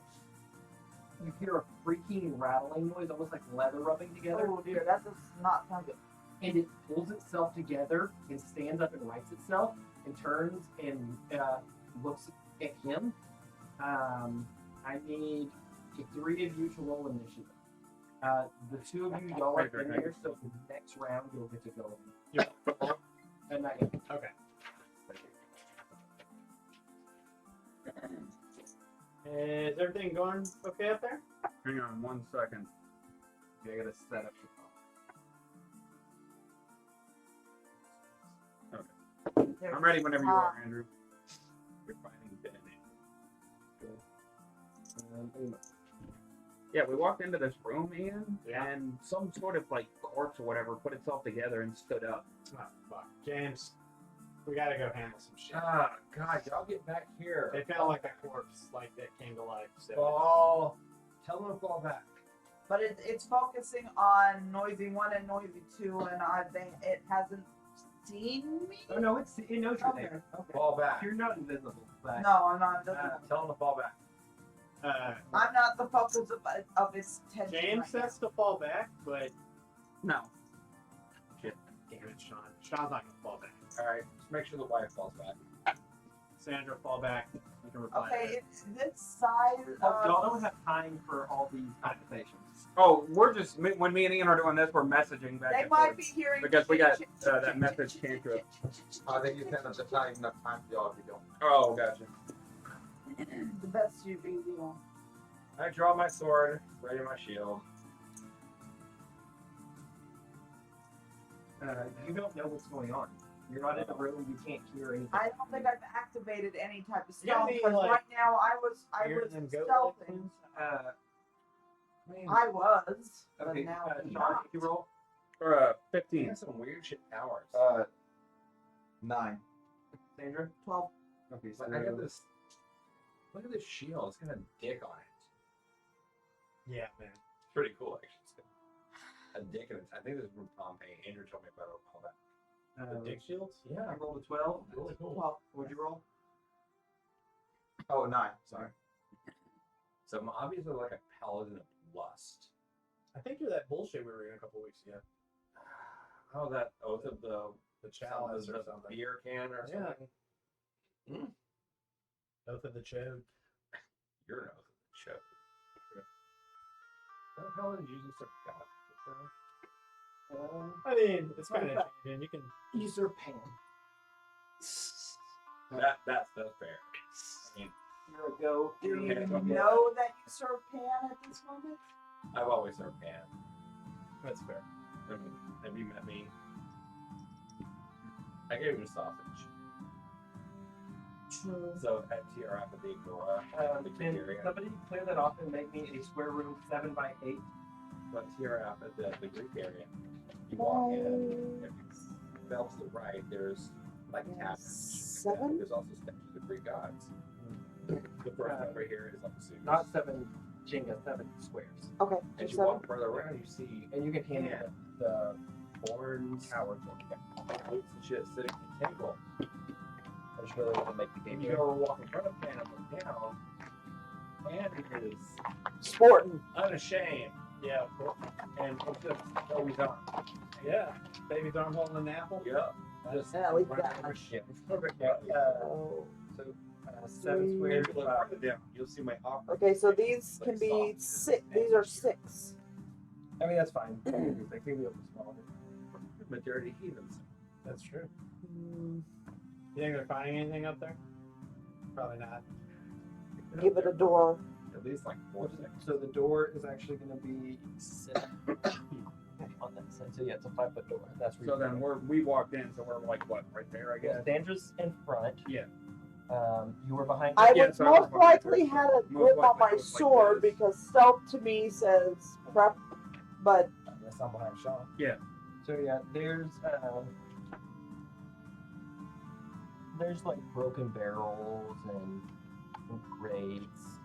S5: you hear a freaking rattling noise, almost like leather rubbing together.
S3: Oh dear, that does not sound good.
S5: And it pulls itself together and stands up and rights itself and turns and looks at him. I need the 3 of you to roll initiative. The 2 of you, y'all are in there, so for the next round, you'll get to go.
S6: Yeah.
S5: And not yet.
S4: Okay. Is everything going okay up there?
S6: Hang on 1 second.
S1: I gotta set up your phone.
S6: I'm ready whenever you are, Andrew.
S1: You're finding Ben.
S6: Yeah, we walked into this room, Ian,
S4: Yeah.
S6: and some sort of like corpse or whatever put itself together and stood up.
S4: Oh, fuck. James, we gotta go handle some shit.
S1: Ah, God, y'all get back here.
S4: It felt like a corpse, like that came to life. So.
S1: Fall. Tell them to fall back.
S3: But it's focusing on noisy 1 and noisy 2, and I think it hasn't seen me.
S5: Oh no, it knows you're
S3: Okay.
S5: there. Okay.
S1: Fall back.
S5: You're not invisible, but
S3: No, I'm not.
S1: Tell them to fall back.
S3: I'm not the focus of its attention.
S4: James
S3: right
S4: says to fall back, but
S6: No.
S4: damn it, Sean. Sean's not gonna fall back.
S1: All right, just make sure the wife falls back.
S4: Sandra, fall back. You can
S3: now.
S4: reply.
S3: Okay, it's this size.
S5: y'all don't have time for all these conversations.
S6: Oh, we're just when me and Ian are doing this, we're messaging back
S3: They
S6: and
S3: might
S6: forth
S3: be hearing.
S6: because we got that message came through.
S2: I think you said that there's not even enough time for y'all to be doing.
S6: Oh, gotcha.
S3: The best you be doing.
S1: I draw my sword, ready my shield.
S5: You don't know what's going on. You're not in the room. You can't hear anything.
S3: I don't think I've activated any type of
S4: Yeah,
S3: spell
S4: I mean,
S3: because
S4: like,
S3: right now I was
S4: hearing them go
S3: stealthing. I was, but
S5: Okay,
S3: now I'm
S5: Sean,
S3: not.
S5: you roll.
S6: Or
S1: You
S6: 15.
S1: have some weird shit powers.
S2: 9.
S5: Sandra.
S3: 12.
S5: Okay, so
S1: Like, I got this. Look at this shield. It's got a dick on it.
S4: Yeah, man.
S1: It's pretty cool, actually. It's got a dick in it. I think this is from Pompeii. Andrew told me about all that.
S4: The dick shields?
S1: Yeah.
S5: I rolled a 12.
S1: Really cool.
S3: 12.
S5: What'd you roll?
S2: Oh, 9. Sorry.
S1: So I'm obviously like a paladin of lust.
S4: I think you're that bullshit we were in a couple weeks ago.
S1: Oh, that oath of the
S4: chalice or
S1: the
S4: something.
S1: beer can or
S4: Yeah.
S1: something.
S4: Oath of the Chode.
S1: You're an oath of the show. That paladin usually serve God.
S4: I mean, it's kind of
S3: Right.
S4: changing. You can.
S5: Usurpant.
S1: That's fair. I mean,
S5: You're a go.
S3: Do you
S1: Okay.
S3: know that you serve Pan at this moment?
S1: I've always served Pan.
S4: That's fair.
S1: I mean, have you met me? I gave you a sausage. So at TR at the Agora, the
S5: Can
S1: area,
S5: somebody clear that off and make me a square room 7x8?
S1: but TR at the Greek area, you walk in. If you fell to the right, there's like taverns.
S3: 7?
S1: There's also statues of Greek gods. The first over here is obviously
S5: Not 7 Jenga, 7 squares.
S3: Okay.
S1: as you
S3: 7.
S1: walk further around, you see
S5: And you can hand
S1: Yeah.
S5: the horns.
S1: towers and boots and shit sitting at the table.
S5: That's really what make the game
S1: And you go walk in front of Pan and look down. Pan is
S3: Sporting.
S1: unashamed.
S4: Yeah.
S1: And it's just always on.
S4: Yeah. Baby's arm holding an apple.
S1: Yep. Just
S3: Yeah, we
S1: right
S3: got
S1: over
S3: it.
S1: shit.
S3: Oh.
S5: So 7 squares.
S1: If you look further down, you'll see my offer.
S3: Okay, so these can be 6. These are 6.
S5: I mean, that's fine. They can be open smaller.
S1: But dirty heathens.
S4: That's true.
S3: Mm,
S4: You think they're finding anything up there? Probably not.
S3: give it a door.
S1: At least like 4 seconds.
S5: So the door is actually going to be 7 on that side. So yeah, it's a 5-foot door. That's where
S6: So
S5: you
S6: then we walked in, so we're like what, right there, I guess.
S5: Sandra's in front.
S6: Yeah.
S5: You were behind.
S3: I
S6: Yeah,
S3: would
S6: so I was
S3: most
S6: wondering
S3: likely
S6: if
S3: had a
S6: most
S3: grip on
S6: likely
S3: my
S6: it was like
S3: sword
S6: this.
S3: because stealth to me says prep, but
S5: That's not behind Sean.
S6: Yeah.
S5: So yeah, there's like broken barrels and crates,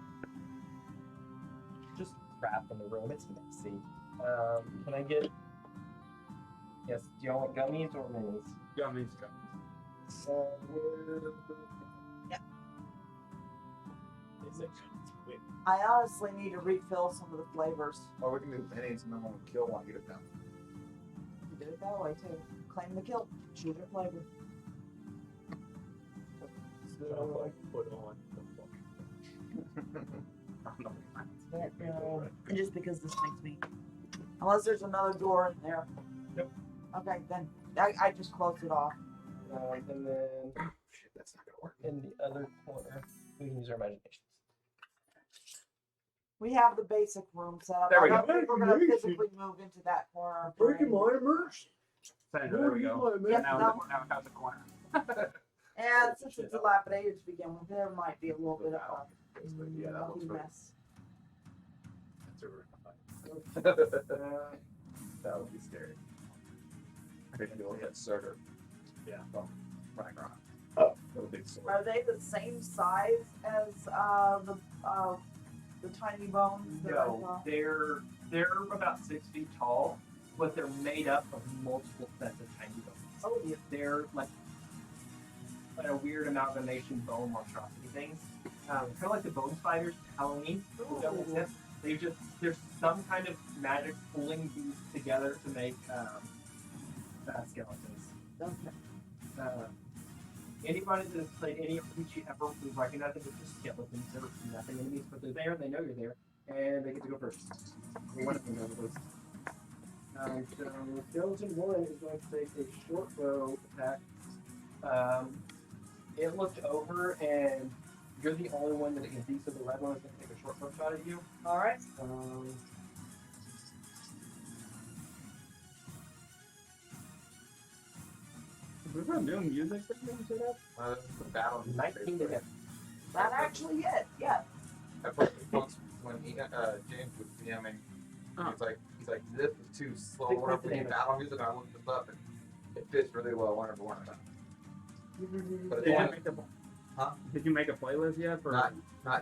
S5: just crap in the room. It's messy. Can I get? Yes. Do y'all want gummies or minis?
S6: Gummies.
S3: I honestly need to refill some of the flavors.
S2: Or we can do minis and then when we kill one, get it down.
S3: You did it that way too. Claim the kill. Choose your flavor.
S5: Put on
S3: And just because this makes me. Unless there's another door in there.
S5: Nope.
S3: Okay, then I just closed it off.
S5: and then
S2: Shit, that's not gonna work.
S5: in the other corner, we can use our imaginations.
S3: We have the basic room set up.
S6: There we
S3: I don't
S6: go.
S3: think we're gonna physically move into that corner.
S4: immersion.
S6: Sandra, there we go.
S3: Yeah,
S6: Now,
S3: no.
S6: now it has a corner.
S3: And since it's dilapidated to begin with, there might be a little bit of a
S2: Yeah, that looks right.
S3: mess.
S2: That would be scary. I think you'll hit Surtur.
S6: Yeah.
S2: Well, right. Little big sword.
S3: Are they the same size as the tiny bones? That I
S5: No,
S3: saw?
S5: they're about 6 feet tall, but they're made up of multiple sets of tiny bones.
S3: Oh, yeah.
S5: They're like a weird amalgamation bone monstrosity things. Kind of like the bone spiders in Halloween. Does that make sense? There's some kind of magic pulling these together to make skeletons.
S3: Okay.
S5: Anybody that has played any RPG ever will recognize them as just skeletons. They're nothing enemies, but they're there. They know you're there, and they get to go first. Or one of them knows at least. So skeleton 1 is going to take a short bow attack. It looked over, and you're the only one that it can see, so the red one is going to take a short bow shot at you.
S3: All right.
S6: Is there new music that's being set up?
S2: The battle.
S5: 19 to hit.
S3: That actually it. Yeah.
S2: At first, once when James was DMing,
S6: Oh.
S2: he's like, this is too slow.
S5: Six
S2: What if we
S5: minutes
S2: need battle music? I looked this up and it fits really well. Whenever one of them. But it's
S6: Did you
S2: only,
S6: make a,
S2: Huh?
S6: Did you make a playlist yet? For
S2: not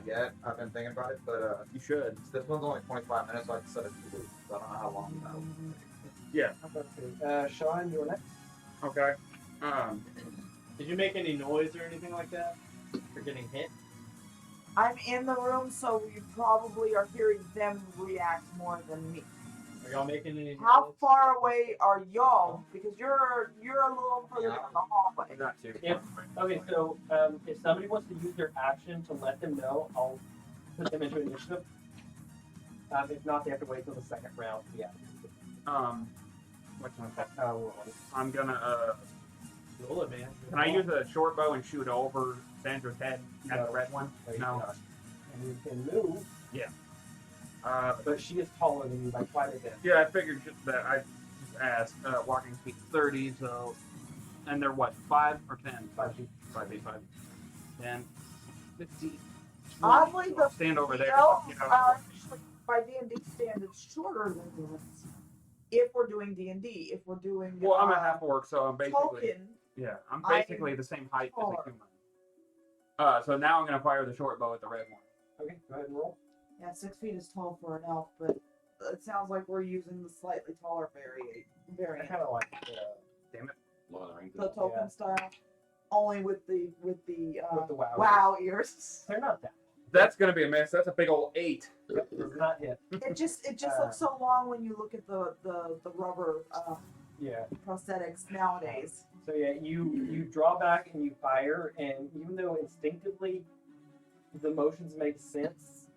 S2: yet. I've been thinking about it, but
S6: you should.
S2: this one's only 25 minutes, so I can set it to loop. So I don't know how long that will take.
S6: Yeah.
S5: Sean, you're next.
S6: Okay.
S4: Did you make any noise or anything like that? For getting hit?
S3: I'm in the room, so you probably are hearing them react more than me.
S4: Are y'all making any
S3: How
S4: noise?
S3: far away are y'all? Because you're a little further down the hallway.
S6: Not too.
S5: If, okay, so if somebody wants to use their action to let them know, I'll put them into initiative. If not, they have to wait till the second round. Yeah.
S6: What's my
S5: Roll on it.
S6: I'm gonna
S4: Roll it, man.
S6: Can I use a short bow and shoot over Sandra's head at
S5: No.
S6: the red one?
S5: No, you
S6: No.
S5: cannot. And you can move, but she is taller than you by quite a bit.
S6: Yeah, I figured just that. I just asked. Walking speed 30, so. And they're what, 5 or 10?
S5: 5 feet.
S6: 5 feet, 5. 10, 15.
S3: Oddly, the
S6: Stand over there.
S3: elves
S6: You know.
S3: are actually, by D&D standards, shorter than humans. If we're doing D&D, if we're doing
S6: Well, I'm a half orc, so I'm basically.
S3: Tolkien,
S6: Yeah, I'm
S3: I'm
S6: basically the same height as
S3: taller.
S6: a human. So now I'm gonna fire the short bow at the red one.
S5: Okay, go ahead and roll.
S3: yeah, 6 feet is tall for an elf, but it sounds like we're using the slightly taller
S5: I
S3: variant.
S5: kind of like
S6: Damn it.
S3: The Tolkien
S5: Yeah.
S3: style, only with the
S5: with the wow.
S3: wow ears.
S5: They're not that.
S6: That's gonna be a miss. That's a big old 8.
S5: Yep, does not hit.
S3: It just looks so long when you look at the rubber
S5: Yeah.
S3: prosthetics nowadays.
S5: So yeah, you draw back and you fire, and even though instinctively the motions make sense,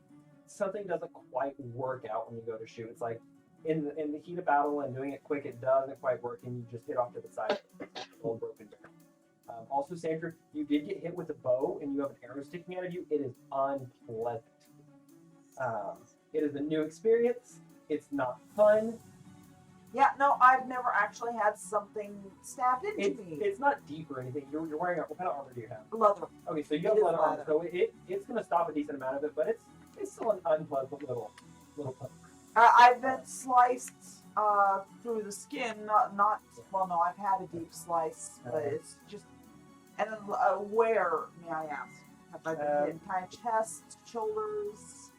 S5: something doesn't quite work out when you go to shoot. It's like in the heat of battle and doing it quick, it doesn't quite work, and you just hit off to the side. It's a little broken down. Also, Sandra, you did get hit with a bow, and you have an arrow sticking out of you. It is unpleasant. It is a new experience. It's not fun.
S3: Yeah, no, I've never actually had something stabbed into me.
S5: It's not deep or anything. You're wearing what kind of armor do you have?
S3: Leather.
S5: Okay, so you
S3: It
S5: have
S3: is
S5: leather armor,
S3: leather.
S5: so it's going to stop a decent amount of it, but it's still an unpleasant little poke.
S3: I've been sliced through the skin. Not well. No, I've had a deep slice, but it's just. And then where, may I ask? Have I been hit? Kind of chest, shoulders?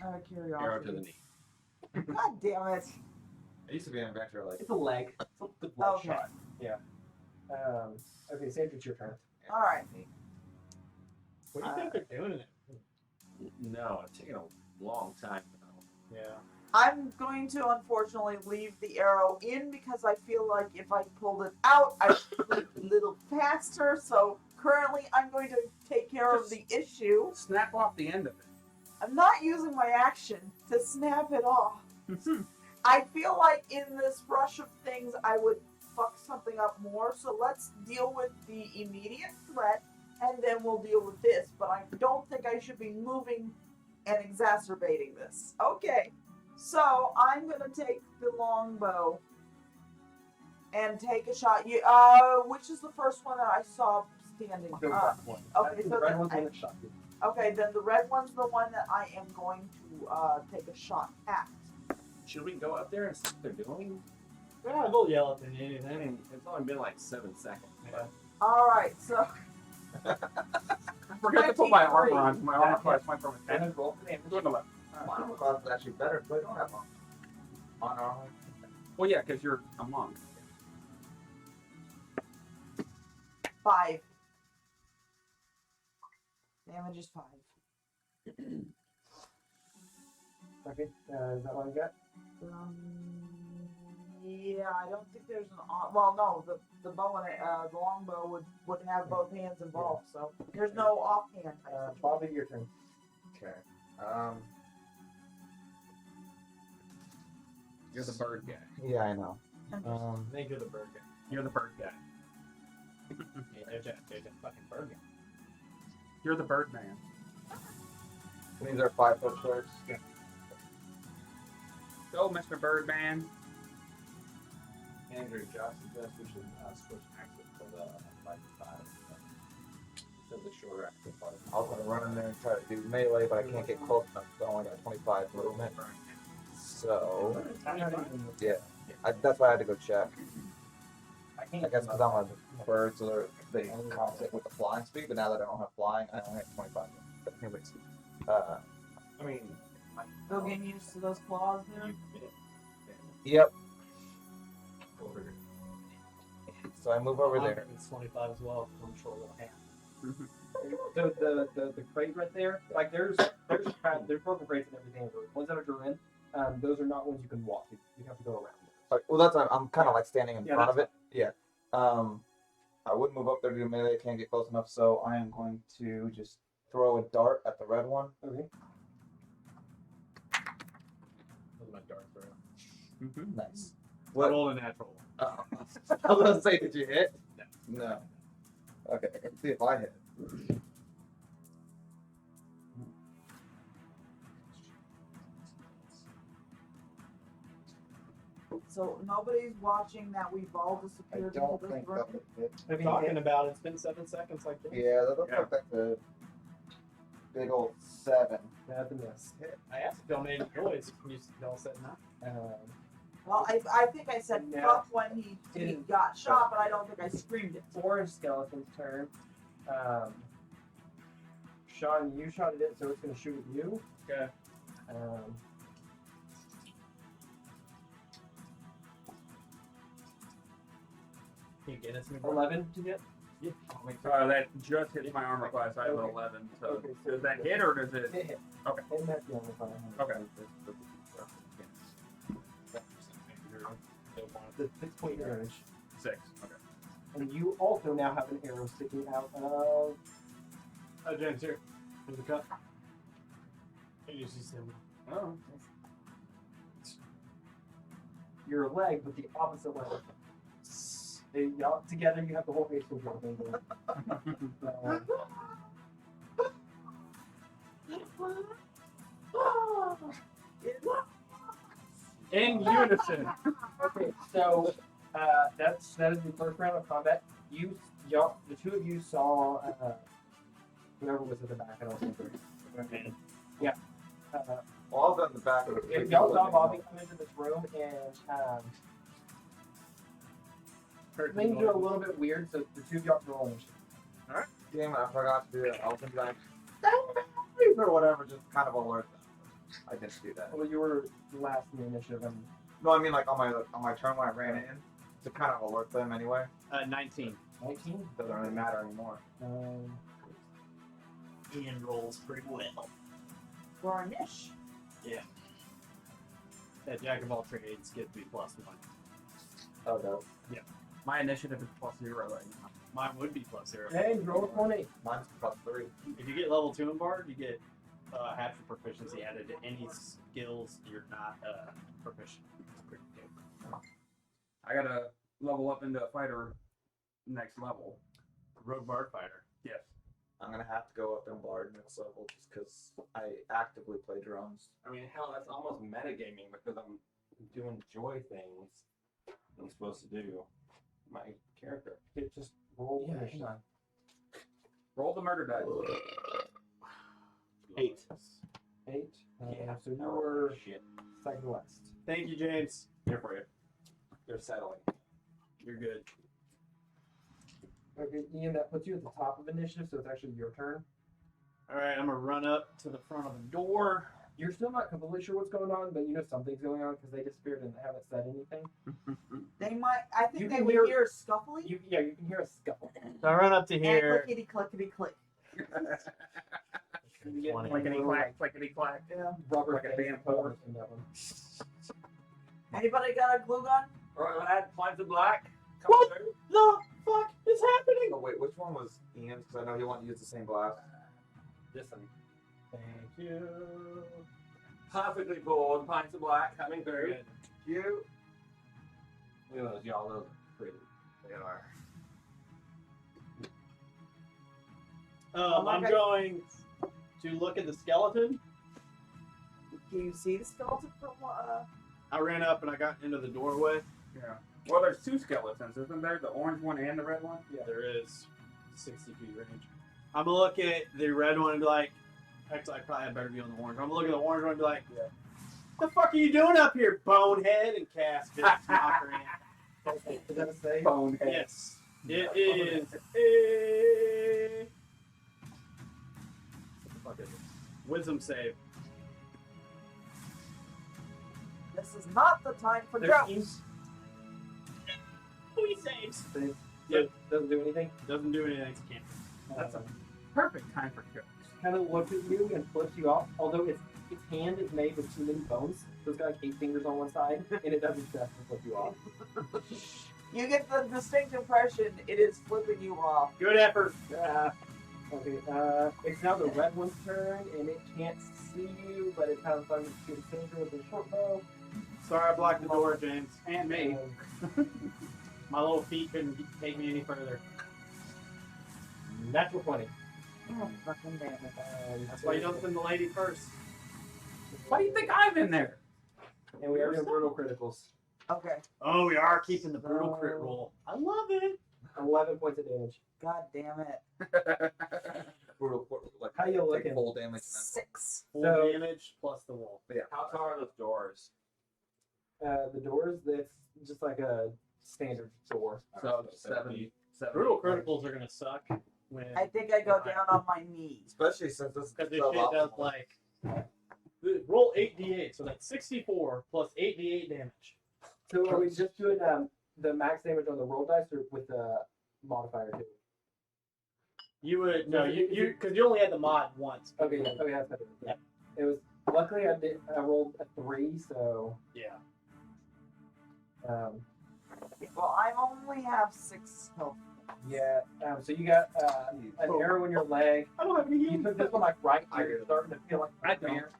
S3: Out of curiosity.
S2: Arrow to the knee.
S3: God damn it!
S2: I used to be an adventurer like
S5: It's a leg. It's a good leg
S3: Okay.
S5: shot. Yeah. Okay, Sandra, it's your turn.
S3: All right.
S4: What do you think they're doing in it?
S1: No, it's taking a long time now.
S4: Yeah.
S3: I'm going to unfortunately leave the arrow in because I feel like if I pulled it out, I'd sleep a little faster. So currently, I'm going to take care of the issue.
S6: Snap off the end of it.
S3: I'm not using my action to snap it off. I feel like in this rush of things, I would fuck something up more. So let's deal with the immediate threat, and then we'll deal with this. But I don't think I should be moving and exacerbating this. Okay. So I'm gonna take the longbow and take a shot. Which is the first one that I saw standing?
S5: The red one.
S3: Okay,
S5: The
S3: so
S5: red
S3: then
S5: one's the one that shot you.
S3: okay, then the red one's the one that I am going to take a shot at.
S1: Should we go up there and see what they're doing?
S4: Yeah, they'll yell at me
S1: I
S4: anything.
S1: mean, it's only been like 7 seconds.
S4: Yeah.
S3: All right, so
S6: I forgot to put my
S3: 23.
S6: armor on. My armor class went from a 10
S5: And roll for damage.
S6: to an 11.
S2: My armor class is actually better, but I don't have on armor.
S6: Well, yeah, because you're a monk.
S3: 5. Damage is 5.
S5: Okay, is that all you got?
S3: Yeah, I don't think there's an well, no, the bow and the longbow would have both hands involved, so there's no offhand.
S5: Bobby, your turn.
S2: Okay.
S6: You're the bird guy.
S2: Yeah, I know.
S4: I think you're the bird guy.
S6: You're the bird guy.
S4: Yeah, there's that fucking bird guy.
S6: You're the bird man.
S2: These are 5-foot squares.
S6: Go, Mr. Birdman.
S1: Andrew, Josh suggests we should switch axes to the like 5. So the shorter axle part.
S2: I was gonna run in there and try to do melee, but I can't get close enough. So I only got 25 movement. So yeah, that's why I had to go check. I guess because I'm a bird, so they compensate with the flying speed. But now that I don't have flying, I only have 25. Anyways,
S1: I mean,
S3: Still getting used to those claws now?
S2: yep. So I move over there.
S4: It's 25 as well. I'm sure we'll have.
S5: So the crate right there, like there's broken crates and everything. The ones that are in, those are not ones you can walk. You have to go around.
S2: Well, that's why I'm kind of like standing in
S5: Yeah,
S2: front of it. Yeah. I would move up there to do melee. Can't get close enough, so I am going to just throw a dart at the red one.
S5: Okay.
S4: With my dart throw.
S2: Nice.
S4: I rolled a natural one.
S2: Oh. I was gonna say, did you hit? No. Okay, I can see if I hit.
S3: So nobody's watching that we've all
S2: I
S3: disappeared
S2: don't
S3: into this
S2: think
S3: room.
S2: that would hit.
S5: Have you
S4: Talking
S5: hit?
S4: about it's been 7 seconds like this.
S2: Yeah, that looks
S6: Yeah.
S2: like that's a big old 7.
S5: That's a miss.
S4: I asked if y'all made a noise. Y'all said not.
S3: Well, I think I said
S5: Yeah.
S3: fuck when he got shot, but I don't think I screamed it.
S5: Orange skeleton's turn. Sean, you shot at it, so it's gonna shoot at you.
S6: Okay.
S4: Can you get us some
S5: 11 to hit.
S6: That just hit my armor class. I have an 11. So
S5: Okay, so
S6: does that hit or does it?
S5: It hit.
S6: Okay.
S5: And that's the only one.
S6: Okay.
S5: The 6-point damage.
S6: 6. Okay.
S5: And you also now have an arrow sticking out of
S4: Oh, James, here. Here's the cup. Can you see some?
S6: Oh.
S5: your leg, but the opposite leg. Y'all together, you have the whole face control thing going.
S6: In unison.
S5: Okay, so that is the first round of combat. Y'all, the two of you saw whoever was at the back. I don't remember. Yeah.
S2: Well, I was in the back of the
S5: Y'all saw Bobby come into this room and things are a little bit weird, so the two of y'all can roll initiative.
S2: Damn it, I forgot to do that. I was gonna be like, or whatever, just kind of alert them. I didn't do that.
S5: Well, you were last in the initiative, and
S2: No, I mean like on my turn when I ran in. to kind of alert them anyway.
S4: 19.
S2: 19 doesn't really matter anymore.
S4: Ian rolls pretty well.
S3: For our niche.
S4: Yeah. That Jack of all trades gives me +1.
S2: Oh no.
S6: My initiative is +0 right now.
S4: Mine would be +0.
S7: Hey, roll a 20.
S2: Mine's +3.
S4: If you get level 2 in Bard, you get half your proficiency added to any skills you're not proficient. It's pretty good.
S6: I gotta level up into a fighter next level.
S4: Rogue Bard Fighter.
S6: Yes.
S2: I'm gonna have to go up in Bard next level just because I actively play drones.
S1: I mean, hell, that's almost metagaming because I'm doing joy things I'm supposed to do. My character.
S7: It just roll.
S2: Yeah,
S7: initiative.
S2: hang on.
S6: Roll the murder dice.
S4: 8.
S7: 8.
S1: Yeah.
S7: So you were
S1: Shit.
S7: second west.
S4: Thank you, James.
S1: Here for you. They're settling.
S4: You're good.
S7: Okay, Ian, that puts you at the top of initiative, so it's actually your turn.
S4: All right, I'm gonna run up to the front of the door.
S7: You're still not completely sure what's going on, but you know something's going on because they disappeared and haven't said anything.
S3: They might. I
S7: You
S3: think they
S7: can
S3: would
S7: hear-
S3: hear scuffling.
S7: You can hear a scuffle.
S4: So I run up to
S3: And
S4: here.
S3: clickety clickety click.
S7: You get
S4: 20.
S6: Clickety clack, clickety clack.
S3: Yeah.
S7: rubber
S6: Like a
S7: face
S6: damn
S7: put on
S6: horse.
S7: the end of them.
S3: Anybody got a glue gun?
S1: Alright, lad, Pines of Black. Come
S4: What?
S1: through.
S4: The fuck is happening?
S2: Oh wait, which one was Ian's? Because I know he wanted to use the same blast.
S1: Listen.
S4: Thank you.
S1: Perfectly poured Pines of Black coming through.
S4: Good.
S1: You. Look at those, y'all. Those are pretty. They are.
S3: my
S4: I'm
S3: God.
S4: going to look at the skeleton.
S3: Can you see the skeleton from?
S4: I ran up and I got into the doorway.
S6: Yeah. Well, there's two skeletons, isn't there? The orange one and the red one?
S4: Yeah, there is 60 feet range. I'm gonna look at the red one and be like, actually, I probably had better be on the orange. I'm gonna look at the orange one and be like, the fuck are you doing up here, bonehead? And cast Vicious Mockery.
S7: Is that a save?
S6: Bonehead.
S4: Yes, it is a what the fuck is it? Wisdom save.
S3: This is not the time for
S7: 13.
S3: jokes.
S4: Oh, he saves.
S7: Save.
S4: Yep.
S7: Doesn't do anything.
S4: Doesn't do anything. It can't.
S6: That's a perfect time for kills.
S7: Kind of looks at you and flips you off. Although its hand is made with too many bones, so it's got like 8 fingers on one side, and it does its best to flip you off.
S3: You get the distinct impression it is flipping you off.
S4: Good effort.
S7: Okay, it's now the red one's turn, and it can't see you, but it's having fun shooting finger with a short bow.
S4: Sorry, I blocked the door, James.
S6: And me.
S4: My little feet couldn't take me any further.
S7: Natural 20.
S3: Oh, fucking damn it.
S4: That's why you don't send the lady first.
S6: Why do you think I'm in there?
S7: And we are doing brutal criticals.
S3: Okay.
S4: Oh, we are keeping the brutal crit roll. I love it.
S7: 11 points of damage.
S3: God damn it.
S2: Brutal, like
S7: How you
S2: take
S7: looking?
S2: full damage. And
S3: 6.
S4: Full
S7: So-
S4: damage plus the roll.
S1: How tall are those doors?
S7: The doors, that's just like a standard door.
S6: So, 7.
S4: Brutal criticals are gonna suck when
S3: I think I go down on my knees.
S2: Especially since this
S4: because this
S2: is
S4: shit does like roll 8d8, so that's 64 plus 8d8 damage.
S7: So are we just doing the max damage on the roll dice or with the modifier too?
S4: You would no, you because you only had the mod once.
S7: Okay, yeah, okay, that's better. Yeah.
S4: Yep.
S7: It was luckily I rolled a 3, so
S4: Yeah.
S3: Well, I only have 6 health.
S7: yeah. So you got an arrow in your leg.
S4: I don't have any
S7: You
S4: healing.
S7: took this one like right here. You're starting to feel like
S4: I don't.
S7: here.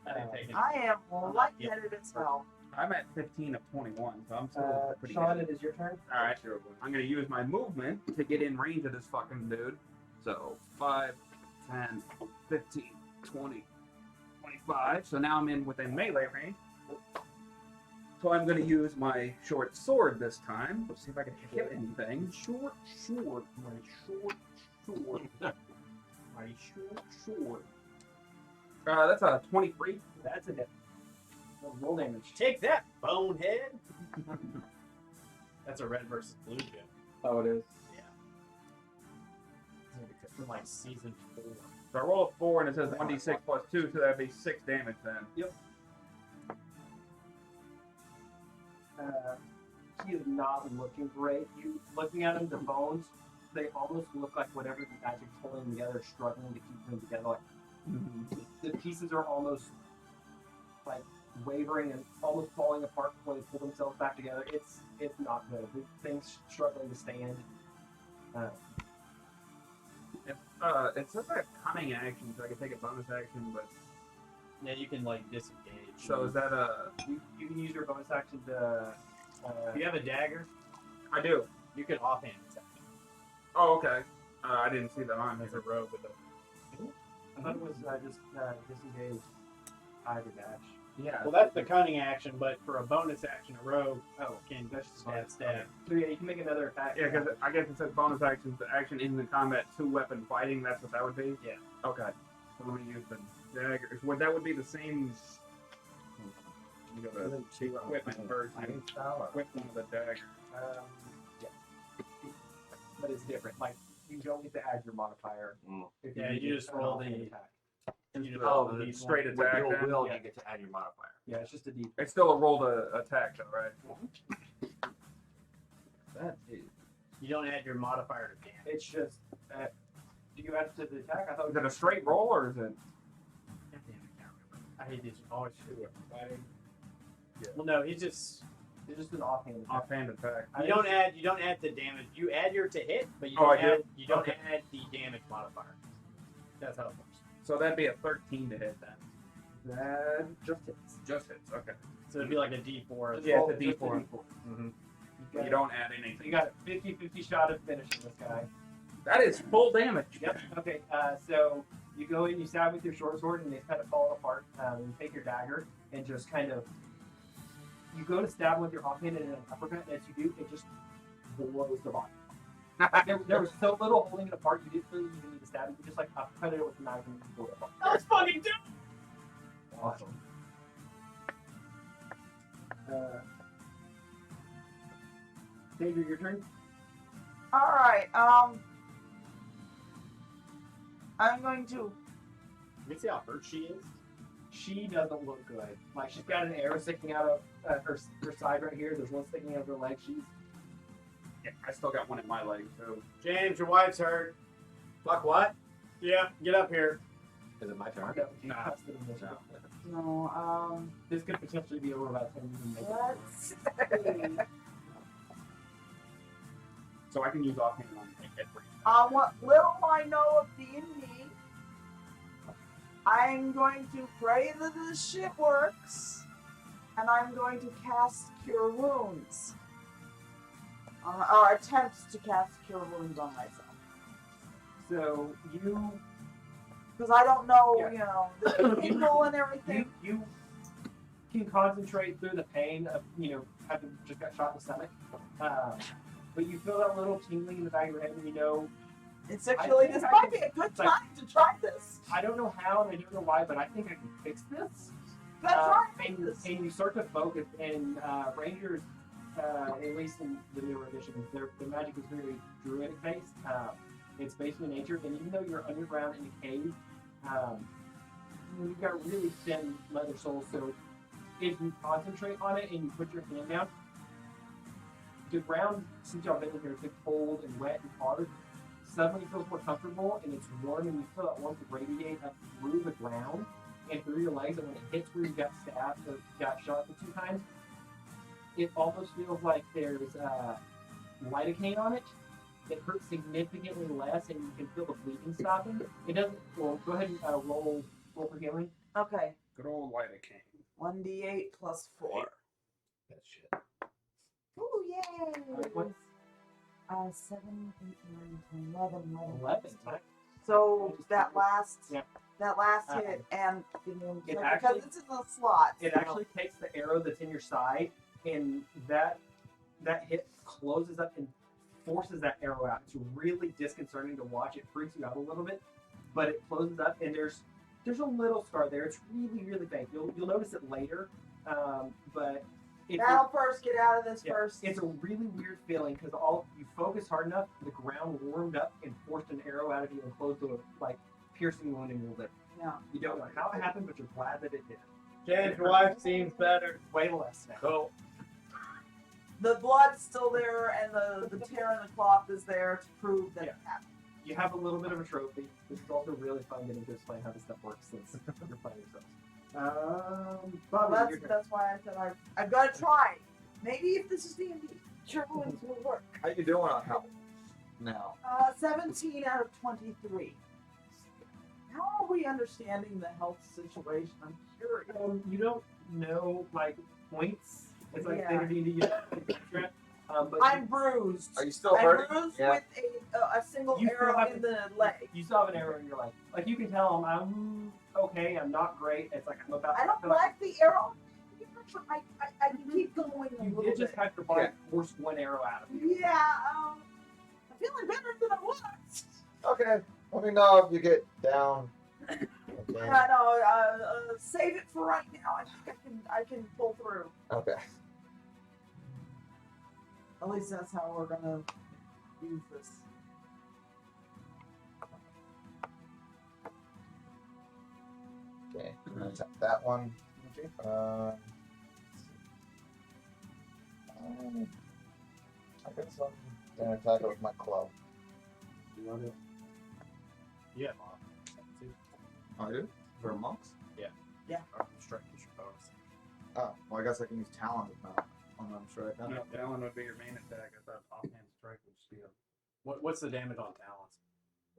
S4: I didn't take it.
S3: I am light-headed as hell.
S6: I'm at 15 of 21, so I'm still pretty
S7: Sean,
S6: good.
S7: it is your turn.
S6: Alright, I'm gonna use my movement to get in range of this fucking dude. So 5, 10, 15, 20, 25. So now I'm in within melee range. So I'm gonna use my short sword this time. Let's see if I can hit anything. Short sword. My short sword. My short sword. That's a 23.
S7: That's a hit.
S4: Roll damage. Take that, bonehead. That's a red versus blue gem.
S7: Oh, it is.
S4: From like season 4.
S6: So I roll a 4 and it says 1d6 plus 2, so that'd be 6 damage then.
S5: he is not looking great. You looking at him, the bones, they almost look like whatever the magic's holding together, struggling to keep them together. Like the pieces are almost like wavering and almost falling apart before they pull themselves back together. It's not good. The thing's struggling to stand.
S6: It says that cunning action, so I can take a bonus action, but
S4: Yeah, you can like disengage.
S6: so is that
S5: You can use your bonus action to.
S4: If you have a dagger,
S6: I do.
S4: you can offhand attack
S6: Oh, okay. I didn't see that on
S4: as
S6: here.
S4: a rogue with a.
S5: I thought it was just disengage, hide or dash.
S1: Yeah.
S4: Well, that's the cunning action, but for a bonus action, a rogue can
S5: That's
S4: just
S5: fine.
S4: stab.
S5: So yeah, you can make another attack.
S6: Yeah, because I guess it says bonus actions, the action in the combat, 2-weapon fighting. That's what that would be.
S4: Yeah.
S6: Okay. So let me use the dagger. Would that would be the same? You go to equipment first. and Equip one with a dagger.
S5: Yeah. But it's different. Like you don't get to add your modifier.
S1: Mm.
S5: If
S4: Yeah,
S5: do
S4: you just
S5: an
S4: roll
S5: offhand
S4: the-
S5: attack.
S1: Oh,
S4: the
S1: the
S4: D4.
S6: straight
S1: With
S6: attack.
S1: your
S6: then?
S1: will,
S5: Yeah.
S1: you get to add your modifier.
S5: Yeah, it's just a D.
S6: It's still a roll to attack, though, right? That is.
S4: You don't add your modifier to damage.
S5: It's just. Do you add it to the attack? I thought.
S6: Is it a straight roll or is it?
S4: God damn, I can't remember. I hate these. Always shoot.
S6: Yeah.
S4: Well, no, he's just.
S5: It's just an offhand attack.
S6: Offhand attack.
S4: You don't add. You don't add the damage. You add your to hit, but you
S6: Oh,
S4: don't
S6: I do?
S4: add. You don't
S6: Okay.
S4: add the damage modifier. That's how it works.
S6: So that'd be a 13 to hit then.
S5: That just hits.
S6: Just hits. Okay.
S4: So it'd be like a D4.
S6: Yeah, it's a
S5: Just
S6: D4.
S4: Mm-hmm.
S6: You don't add anything.
S5: You got a 50-50 shot at finishing this guy.
S6: That is full damage.
S5: Yep. Okay. So you go in, you stab with your short sword, and they kind of fall apart. You take your dagger and just kind of. You go to stab with your offhand and an uppercut, and as you do, it just blows the body. There was so little holding it apart, you didn't really even need to stab it. You just like uppercut it with the knife and blow it apart.
S4: That's fucking dope.
S5: Awesome. Danger, your turn.
S3: All right. I'm going to.
S4: You can see how hurt she is.
S5: She doesn't look good. Like she's got an arrow sticking out of her side right here. There's one sticking out of her leg. She's
S6: Yeah, I still got one in my leg, so.
S4: James, your wife's hurt.
S1: Fuck what?
S4: Yeah, get up here.
S1: Is it my turn?
S5: no,
S6: Nah.
S3: No.
S5: This could potentially be over by the time you make
S3: Let's see.
S6: So I can use offhand on every.
S3: What little I know of D&D, I'm going to pray that this shit works, and I'm going to cast Cure Wounds. Or attempt to cast Cure Wounds on myself.
S5: So you
S3: Because I don't know,
S5: Yeah.
S3: you know, the people and everything.
S5: you can concentrate through the pain of having just got shot in the stomach, but you feel that little tingling in the back of your head, and you know
S3: It's actually, this might be a good time to try this.
S5: I don't know how and I don't know why, but I think I can fix this.
S3: Let's try and
S5: and,
S3: make this.
S5: and you start to focus, and Rangers, at least in the newer editions, their magic is very druidic based. It's based in nature, and even though you're underground in a cave, you've got really thin leather soles. So if you concentrate on it and you put your hand down, the ground, since y'all been in here, it's cold and wet and hard. Suddenly feels more comfortable, and it's warm, and you feel that warmth radiate up through the ground and through your legs, and when it hits where you got stabbed or got shot the 2 times, it almost feels like there's lidocaine on it. It hurts significantly less, and you can feel the bleeding stopping. It doesn't. Well, go ahead and roll for healing.
S3: Okay.
S6: Good old lidocaine.
S3: 1d8 plus 4.
S1: That shit.
S3: Ooh, yay!
S5: What?
S3: 7, 8, 9, 10, 11,
S5: 11.
S3: So that last,
S5: Yeah.
S3: hit, and give me a
S5: It
S3: second,
S5: actually-
S3: because it's in the slot.
S5: It
S3: so-
S5: actually takes the arrow that's in your side, and that hit closes up and forces that arrow out. It's really disconcerting to watch. It freaks you out a little bit, but it closes up, and there's a little scar there. It's really, really faint. You'll notice it later, but it's
S3: Now first, get out of this
S5: Yeah,
S3: first.
S5: it's a really weird feeling because you focus hard enough, the ground warmed up and forced an arrow out of you and closed a piercing wound in your lip.
S3: Yeah.
S5: You don't know how it happened, but you're glad that it did.
S4: James, your wife seems better.
S5: Way less now.
S1: Cool.
S3: the blood's still there, and the tear in the cloth is there to prove that it happened.
S5: You have a little bit of a trophy. This is also really fun getting to explain how this stuff works since you're playing yourselves.
S3: Well,
S5: Bobby, your turn.
S3: that's why I said I've got to try. Maybe if this is D&D, Sherwin's will work.
S2: How you doing on health now?
S3: 17 out of 23. How are we understanding the health situation? I'm curious.
S5: You don't know like points. It's like
S3: Yeah.
S5: standard D&D. Extra. But
S3: I'm bruised.
S2: Are you still
S3: I'm
S2: hurting?
S3: bruised
S2: Yeah.
S3: with a single
S5: You still
S3: arrow
S5: have
S3: in the leg.
S5: you still have an arrow in your leg. Like you can tell him, I'm okay. I'm not great. It's like I'm about.
S3: I don't like the arrow, but I can keep going a
S5: You
S3: little
S5: did just
S3: bit.
S5: have your body force one arrow out of you.
S3: Yeah, I'm feeling better than I was.
S2: Okay. Let me know if you get down. Okay.
S3: Yeah, no, save it for right now. I think I can pull through.
S2: Okay.
S3: At least that's how we're gonna use this.
S2: Okay. I'm gonna attack that one. I guess I'm gonna attack it with my club.
S1: You want to? Yeah, Bob.
S2: Oh, I do? For monks?
S1: Strike is your bonus.
S2: Oh, well, I guess I can use talent if not on them strike. Huh?
S6: No, Talon would be your main attack. I thought offhand strike would just be a.
S1: What's the damage on talents?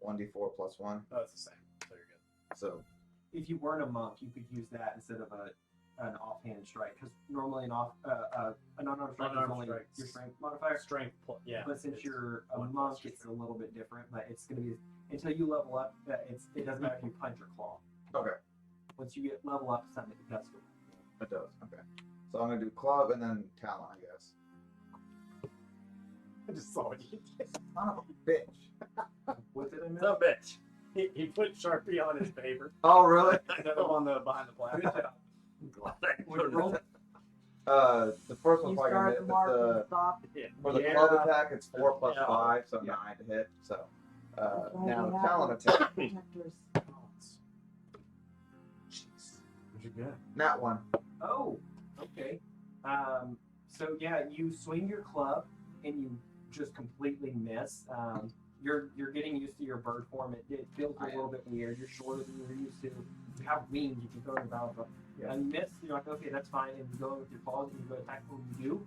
S2: 1d4 plus 1.
S1: Oh, it's the same. So you're good.
S2: So,
S5: If you weren't a monk, you could use that instead of an offhand strike. Because normally an unarmed strike is
S1: Unarmed
S5: only
S1: strikes.
S5: your strength modifier.
S1: Strength, yeah.
S5: But since you're a
S1: one
S5: monk,
S1: plus
S5: it's a little bit different. But it's going to be until you level up. It doesn't matter if you punch or claw.
S2: okay.
S5: Once you get level up, it's time to dust it.
S2: It does. Okay. So I'm gonna do club and then talent, I guess.
S1: I just saw what you did.
S2: Son of a bitch.
S5: What did I miss?
S1: Son of a bitch. He put Sharpie on his paper.
S2: Oh, really?
S1: Instead of on the behind the
S5: Good
S1: plastic.
S5: job.
S1: Glad I
S5: Would you
S1: noticed
S5: roll?
S1: that.
S2: The first
S3: You
S2: one's probably gonna
S3: start
S2: hit,
S3: the
S2: but
S3: mark and
S2: the
S3: stop.
S2: for the
S1: Yeah.
S2: club attack it's 4 plus
S1: Yeah.
S2: 5, so
S5: Yeah.
S2: 9 to hit. So
S3: That's why
S2: now
S3: we
S2: the
S3: have
S2: talent
S3: the
S2: attack.
S3: protectors.
S2: Jeez.
S1: You're good.
S2: That one.
S5: Oh, okay. So yeah, you swing your club and you just completely miss. You're getting used to your bird form. It feels a little bit weird. You're shorter than you're used to. You have wings. You can throw your balance up.
S2: Yeah.
S5: And you miss. You're like, okay, that's fine. And you go in with your claws and you go attack. What you do?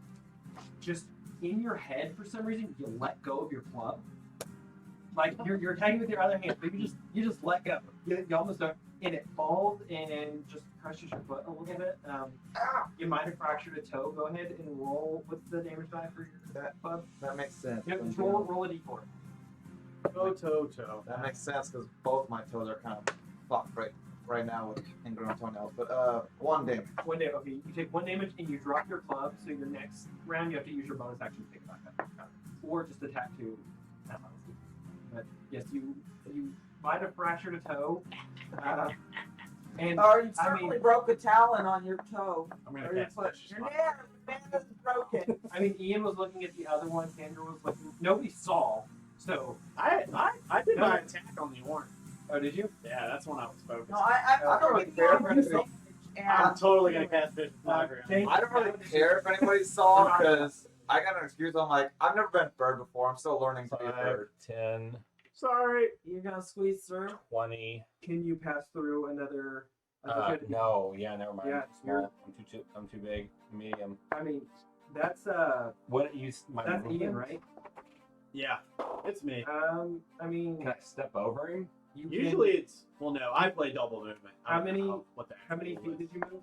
S5: Just in your head, for some reason, you let go of your club. Like you're attacking with your other hand, but you just let go. You almost don't, and it falls and just crushes your foot a little bit. You might have fractured a toe. Go ahead and roll. What's the damage die for your club?
S2: That makes sense.
S5: Yep, just roll a d4.
S1: Toe.
S2: That makes sense because both my toes are kind of fucked right now with ingrown toenails. But 1 damage.
S5: One day, okay, you take 1 damage and you drop your club. So your next round, you have to use your bonus action to pick it back up, or just attack to. But yes, you might have fractured a toe, and
S3: Or you
S5: I
S3: certainly
S5: mean-
S3: broke a talon on your toe.
S1: I'm gonna
S3: Or your
S1: cast
S3: foot.
S1: Vicious
S3: Your
S1: Mockery.
S3: man is broken.
S5: I mean, Ian was looking at the other one. Sandra was looking. Nobody saw. So,
S1: I did my attack on the orange.
S5: oh, did you?
S1: Yeah, that's when I was focused.
S3: No, I'm
S2: don't
S3: gonna
S2: really
S3: give
S2: care
S3: you
S2: for
S3: a
S2: anything.
S3: and
S1: I'm totally gonna cast Vicious Mockery. on
S5: Thank-
S2: I don't really care if anybody saw because I got an excuse. I'm like, I've never been bird before. I'm still learning to be a
S8: 5,
S2: bird.
S8: 10,
S1: Sorry.
S3: you're gonna squeeze through.
S8: 20.
S5: Can you pass through another? I thought you had to be-
S8: No, yeah, never mind.
S5: Yeah,
S8: I'm small. I'm too big. Medium.
S5: I mean, that's
S8: What you? My
S5: that's Ian,
S8: movement?
S5: right?
S1: Yeah, it's me.
S5: I mean,
S8: Can I step over him?
S5: you can-
S1: Usually it's no. I play double movement. I
S5: How
S1: don't
S5: many-
S1: know what the
S5: How many
S1: actual
S5: feet
S1: is.
S5: did you move?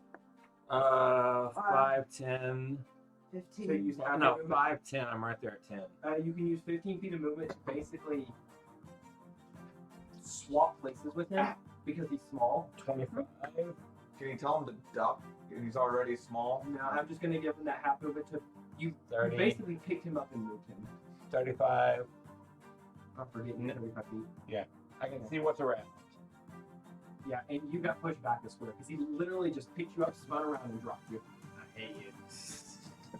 S8: 5, 10.
S3: 15.
S5: So you use half
S8: No,
S5: your movement?
S8: 5, 10. I'm right there at 10.
S5: You can use 15 feet of movement to basically swap places with him because he's small.
S8: 25.
S2: Can you tell him to duck? He's already small.
S5: No, I'm just gonna give him that half movement to you.
S8: 30.
S5: Basically picked him up and moved him.
S8: 35.
S5: I'm forgetting 35 feet.
S8: I can see what's around.
S5: Yeah, and you got pushed back a square because he literally just picked you up, spun around, and dropped you.
S1: I hate you.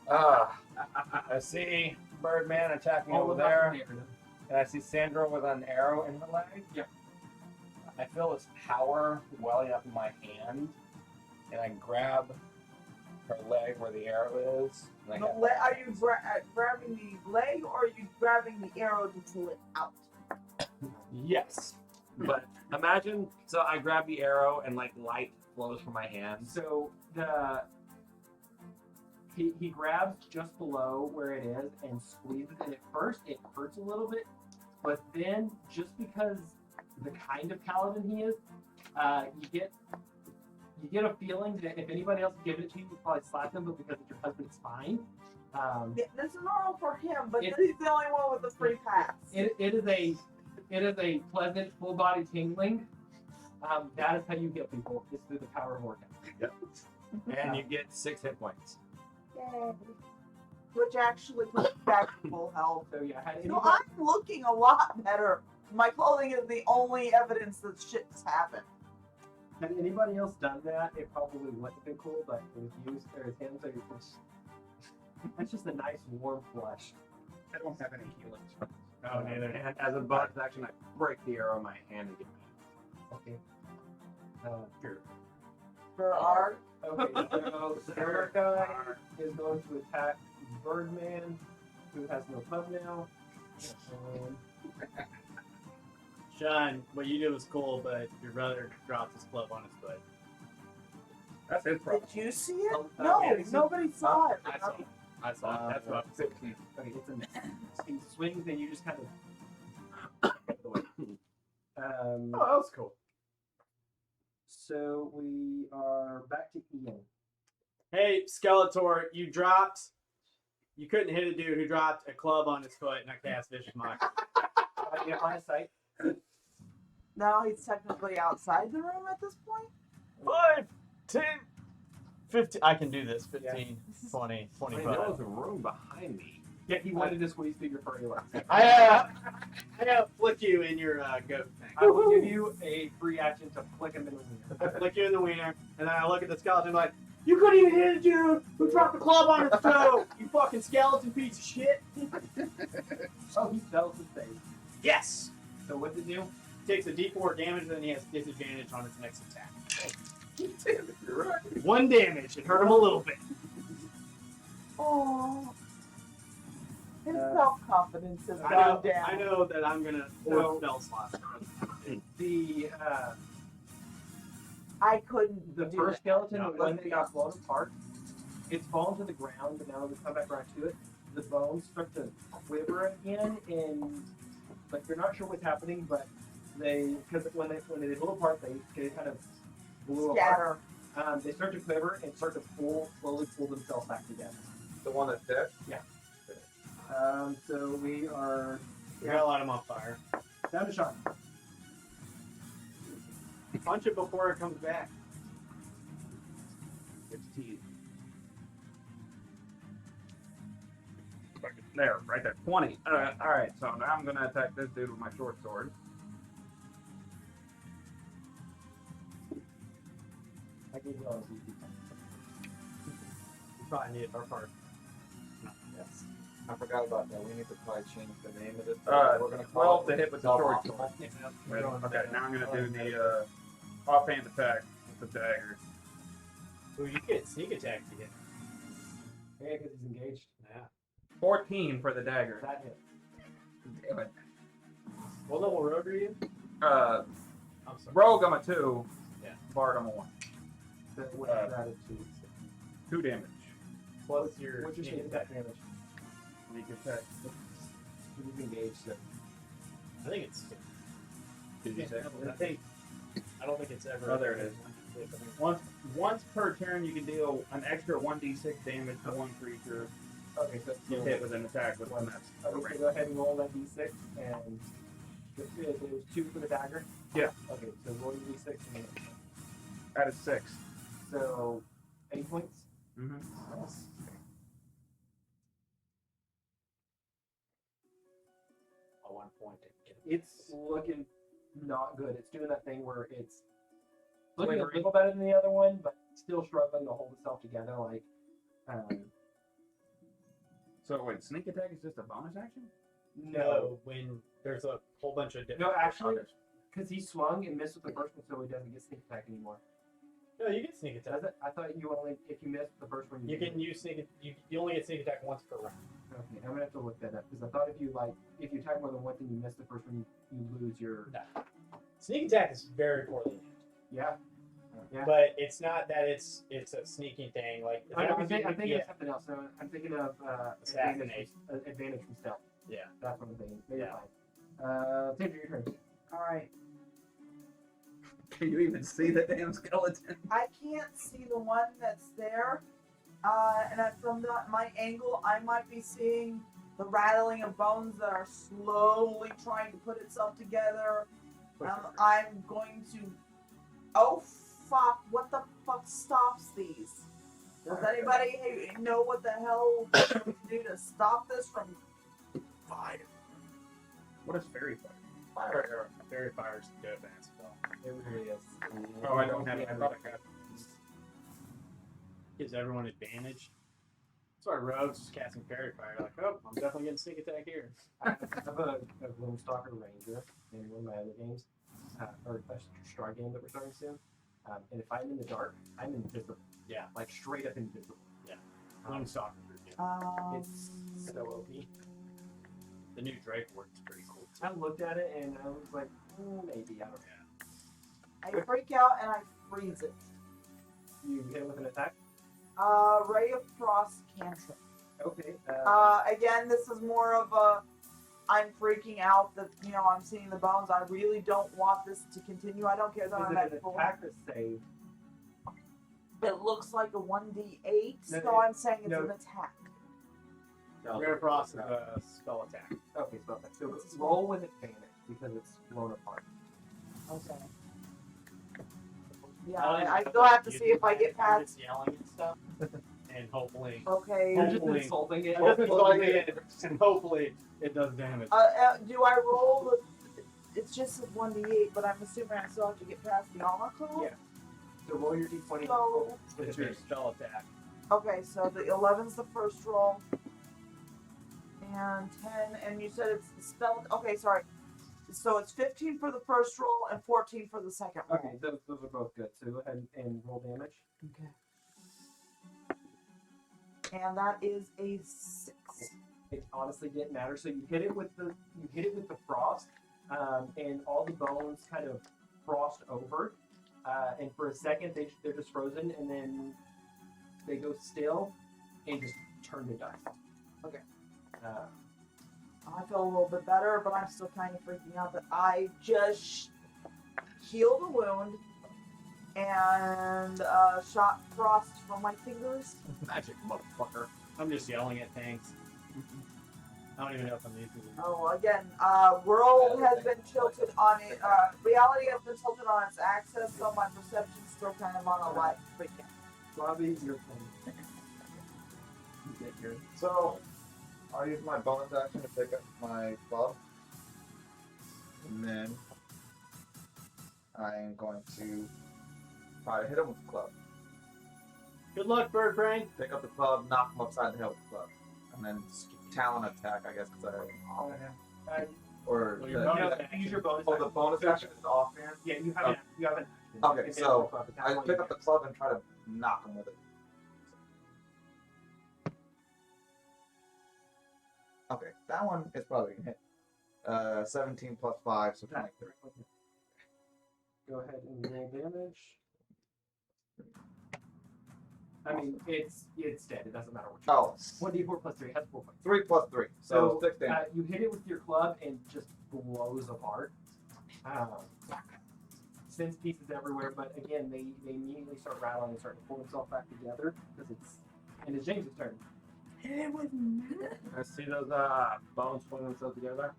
S8: I see Birdman attacking
S5: All
S8: over
S5: about
S8: there,
S5: the narrative.
S8: and I see Sandra with an arrow in her leg.
S5: Yep.
S8: I feel this power welling up in my hand, and I grab her leg where the arrow is. And I got-
S3: Are you grabbing the leg or are you grabbing the arrow to pull it out?
S1: Yes. But imagine, so I grab the arrow and like light flows from my hand.
S5: So he grabs just below where it is and squeezes, and at first it hurts a little bit, but then just because the kind of paladin he is, you get a feeling that if anybody else given it to you, you'd probably slap them, but because it's your husband, it's fine.
S3: Yeah, this is normal for him, but
S5: It-
S3: he's the only one with the free pass.
S5: It is a pleasant full body tingling. That is how you heal people, is through the power of Vortex.
S1: And you get 6 hit points.
S3: Yay. Which actually puts you back to full health.
S5: So yeah, had
S3: No,
S5: anybody,
S3: I'm looking a lot better. My clothing is the only evidence that shit's happened.
S5: had anybody else done that, it probably wouldn't have been cool, but with you, Sarah's hands are just, that's just a nice warm flush.
S6: I don't have any healing.
S1: Oh, neither. And as a bonus action, I break the arrow in my hand and get
S5: Okay. Here.
S3: For our
S5: Okay, so Sarah guy is going to attack Birdman, who has no pub now. Um,
S4: Sean, what you did was cool, but your brother dropped his club on his foot.
S6: That's his problem.
S3: Did you see it?
S5: Oh,
S3: No,
S5: yeah,
S3: nobody saw it.
S4: I saw it. I saw it. That's what.
S5: okay, it's a he swings and you just kind of get the way.
S4: Oh, that was cool.
S5: So we are back to Ian.
S4: Hey, Skeletor, you couldn't hit a dude who dropped a club on his foot and I cast Vicious Mockery.
S5: You have line of sight.
S3: Now he's technically outside the room at this point.
S4: 5, 10, 15. I can do this. 15, 20,
S1: Wait,
S4: 25.
S1: there was a room behind me.
S5: Yeah, he wanted to squeeze through your furry legs.
S4: I flick you in your goat thing.
S5: I will give you a free action to flick him in the
S4: I
S5: wiener.
S4: flick you in the wiener, and then I look at the skeleton like, you couldn't even hit a dude who dropped the club on his toe, you fucking skeleton piece of shit.
S5: Oh, he sells his face.
S4: Yes!
S5: So what's it do?
S4: Takes a d4 damage, and then he has disadvantage on his next attack.
S6: Damn it, you're right.
S4: 1 damage. It hurt him a little bit.
S3: Oh, his self-confidence has
S4: I
S3: gone down.
S4: I know that I'm gonna
S5: So-
S4: spell slot.
S5: The
S3: I couldn't
S5: the
S3: do
S5: first
S3: that.
S5: skeleton,
S4: No,
S5: the one that got blown apart, it's fallen to the ground, but now we come back around to it. The bones start to quiver again, and like you're not sure what's happening, but because when they blew apart, they kind of blew apart.
S3: Scatter.
S5: They start to quiver and start to slowly pull themselves back together.
S2: The one that's dead?
S5: So we are
S4: We gotta light him on fire.
S5: down to Sean.
S4: Punch it before it comes back.
S6: 16. There, right there. 20. Alright, so now I'm going to attack this dude with my short sword.
S5: I gave you all these.
S4: You probably need it for a part.
S5: Yes.
S2: I forgot about that. We need to probably change the name of this.
S6: We're
S2: gonna
S6: 12 to hit with the
S2: Double
S6: short
S2: optimal.
S6: sword. Okay, now I'm going to do the offhand attack with the dagger.
S4: Ooh, you get sneak attack to hit.
S5: Yeah, because he's engaged.
S4: Yeah.
S6: 14 for the dagger.
S5: That hit.
S6: Damn it.
S4: What level rogue are you?
S6: Uh,
S4: I'm sorry.
S6: Rogue, I'm a 2.
S4: Yeah.
S6: Bard, I'm a 1.
S5: That what is that at 2?
S6: 2 damage.
S4: What's your
S5: What's your
S4: sneak
S5: sneak attack damage?
S6: Sneak attack.
S5: He's engaged. So.
S4: I think it's.
S6: Did you say?
S4: I don't think it's ever.
S6: Oh, there it is. Once per turn, you can deal an extra 1d6 damage to one creature
S5: Okay, so
S6: you hit with an attack with one that's
S5: okay, so go ahead and roll that d6 and it was 2 for the dagger.
S6: Yeah.
S5: Okay, so roll your d6 and
S6: that is 6.
S5: so 8 points.
S6: Mm-hmm.
S4: A 1 point.
S5: It's looking not good. It's doing that thing where it's looking a
S6: Quivering.
S5: little better than the other one, but still struggling to hold itself together. Like,
S6: So wait, sneak attack is just a bonus action?
S4: No, when there's a whole bunch of different.
S5: No, actually,
S6: Okay.
S5: because he swung and missed with the first one, so he doesn't get sneak attack anymore.
S4: No, you get sneak attack.
S5: I thought you only if you missed the first one.
S4: You can use sneak. You only get sneak attack once per round.
S5: Okay, I'm gonna have to look that up because I thought if you attack more than once and you miss the first one, you lose your.
S4: No. Sneak attack is very poorly named.
S5: Yeah. Yeah.
S4: But it's not that it's a sneaking thing. Like
S5: I'm thinking of something else. No, I'm thinking of
S4: Assassination.
S5: advantage from stealth.
S4: Yeah.
S5: That's what I'm thinking. Maybe
S4: Yeah.
S5: fine. Sandra, your turn.
S3: All right.
S6: Can you even see the damn skeleton?
S3: I can't see the one that's there. From my angle, I might be seeing the rattling of bones that are slowly trying to put itself together. I'm going to. Oh fuck! What the fuck stops these? Does anybody know what the hell to do to stop this from?
S4: Fire.
S6: What is fairy fire?
S4: Fairy fire's good advance spell.
S5: It really is.
S6: Oh, I don't have it. I thought I got it.
S4: Gives everyone advantage. That's why rogues just casting fairy fire. Like, oh, I'm definitely getting sneak attack here.
S5: I have a Gloomstalker Ranger in one of my other games, or a Strike game that we're starting soon. And if I'm in the dark, I'm invisible.
S4: Yeah.
S5: Like straight up invisible.
S4: Gloomstalker.
S5: It's so OP.
S4: The new Drake works pretty cool.
S5: I looked at it and I was like, maybe, I don't know.
S3: I freak out and I freeze it.
S5: You hit it with an attack?
S3: Ray of Frost cantrip.
S5: Okay.
S3: Again, this is more of a. I'm freaking out that I'm seeing the bones. I really don't want this to continue. I don't care that
S5: is
S3: I'm
S5: it
S3: at
S5: an
S3: full.
S5: attack or save?
S3: It looks like a 1d8,
S5: No,
S3: so I'm saying it's
S5: no.
S3: an attack.
S4: Rare Frost is a spell attack.
S5: Okay, spell attack. So roll with advantage because it's blown apart.
S3: Okay. Yeah, I still have to see if I get
S4: I'm
S3: past.
S4: just yelling and stuff, and hopefully,
S3: Okay.
S5: You're just
S4: Hopefully.
S5: insulting it.
S4: and hopefully it does damage.
S3: Do I roll the? It's just a 1d8, but I'm assuming I still have to get past the armor class.
S5: Yeah. So roll your d20.
S3: So
S4: It's your spell attack.
S3: okay, so the 11's the first roll, and 10, and you said it's the spell. Okay, sorry. So it's 15 for the first roll and 14 for the second roll.
S5: Okay, those are both good. So go ahead and roll damage.
S3: Okay. And that is a 6.
S5: It honestly didn't matter. So you hit it with the frost, and all the bones kind of frost over, and for a second they're just frozen, and then they go still and just turn to dust.
S3: Okay. I feel a little bit better, but I'm still kind of freaking out that I just healed a wound and shot frost from my fingers.
S4: Magic, motherfucker. I'm just yelling at things. I don't even know if I'm using it.
S3: Oh, again, world has been tilted on it. Reality has been tilted on its axis, so my perception's still kind of on a light freaking.
S5: Robbie, your turn. You get your
S2: So, I'll use my bonus action to pick up my club. And then I am going to try to hit him with the club.
S4: Good luck, Bird Brain.
S2: Pick up the club, knock him upside the head with the club. And then talon attack, I guess, because or
S4: Well, your
S2: the,
S4: bonus
S5: you use your bonus.
S2: oh, the bonus action is offhand.
S5: Yeah, you have you have an action.
S2: Okay,
S5: You can hit
S2: so
S5: with the club, but
S2: I
S5: that's all
S2: pick
S5: you
S2: up the
S5: get.
S2: club and try to knock him with it. Okay, that one is probably gonna hit. 17 plus 5, so 23.
S5: Go ahead and roll damage. I mean, it's dead. It doesn't matter what you
S2: Oh,
S5: 1d4 plus 3 has 4 points.
S2: 3 plus 3, so 6 damage.
S5: You hit it with your club and just blows apart. Sends pieces everywhere, but again, they immediately start rattling and start to pull themselves back together because it's James's turn.
S1: I see those bones pulling themselves together,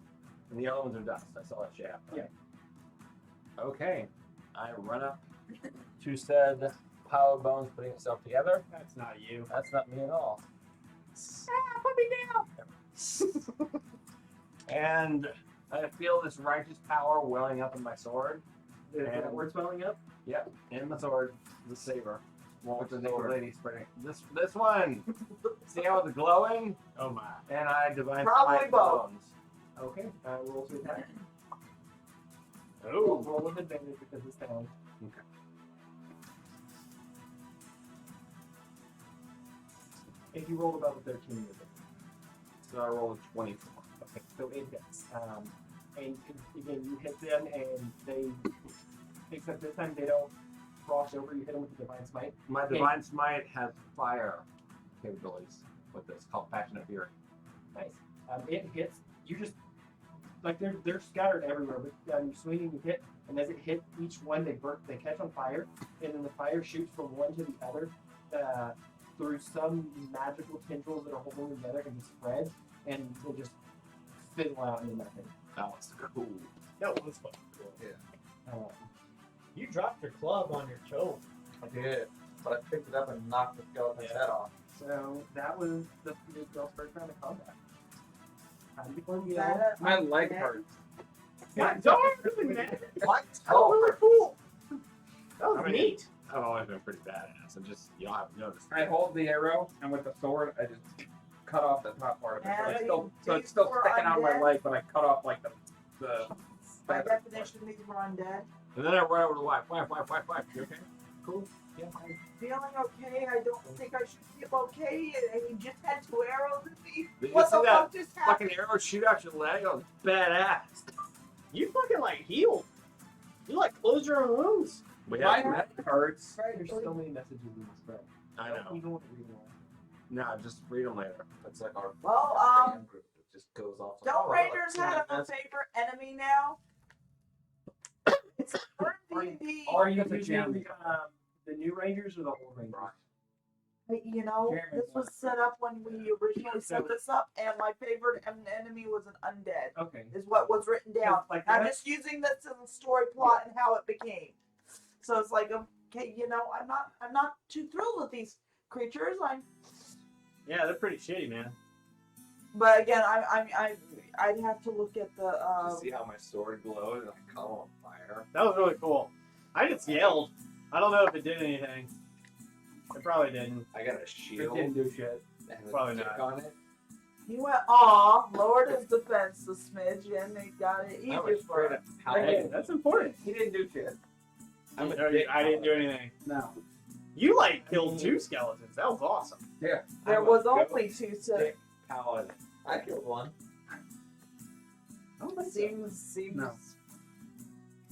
S1: and the other ones are dust. I saw that shit happen.
S5: Yeah.
S1: Okay, I run up to said pile of bones putting itself together.
S4: That's not you.
S1: That's not me at all.
S3: Put me down!
S1: And I feel this righteous power welling up in my sword.
S5: Is that word swelling up?
S1: Yep, in my sword, the saber. With the naked
S2: sword.
S1: lady spreading. This one. See how it's glowing?
S4: Oh my.
S1: And I divine
S3: Probably
S1: smite
S3: both.
S1: bones.
S5: Okay, roll to attack.
S4: Oh.
S5: Roll with advantage because it's down. If you rolled above a 13, you're good.
S1: So I rolled a 24.
S5: Okay, so it hits. And again, you hit them, and they, except this time they don't cross over. You hit them with the Divine Smite.
S1: My Divine Smite has fire capabilities with this, called Passion of Fury.
S5: Nice. It hits. You just like they're scattered everywhere, but you swing and you hit, and as it hit each one, they catch on fire, and then the fire shoots from one to the other through some magical tendrils that are holding them together and just spreads, and they just fizzle out into nothing.
S1: That was cool.
S4: That was fucking cool.
S2: Yeah.
S4: You dropped your club on your toe.
S2: I did, but I picked it up and knocked the skeleton's head off.
S5: So that was the girl's first round of combat. Time to go
S3: Is that
S6: My leg hurts.
S4: My dog really mad.
S2: What?
S4: That was really cool. That was
S1: I mean,
S4: neat.
S1: I've always been pretty badass, and just y'all haven't noticed.
S6: I hold the arrow, and with the sword, I just cut off the top part of it.
S3: Yeah,
S6: So it's still
S3: these were
S6: sticking out my
S3: undead.
S6: leg, but I cut off like the
S3: By definition, these were undead.
S1: And then I run over to the wife. Wife. You okay?
S5: Cool. Yeah, fine.
S3: Feeling okay. I don't think I should feel okay. And he just had 2 arrows in me.
S1: Did you
S3: What
S1: see
S3: the
S1: that
S3: fuck just happened?
S1: fucking arrow shoot out your leg? That was badass.
S4: You fucking like healed. You like closed your own wounds.
S1: We
S6: My
S1: have,
S6: leg hurts.
S5: There's so many messages in this spread.
S1: I
S5: You
S1: know.
S5: don't want to read them all.
S1: No, just read them later.
S2: That's like our
S3: Well,
S2: fan group. It just goes off.
S3: Don't
S2: Oh, I like
S3: Raiders
S2: seeing
S3: have a
S2: this.
S3: favorite enemy now? It's current D&D.
S5: Are you
S6: That's a
S5: using
S6: gem.
S5: the new Rangers or the old Rangers?
S3: You know,
S6: Jeremy
S3: this was set up when we originally set this up, and my favorite enemy was an undead.
S5: Okay.
S3: Is what was written down.
S5: Like
S3: I'm
S5: that?
S3: just using this in the story plot and how it became. So it's like, okay, you know, I'm not too thrilled with these creatures.
S4: Yeah, they're pretty shitty, man.
S3: But again, I'd have to look at the.
S8: You see how my sword glowed and I caught on fire?
S4: That was really cool. I just yelled. I don't know if it did anything. It probably didn't.
S8: I got a
S5: It
S8: shield
S5: didn't do shit.
S8: and a
S4: Probably
S8: tick
S4: not.
S8: on it.
S3: He went, aw, lowered his defense a smidge, and they got it
S8: I
S3: easier
S8: was
S3: for
S8: afraid
S3: him.
S8: of how
S4: Hey, that's important.
S5: He didn't do shit.
S8: I'm a
S4: No,
S8: dick
S4: I didn't do
S8: paladin.
S4: anything.
S5: No.
S4: You like killed 2 skeletons. That was awesome.
S3: There
S8: I'm a
S3: was
S8: ghost
S3: only 2, so
S8: dick paladin.
S2: I killed one.
S3: seems
S5: No.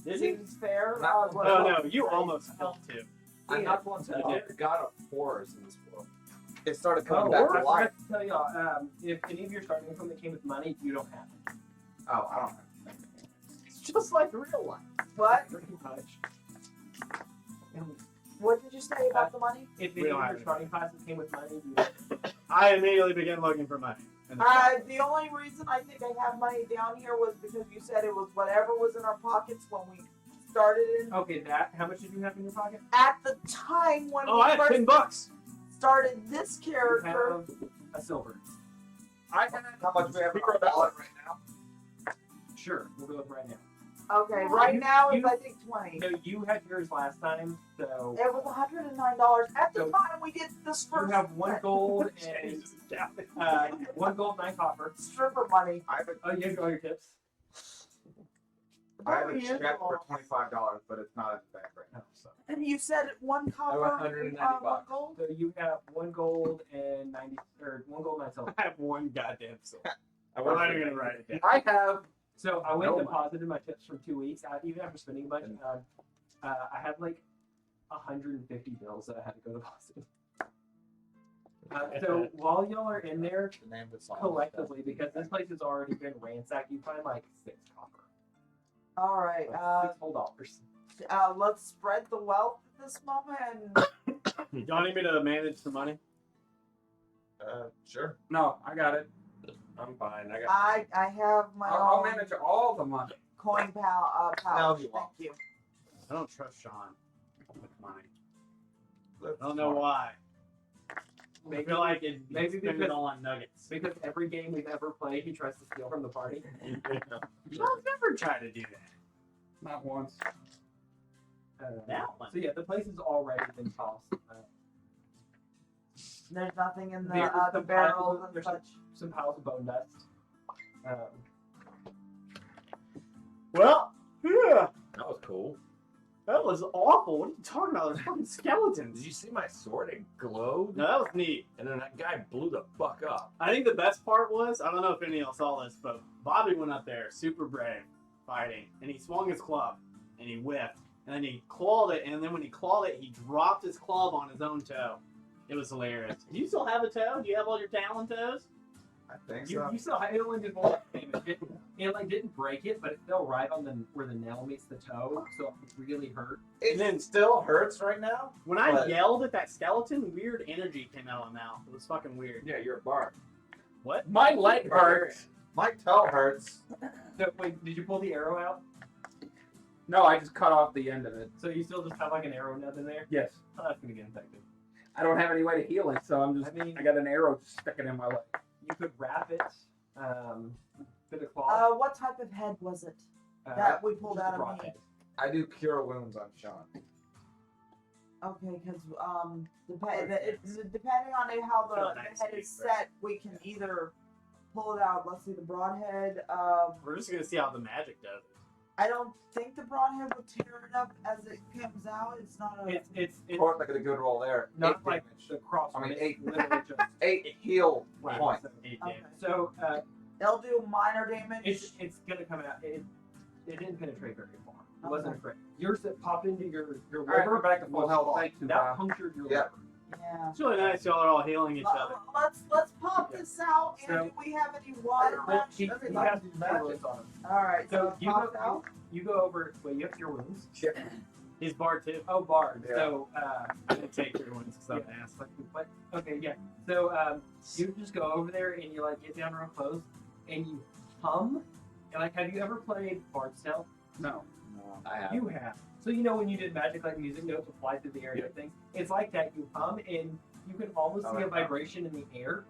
S4: Did you?
S3: seems fair.
S2: Not
S3: what-
S4: No, no, you almost killed 2.
S8: I'm
S3: Yeah.
S8: not the one to the god of horrors in this world.
S2: It started
S5: Oh,
S2: coming back
S5: I
S2: to
S5: forgot
S2: life.
S5: to tell y'all, if any of your starting income that came with money, you don't have it.
S8: Oh, I don't know.
S5: It's just like real life.
S3: What?
S5: Pretty much. And
S3: What did you say about the money?
S5: if
S4: We
S5: any
S4: don't
S5: of
S4: have
S5: your
S4: it.
S5: starting classes came with money, you don't.
S4: I immediately began looking for money. And
S3: The only reason I think I have money down here was because you said it was whatever was in our pockets when we started in.
S5: Okay, how much did you have in your pocket?
S3: At the time when
S4: oh, I
S3: we
S4: had
S3: first
S4: $10.
S3: started this
S5: You
S3: character,
S5: have a silver.
S6: I can
S2: How much we have in
S6: Secret
S2: our
S6: ballot
S2: wallet?
S6: right now.
S5: Sure, we'll go with right now.
S3: okay, right now it's
S5: you-
S3: I think 20.
S5: No, you had yours last time, so
S3: It was $109 at the
S5: So,
S3: time we did this
S5: you
S3: first.
S5: have 1 gold and 1 gold, 9 copper.
S3: stripper money.
S2: I have a,
S5: Oh, you have all your tips.
S2: I have a
S3: There he is.
S2: check for $25, but it's not in the bank right now. So.
S3: And you said 1 copper,
S8: 190
S3: 1
S8: bucks.
S3: gold.
S5: So you have 1 gold and 90, or 1 gold, 9 silver.
S4: I have 1 goddamn silver.
S8: I
S4: I'm not even going to write it down.
S6: I have.
S5: So I went
S6: No
S5: and deposited my tips from 2 weeks. Even after spending a bunch, I had like 150 bills that I had to go deposit. So while y'all are in there
S2: The name of the song.
S5: collectively, because this place has already been ransacked, you find like 6 copper.
S3: All right.
S5: Like $6 whole dollars.
S3: Let's spread the wealth at this moment. And
S4: Y'all need me to manage the money?
S2: Sure.
S6: No, I got it.
S8: I'm fine. I got.
S3: I have my
S6: I'll
S3: own
S6: manage all the money.
S3: coin pouch.
S2: No, you
S3: Thank
S2: won't.
S3: you.
S4: I don't trust Sean with money.
S2: That's
S4: I don't know
S2: smart.
S4: why. I feel like it
S5: maybe
S4: spend it
S5: because-
S4: all on nuggets.
S5: Because every game we've ever played, he tries to steal from the party.
S4: I've never tried to do that.
S6: Not once.
S4: That one.
S5: So yeah, the place has already been tossed.
S3: There's nothing in the
S5: There's
S3: the
S5: some
S3: barrels
S5: piles-
S3: and
S5: there's
S3: such.
S5: Some piles of bone dust.
S4: Well, yeah.
S1: That was cool.
S4: That was awful. What are you talking about? There's fucking skeletons.
S1: Did you see my sword? It glowed,
S4: No, that was neat.
S1: and then that guy blew the fuck up.
S4: I think the best part was, I don't know if any of y'all saw this, but Bobby went up there, super brave, fighting, and he swung his club, and he whipped, and then he clawed it, and then when he clawed it, he dropped his club on his own toe. It was hilarious. Do you still have a toe? Do you have all your talon toes?
S2: I think
S5: You,
S2: so.
S5: you saw it only did one damage. It like didn't break it, but it fell right on the where the nail meets the toe, so it really hurt.
S2: It still hurts right now.
S4: When I
S2: But-
S4: yelled at that skeleton, weird energy came out of my mouth. It was fucking weird.
S1: Yeah, you're a bard.
S4: What?
S6: My leg hurts.
S2: My toe hurts.
S5: So wait, did you pull the arrow out?
S6: No, I just cut off the end of it.
S5: So you still just have like an arrow nub in there?
S6: Yes.
S5: Oh, that's gonna get infected.
S6: I don't have any way to heal it, so I'm just.
S5: I mean-
S6: I got an arrow just sticking in my leg.
S5: You could wrap it, bit of cloth.
S3: What type of head was it
S5: uh,
S3: that we pulled
S5: just
S3: out
S5: a
S3: of me?
S5: broadhead.
S2: I do cure wounds on Sean.
S3: Okay, because depending on how
S4: So
S3: the
S4: nice
S3: head
S4: big
S3: is set, we can either pull it out. Let's see, the broadhead.
S4: We're just gonna see how the magic does it.
S3: I don't think the broadhead will tear it up as it comes out. It's not a.
S5: It's
S2: Court like a good roll there.
S5: not
S2: 8
S5: like
S2: damage.
S5: the cross.
S2: I mean,
S5: it's
S2: 8
S5: literally just
S2: 8 heal
S5: right,
S2: points.
S5: so 8
S3: Okay.
S5: damage. So
S3: They'll do minor damage.
S5: it's gonna come out. It didn't penetrate very far. It wasn't great. Yours that popped into your
S6: All right,
S5: liver
S6: we're back to full
S5: was
S6: health.
S5: fine.
S6: Thank you,
S5: That
S6: Bob.
S5: punctured your
S2: Yeah.
S5: liver.
S3: Yeah.
S4: It's really nice y'all are all healing each other.
S3: Let's pop this out.
S5: So-
S3: And do we have any water
S5: Well,
S3: left?
S5: he
S2: Everybody
S5: has
S2: does magic.
S5: magic on him.
S3: All right.
S5: So
S3: So
S5: you
S3: pop
S5: go,
S3: it out.
S5: you go over. Well, you have your wounds.
S4: He's Bard too.
S5: Oh, Bard.
S2: Yeah.
S5: So
S4: I'm gonna take your ones because I'm ass.
S5: Like, what? Okay, yeah. So you just go over there and you like get down real close and you hum. And like, have you ever played Bard Stealth?
S6: No.
S1: I have.
S5: You have. So you know when you did magic, like music notes would fly through the air and everything. It's like that. You hum and you can almost
S2: I
S5: see
S2: like
S5: a
S2: that.
S5: vibration in the air,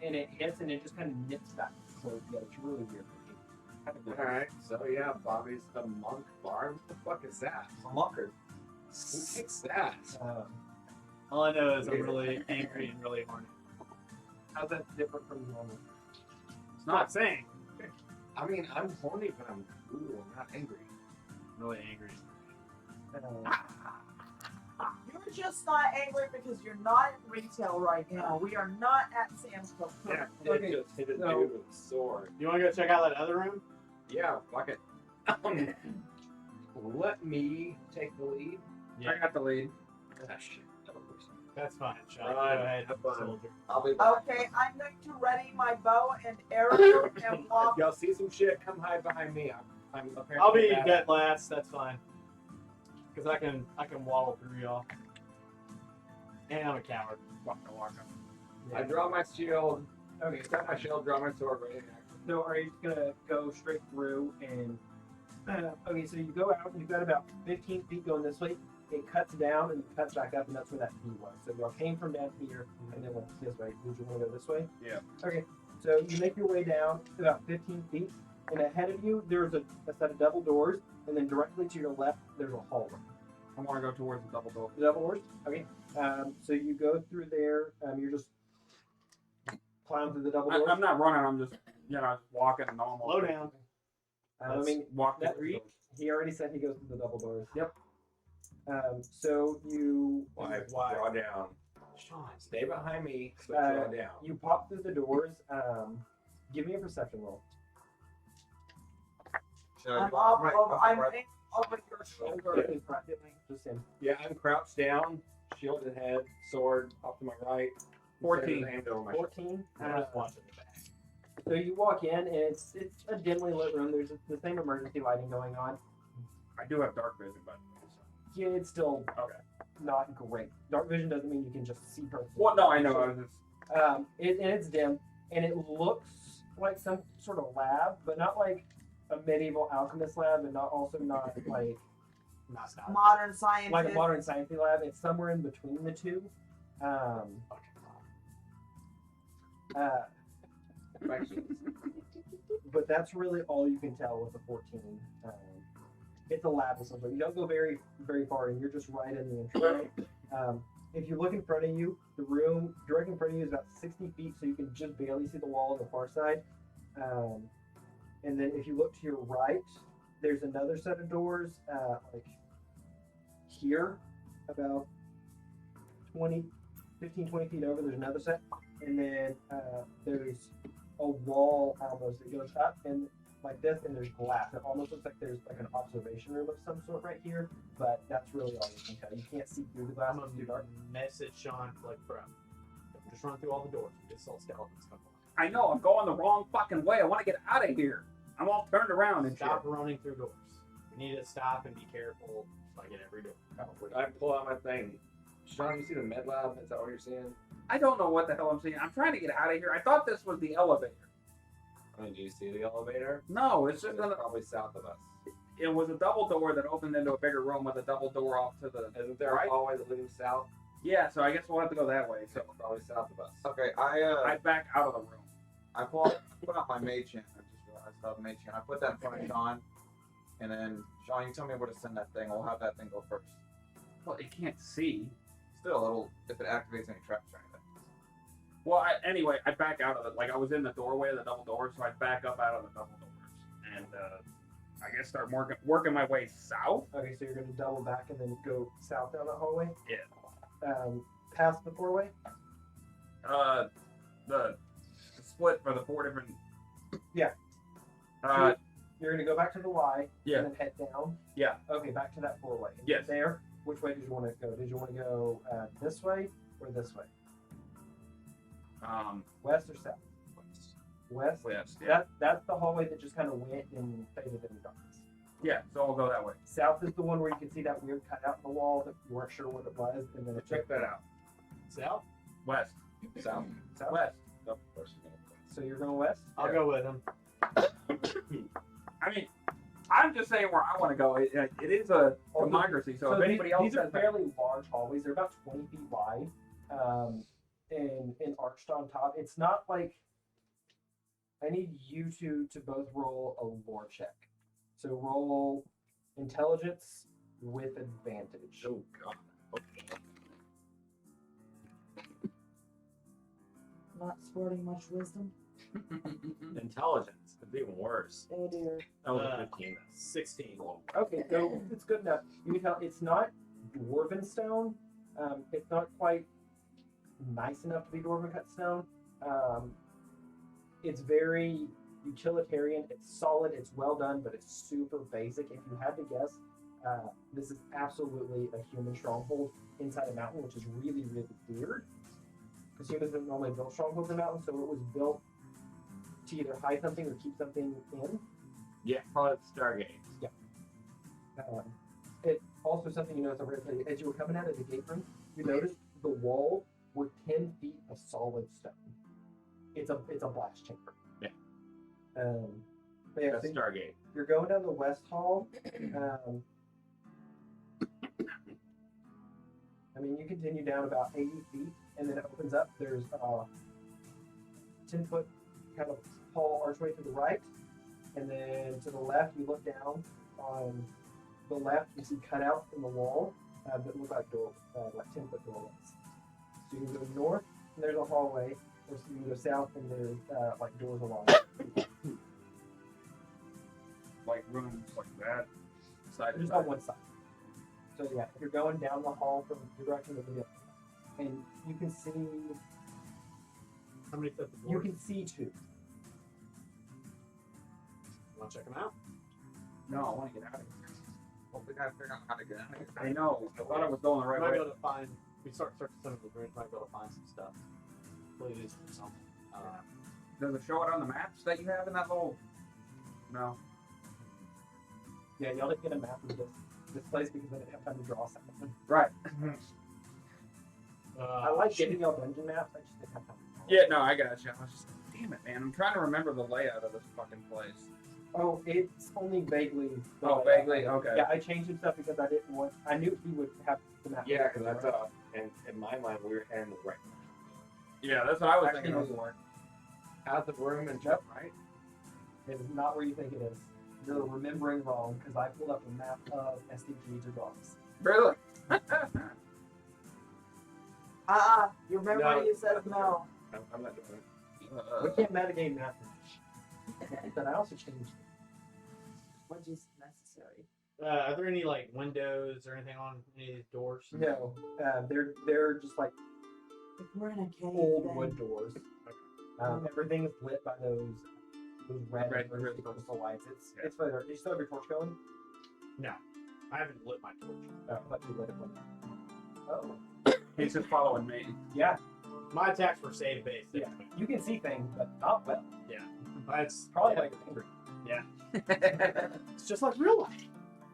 S5: and it hits and it just kind of nips back close together. It's really weird. Kind of
S1: All right, so yeah, Bobby's the monk bard. What the fuck is that?
S2: I'm a monker.
S1: Who picks that?
S4: All I know is I'm really angry and really horny.
S5: How's that different from normal?
S4: It's not saying.
S1: I mean, I'm horny, but I'm cool. I'm not angry.
S4: I'm really angry.
S3: You're just not angry because you're not in retail right now. We are not at Sam's Club.
S1: Yeah,
S5: Okay,
S1: it just hit a
S5: so-
S1: dude with a sword.
S4: You want to go check out that other room?
S1: Yeah, fuck it. Let me take the lead.
S4: Yeah.
S6: I got the lead.
S1: Ah, shit.
S4: That's fine, Sean.
S1: Right.
S4: Go ahead,
S1: Have fun.
S4: soldier.
S2: I'll be back.
S3: Okay, I'm going to ready my bow and arrow and
S1: If
S3: walk.
S1: y'all see some shit, come hide behind me. I'm apparently
S4: I'll be
S1: bad.
S4: dead last. That's fine. Cause I can waddle through y'all. And I'm a coward. Fucking walk up.
S1: I draw my shield.
S5: Okay,
S1: Set my shield. Draw my sword. Ready to act.
S5: so are you just gonna go straight through and? Okay, so you go out. You've got about 15 feet going this way. It cuts down and it cuts back up, and that's where that P was. So y'all came from down here and then went this way. Did you want to go this way?
S6: Yeah.
S5: Okay, so you make your way down about 15 feet, and ahead of you there's a set of double doors, and then directly to your left there's a hallway.
S6: I want to go towards the double door.
S5: The double doors. Okay. So you go through there. You're just plowing through the double doors.
S6: I'm not running. I'm just walking normal.
S4: Slow down.
S5: I mean,
S6: walk
S5: that
S6: towards the door.
S5: he already said he goes through the double doors.
S6: Yep.
S5: So you
S1: Why? Draw down. Sean, stay behind me. So
S5: Uh,
S1: draw down.
S5: you pop through the doors. Give me a perception roll.
S2: Should I
S3: I'm
S2: do-
S3: up
S2: right,
S3: over,
S2: up,
S3: I'm
S2: right.
S3: in over your shoulder.
S5: Just him.
S1: Yeah, I'm crouched down, shielded head, sword off to my right.
S6: 14.
S1: Hand over my shoulder.
S5: 14.
S4: I'm just watching the back.
S5: So you walk in, and it's a dimly lit room. There's the same emergency lighting going on.
S6: I do have dark vision, but
S5: Yeah, it's still
S6: okay.
S5: not great. Dark vision doesn't mean you can just see perfectly.
S6: Well, no, I know. I was just
S5: And it's dim, and it looks like some sort of lab, but not like a medieval alchemist lab, and not like
S3: Modern scientist.
S5: like a modern science lab. It's somewhere in between the two. But that's really all you can tell with the 14. It's a lab of some sort. You don't go very, very far, and you're just right in the entryway. If you look in front of you, the room directly in front of you is about 60 feet, so you can just barely see the wall on the far side. And then if you look to your right, there's another set of doors, like
S7: here, about 20 feet over, there's another set, and then there's a wall almost that goes up and like this, and there's glass. It almost looks like there's like an observation room of some sort right here, but that's really all you can tell. You can't see through the glass.
S4: I'm
S7: It's too
S4: gonna
S7: dark.
S4: message Sean like, bro, just run through all the doors. We just saw skeletons come along.
S6: I know, I'm going the wrong fucking way. I want to get out of here. I'm all turned around and shit.
S4: Stop running through doors. We need to stop and be careful like at every door.
S8: I pull out my thing. Sean, you see the med lab? Is that what you're seeing?
S6: I don't know what the hell I'm saying. I'm trying to get out of here. I thought this was the elevator.
S8: I mean, do you see the elevator?
S6: No, it's just
S8: It's probably south of us.
S6: it was a double door that opened into a bigger room with a double door off to the.
S8: Isn't there
S6: Right.
S8: a hallway that leads south?
S6: Yeah, so I guess we'll have to go that way. So
S8: So probably south of us.
S2: Okay,
S6: I back out of the room.
S2: I put out my mage hand. I just realized I have mage hand. I put that in front of Sean, and then Sean, you tell me where to send that thing. We'll have that thing go first.
S6: Well, it can't see.
S2: Still, it'll if it activates any traps or anything.
S6: Well, anyway, I back out of it. Like I was in the doorway of the double doors, so I back up out of the double doors, and I guess start working my way south.
S7: Okay, so you're gonna double back and then go south down that hallway.
S6: Yeah.
S7: Past the four-way.
S6: The split for the 4 different.
S7: Yeah. You're gonna go back to the Y.
S6: Yeah.
S7: And then head down.
S6: Yeah.
S7: Okay, back to that four-way. And
S6: Yes.
S7: There. Which way did you want to go? Did you want to go this way or this way? West or south? West.
S6: West. Yeah.
S7: That's the hallway that just kind of went and faded in the darkness.
S6: Yeah. So I'll go that way.
S7: South is the one where you can see that weird cutout in the wall that you weren't sure what it was, and then it
S6: Check that out.
S4: South?
S6: West.
S8: South.
S7: South.
S6: West.
S8: Of course.
S7: So you're going west.
S4: I'll go with him.
S6: I mean, I'm just saying where I want to go. It is a democracy, so if anybody else
S7: these are
S6: says
S7: fairly large hallways. They're about 20 feet wide, and arched on top. It's not like I need you to both roll a lore check. So roll intelligence with advantage.
S8: Oh god.
S3: Not sporting much wisdom.
S1: Intelligence. It's even worse.
S3: Oh dear.
S1: That was
S4: Uh,
S1: a 15.
S4: 16.
S7: Okay, so it's good enough. You can tell it's not dwarven stone. It's not quite nice enough to be dwarven cut stone. It's very utilitarian. It's solid. It's well done, but it's super basic. If you had to guess, this is absolutely a human stronghold inside a mountain, which is really, really weird. Because humans don't normally build strongholds in mountains, so it was built to either hide something or keep something in.
S1: Yeah, probably the Stargate.
S7: It also something you notice over here, as you were coming out of the gate room, you noticed the walls were 10 feet of solid stone. It's a blast chamber.
S1: Yeah.
S7: But yeah,
S1: That's
S7: so
S1: Stargate.
S7: you're going down the west hall. I mean, you continue down about 80 feet, and then it opens up. There's a 10-foot kind of tall archway to the right, and then to the left, you look down. On the left, you see cutouts in the wall that look like door, like 10-foot doorways. So you can go north, and there's a hallway, or so you can go south, and there's like doors along it.
S6: like rooms like that. Side to
S7: Just
S6: side.
S7: on one side. So yeah, you're going down the hall from the direction of the middle, and you can see
S4: How many sets of
S7: you
S4: doors?
S7: can see two.
S4: Want to check them out?
S6: No, I want to get out of here.
S2: Well, we gotta figure out how to get out of here.
S6: I know. I thought I was going the
S4: We
S6: right
S4: might be
S6: way.
S4: able to find. We start searching some of the rooms. Might be able to find some stuff. Please, something.
S6: Does it show it on the maps that you have in that little? No.
S7: Yeah, y'all didn't get a map of this place because I didn't have time to draw something.
S6: Right.
S7: I like getting y'all dungeon maps. I just didn't have time. To draw.
S6: Yeah, no, I got you. I was just, damn it, man. I'm trying to remember the layout of this fucking place.
S7: Oh, it's only vaguely.
S6: Oh, vaguely? Okay.
S7: Yeah, I changed some stuff because I didn't want. I knew he would have the map.
S8: Yeah, because I thought, in my mind, we were heading right.
S6: Yeah, that's what I was
S7: Actually,
S6: thinking.
S7: you weren't.
S8: Out the room and jump right.
S7: It is not where you think it is. You're remembering wrong because I pulled up a map of SDG to dogs.
S6: Really?
S3: You remember
S8: No.
S3: you said no.
S8: I'm not doing it.
S7: We can't metagame that. But I also changed it.
S3: Which is necessary.
S4: Are there any like windows or anything on any of these doors?
S7: No, they're just like
S3: If we're in a cave,
S7: old
S3: then
S7: wood doors. Everything is lit by those red crystal lights. It's further. Do you still have your torch going?
S4: No, I haven't lit my torch.
S7: Oh, I thought you lit it one. Oh,
S6: He's just following me.
S7: yeah.
S4: My attacks were save based.
S7: Yeah. You can see things, but not well.
S4: That's
S7: Probably like you're angry.
S4: it's just like real life.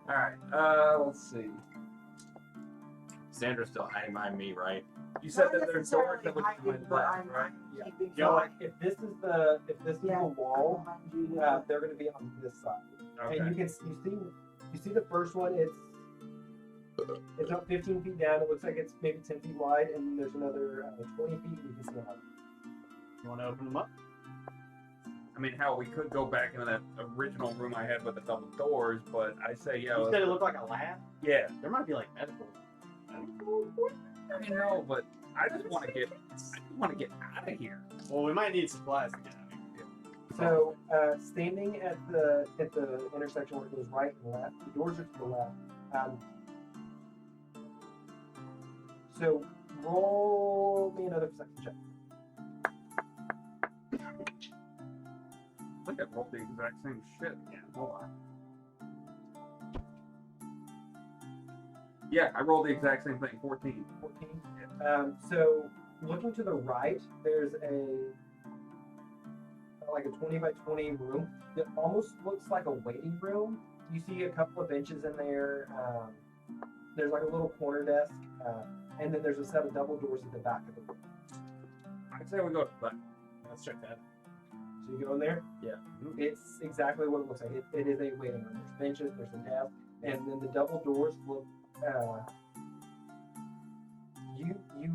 S6: All right. Let's see.
S1: Sandra's still hiding behind me, right?
S6: You said
S3: not
S6: that there's doors that would
S3: necessarily
S6: go in
S3: hiding, but
S6: left,
S3: I'm
S6: right?
S3: keeping
S7: You know,
S3: track.
S7: like if this is the
S3: Yeah,
S7: wall,
S3: I'm behind you.
S7: they're going to be on this side.
S6: Okay.
S7: And you see the first one. It's up 15 feet down. It looks like it's maybe 10 feet wide, and then there's another 20 feet. You can see another.
S4: You want to open them up?
S6: I mean, hell, we could go back into that original room I had with the double doors, but I say, yeah.
S4: You said it looked like a lab.
S6: Yeah.
S4: There might be like medical.
S6: I know, but I just want to get out of here.
S4: Well, we might need supplies to get out of here.
S7: So, standing at the intersection where it goes right and left, the doors are to the left. So roll me another perception check.
S6: I think I rolled the exact same shit. Yeah, hold on. Yeah, I rolled the exact same thing, 14.
S7: 14. So looking to the right, there's like a 20 by 20 room that almost looks like a waiting room. You see a couple of benches in there. There's like a little corner desk, and then there's a set of double doors at the back of the room.
S6: I'd say we go to the left.
S4: Let's check that.
S7: So you go in there.
S6: Yeah.
S7: It's exactly what it looks like. It is a waiting room. There's benches, there's a desk, and then the double doors look. You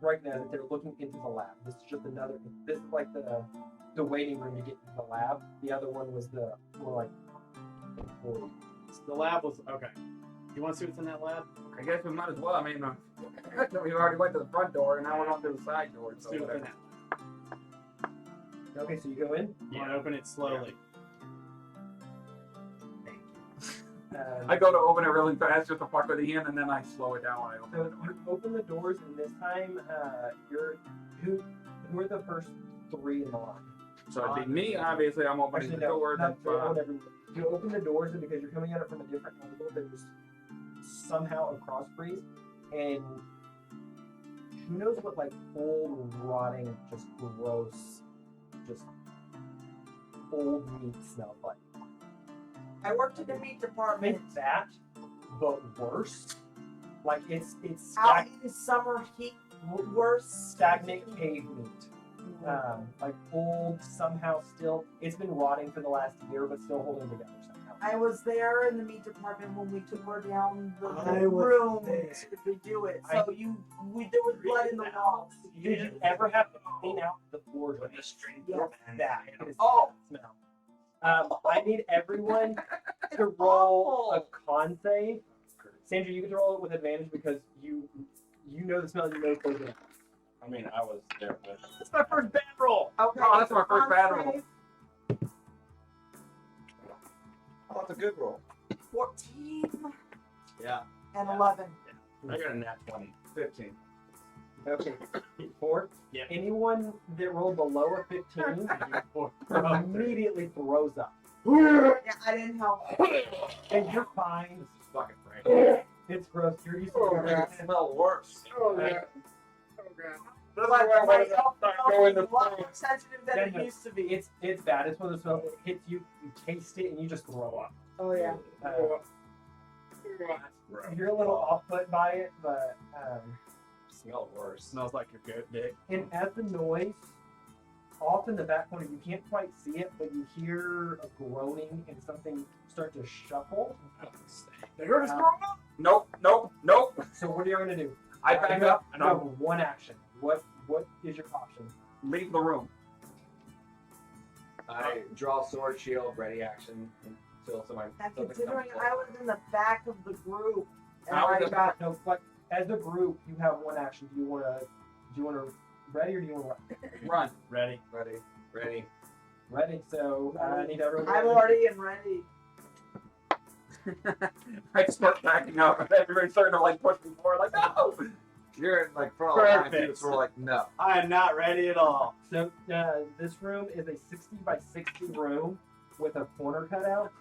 S7: recognize that they're looking into the lab. This is just another. This is like the waiting room to get into the lab. The other one was the more like.
S4: The lab was okay. You want to see what's in that lab?
S6: I guess we might as well. I mean, we already went to the front door, and now we're on to the side door.
S4: Let's
S6: So
S4: see what's in
S6: whatever.
S4: that.
S7: Okay, so you go in.
S4: You want to open it slowly.
S6: I go to open it really fast just to fuck with Ian, and then I slow it down when I open
S7: So
S6: the door.
S7: you open the doors, and this time, who are the first three in the line?
S6: So it'd be me, obviously. I'm opening
S7: Actually,
S6: the door.
S7: no,
S6: Then
S7: whatever. You open the doors, and because you're coming at it from a different angle, there's somehow a cross breeze, and who knows what like old, rotting, just gross, just old meat smells like.
S3: I worked in the meat department.
S7: It's that, but worse. Like it's
S3: Out in summer heat, worse.
S7: stagnant cave meat. Like old, somehow still. It's been rotting for the last year, but still holding together somehow.
S3: I was there in the meat department when we tore down the
S7: I was
S3: room
S7: there.
S3: to redo it. So there was blood in the walls.
S7: Did you ever have to clean out the floor with the string?
S3: Yes.
S7: That is
S3: Oh.
S7: the smell. I need everyone to roll a con save. Sandra, you get to roll it with advantage because you know the smell. You know it's poison.
S1: I mean, I was there with.
S4: It's my first bad roll.
S3: Okay.
S6: Oh, that's my first bad roll.
S3: save,
S2: Oh, that's a good roll.
S3: 14
S4: Yeah.
S3: and 11.
S1: I got a nat 20.
S2: 15.
S7: Okay. 4.
S4: Yeah.
S7: Anyone that rolled below a 15 immediately throws up.
S3: Yeah, I didn't help.
S7: And you're fine.
S1: This is fucking frank.
S7: It's gross. You're used to
S2: Oh,
S7: it.
S2: that smell worse.
S6: Oh, yeah.
S3: But my health
S2: go in the
S3: is a lot more sensitive than
S7: Yeah,
S3: it
S7: no.
S3: used to be.
S7: It's bad. It's one of those smells that hits you, you taste it, and you just throw up.
S3: Oh yeah.
S7: You're a little off put by it, but
S1: Smell worse.
S4: Smells like your goat dick.
S7: and as the noise, off in the back corner, you can't quite see it, but you hear a groaning and something start to shuffle.
S4: They heard us
S7: Um,
S4: growing up.
S6: Nope.
S7: So what are you going to do?
S6: I back up and
S7: You have
S6: I
S7: one action. What is your option?
S6: leave the room.
S8: I draw sword, shield, ready action until somebody.
S3: Now,
S8: something
S3: considering
S8: comes
S3: I was in the back of the group and
S6: How
S3: I
S6: is it-
S3: got
S7: No, but as a group, you have one action. Do you want to ready or do you want to run?
S6: Run.
S4: Ready.
S8: ready.
S7: Ready. So I need everyone.
S3: I'm already in ready.
S6: I start backing up, and everybody's starting to like push me forward, like no.
S2: You're in like front of the line,
S4: Perfect.
S2: dude, so we're like, no.
S4: I am not ready at all.
S5: So this room is a 60 by 60 room with a corner cut out.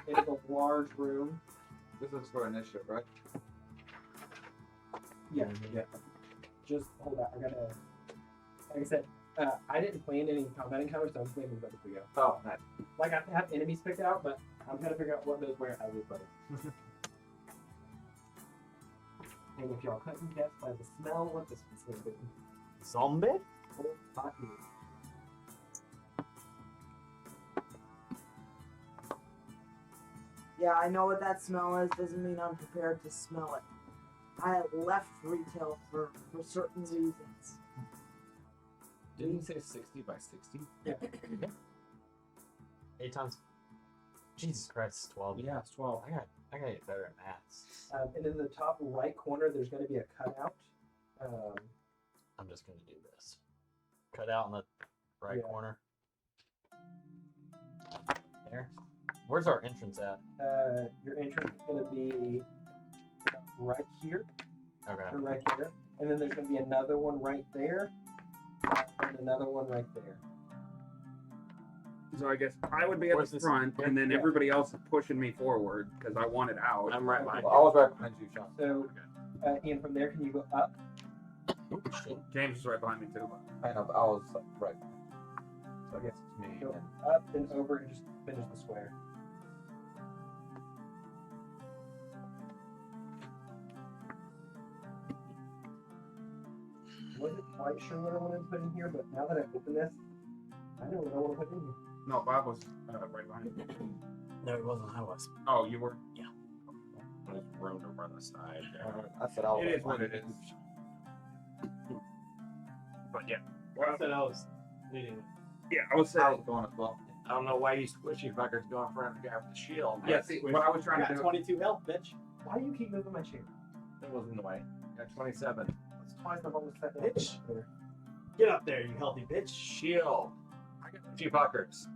S5: It is a large room.
S2: This is for initiative, right?
S5: Yeah, yeah. Just hold on. I gotta. Like I said, I didn't plan any combat encounters, so I'm planning as we go.
S2: Oh, nice.
S5: Like I have enemies picked out, but I'm trying to figure out what goes where as we play. And if y'all couldn't guess by the smell, what this one's gonna be.
S4: Zombie?
S5: Oh, fuck you.
S3: Yeah, I know what that smell is. Doesn't mean I'm prepared to smell it. I have left retail for certain reasons.
S1: Didn't you say 60 by 60?
S9: 8 times. Jesus Christ, 12.
S1: Yeah, it's 12.
S9: I gotta get better at maths.
S5: And in the top right corner, there's going to be a cutout.
S9: I'm just gonna do this. Cut out in the right
S5: Yeah.
S9: corner. There. Where's our entrance at?
S5: Your entrance is going to be right here,
S9: Okay.
S5: or right here. And then there's going to be another one right there, and another one right there.
S6: So I guess I would be at
S9: Where's
S6: the
S9: this-
S6: front, and then
S5: Yeah.
S6: everybody else is pushing me forward because I want it out.
S1: I'm right behind
S2: Well, I was right behind you, Sean.
S5: So, Ian, from there, can you go up?
S6: James is right behind me too.
S2: I know, but I was right. So I guess it's me.
S5: Go
S2: And
S5: up and over and just finish the square. Wasn't quite sure what I wanted to put in here, but now that I open this, I know what I want to put in here.
S6: No, Bob was right behind me.
S9: No, it wasn't. I was.
S6: Oh, you were?
S1: There's room to run the side.
S2: I said I was
S6: It
S2: right
S6: is what
S2: behind
S6: it
S2: you.
S6: is. But yeah.
S4: I said I was leading.
S6: Yeah, I was
S2: I
S6: saying.
S2: was going as well.
S1: I don't know why you squishy fuckers go in front of the guy with the shield.
S6: Yeah, see, what I was
S4: I
S6: trying to
S4: got
S6: do.
S4: 22 health, bitch.
S5: Why do you keep moving my chair?
S1: That wasn't in the way. Got 27.
S5: It's twice I've almost sat down.
S4: Bitch. Get up there, you healthy bitch.
S1: Shield. I got 2 fuckers.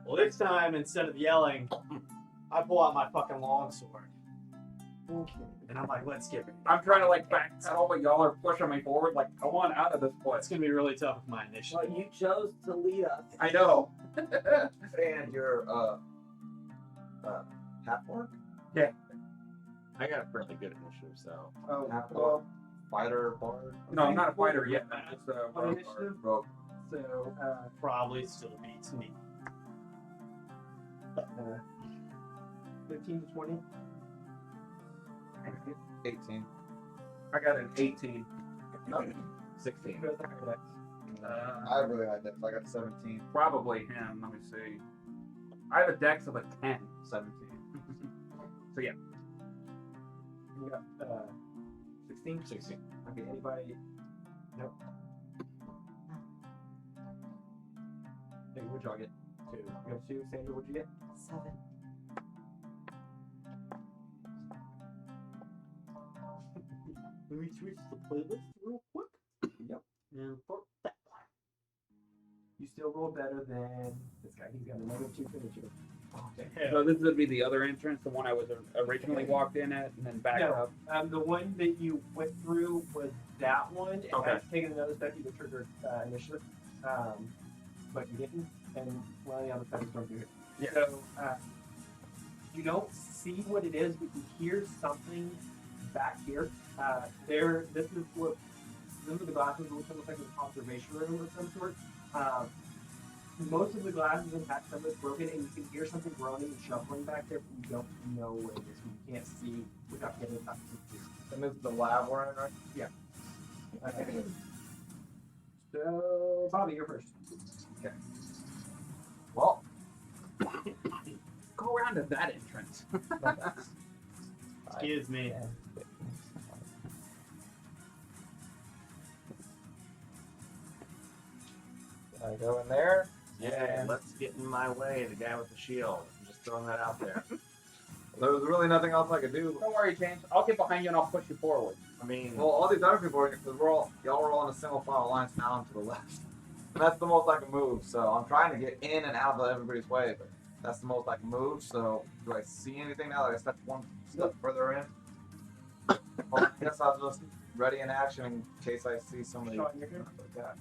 S4: Well, this time, instead of yelling, I pull out my fucking longsword. And I'm like, let's get it.
S6: I'm trying to like backpedal, but y'all are pushing me forward. Like, I want out of this
S4: It's
S6: place.
S4: gonna be really tough with my initiative.
S3: Well, you chose to lead us.
S6: I know.
S2: And your half orc?
S1: I got a fairly good initiative, so.
S5: Oh,
S2: Half
S5: well,
S2: orc? Fighter, bard?
S6: No, I'm not a fighter yet. I'm just a
S5: on
S6: rogue
S5: initiative,
S2: Rogue.
S5: so,
S4: Probably still beats me.
S5: 15 to 20.
S2: 18.
S6: I got an 18.
S1: 16.
S5: Who has the higher dex?
S2: I have really high depth. I got 17.
S6: Probably him. Let me see. I have a dex of a 10.
S2: 17.
S6: So yeah.
S5: You got 16?
S1: 16.
S5: Okay, anybody? Nope. Hey, what'd y'all get? 2. You got 2. Sandra, what'd you get?
S3: 7.
S4: Let me switch the playlist real quick.
S5: Yep.
S4: And for that one.
S5: You still roll better than this guy. He's got a -2 to initiative.
S6: So this would be the other entrance, the one I was originally walked in at, and then back
S5: No,
S6: up.
S5: the one that you went through was that one. If
S6: Okay.
S5: I'd taken another step, you would trigger initiative. But you didn't, and one of the other steps don't do it.
S6: Yeah.
S5: So you don't see what it is, but you hear something back here. This is what. Those are the glasses. It looks like an observation room of some sort. Most of the glasses, in fact, some of it's broken, and you can hear something groaning and shuffling back there, but you don't know what it is. You can't see without getting up to
S2: And this is the lab we're in, right?
S5: So, Bobby, you're first.
S2: Well,
S6: Go around to that entrance.
S4: Excuse me.
S5: Yeah.
S2: I go in there.
S1: Yeah, let's get in my way, the guy with the shield. I'm just throwing that out there.
S2: There was really nothing else I could do.
S6: Don't worry, James. I'll get behind you and I'll push you forward.
S1: I mean,
S2: Well, all these other people are because y'all are all in a single file line now and to the left. And that's the most I can move, so I'm trying to get in and out of everybody's way, but That's the most I can move. So do I see anything now that I stepped one step further in? Well, I guess I'll just ready in action in case I see somebody
S7: Sean, you're good?
S2: like that.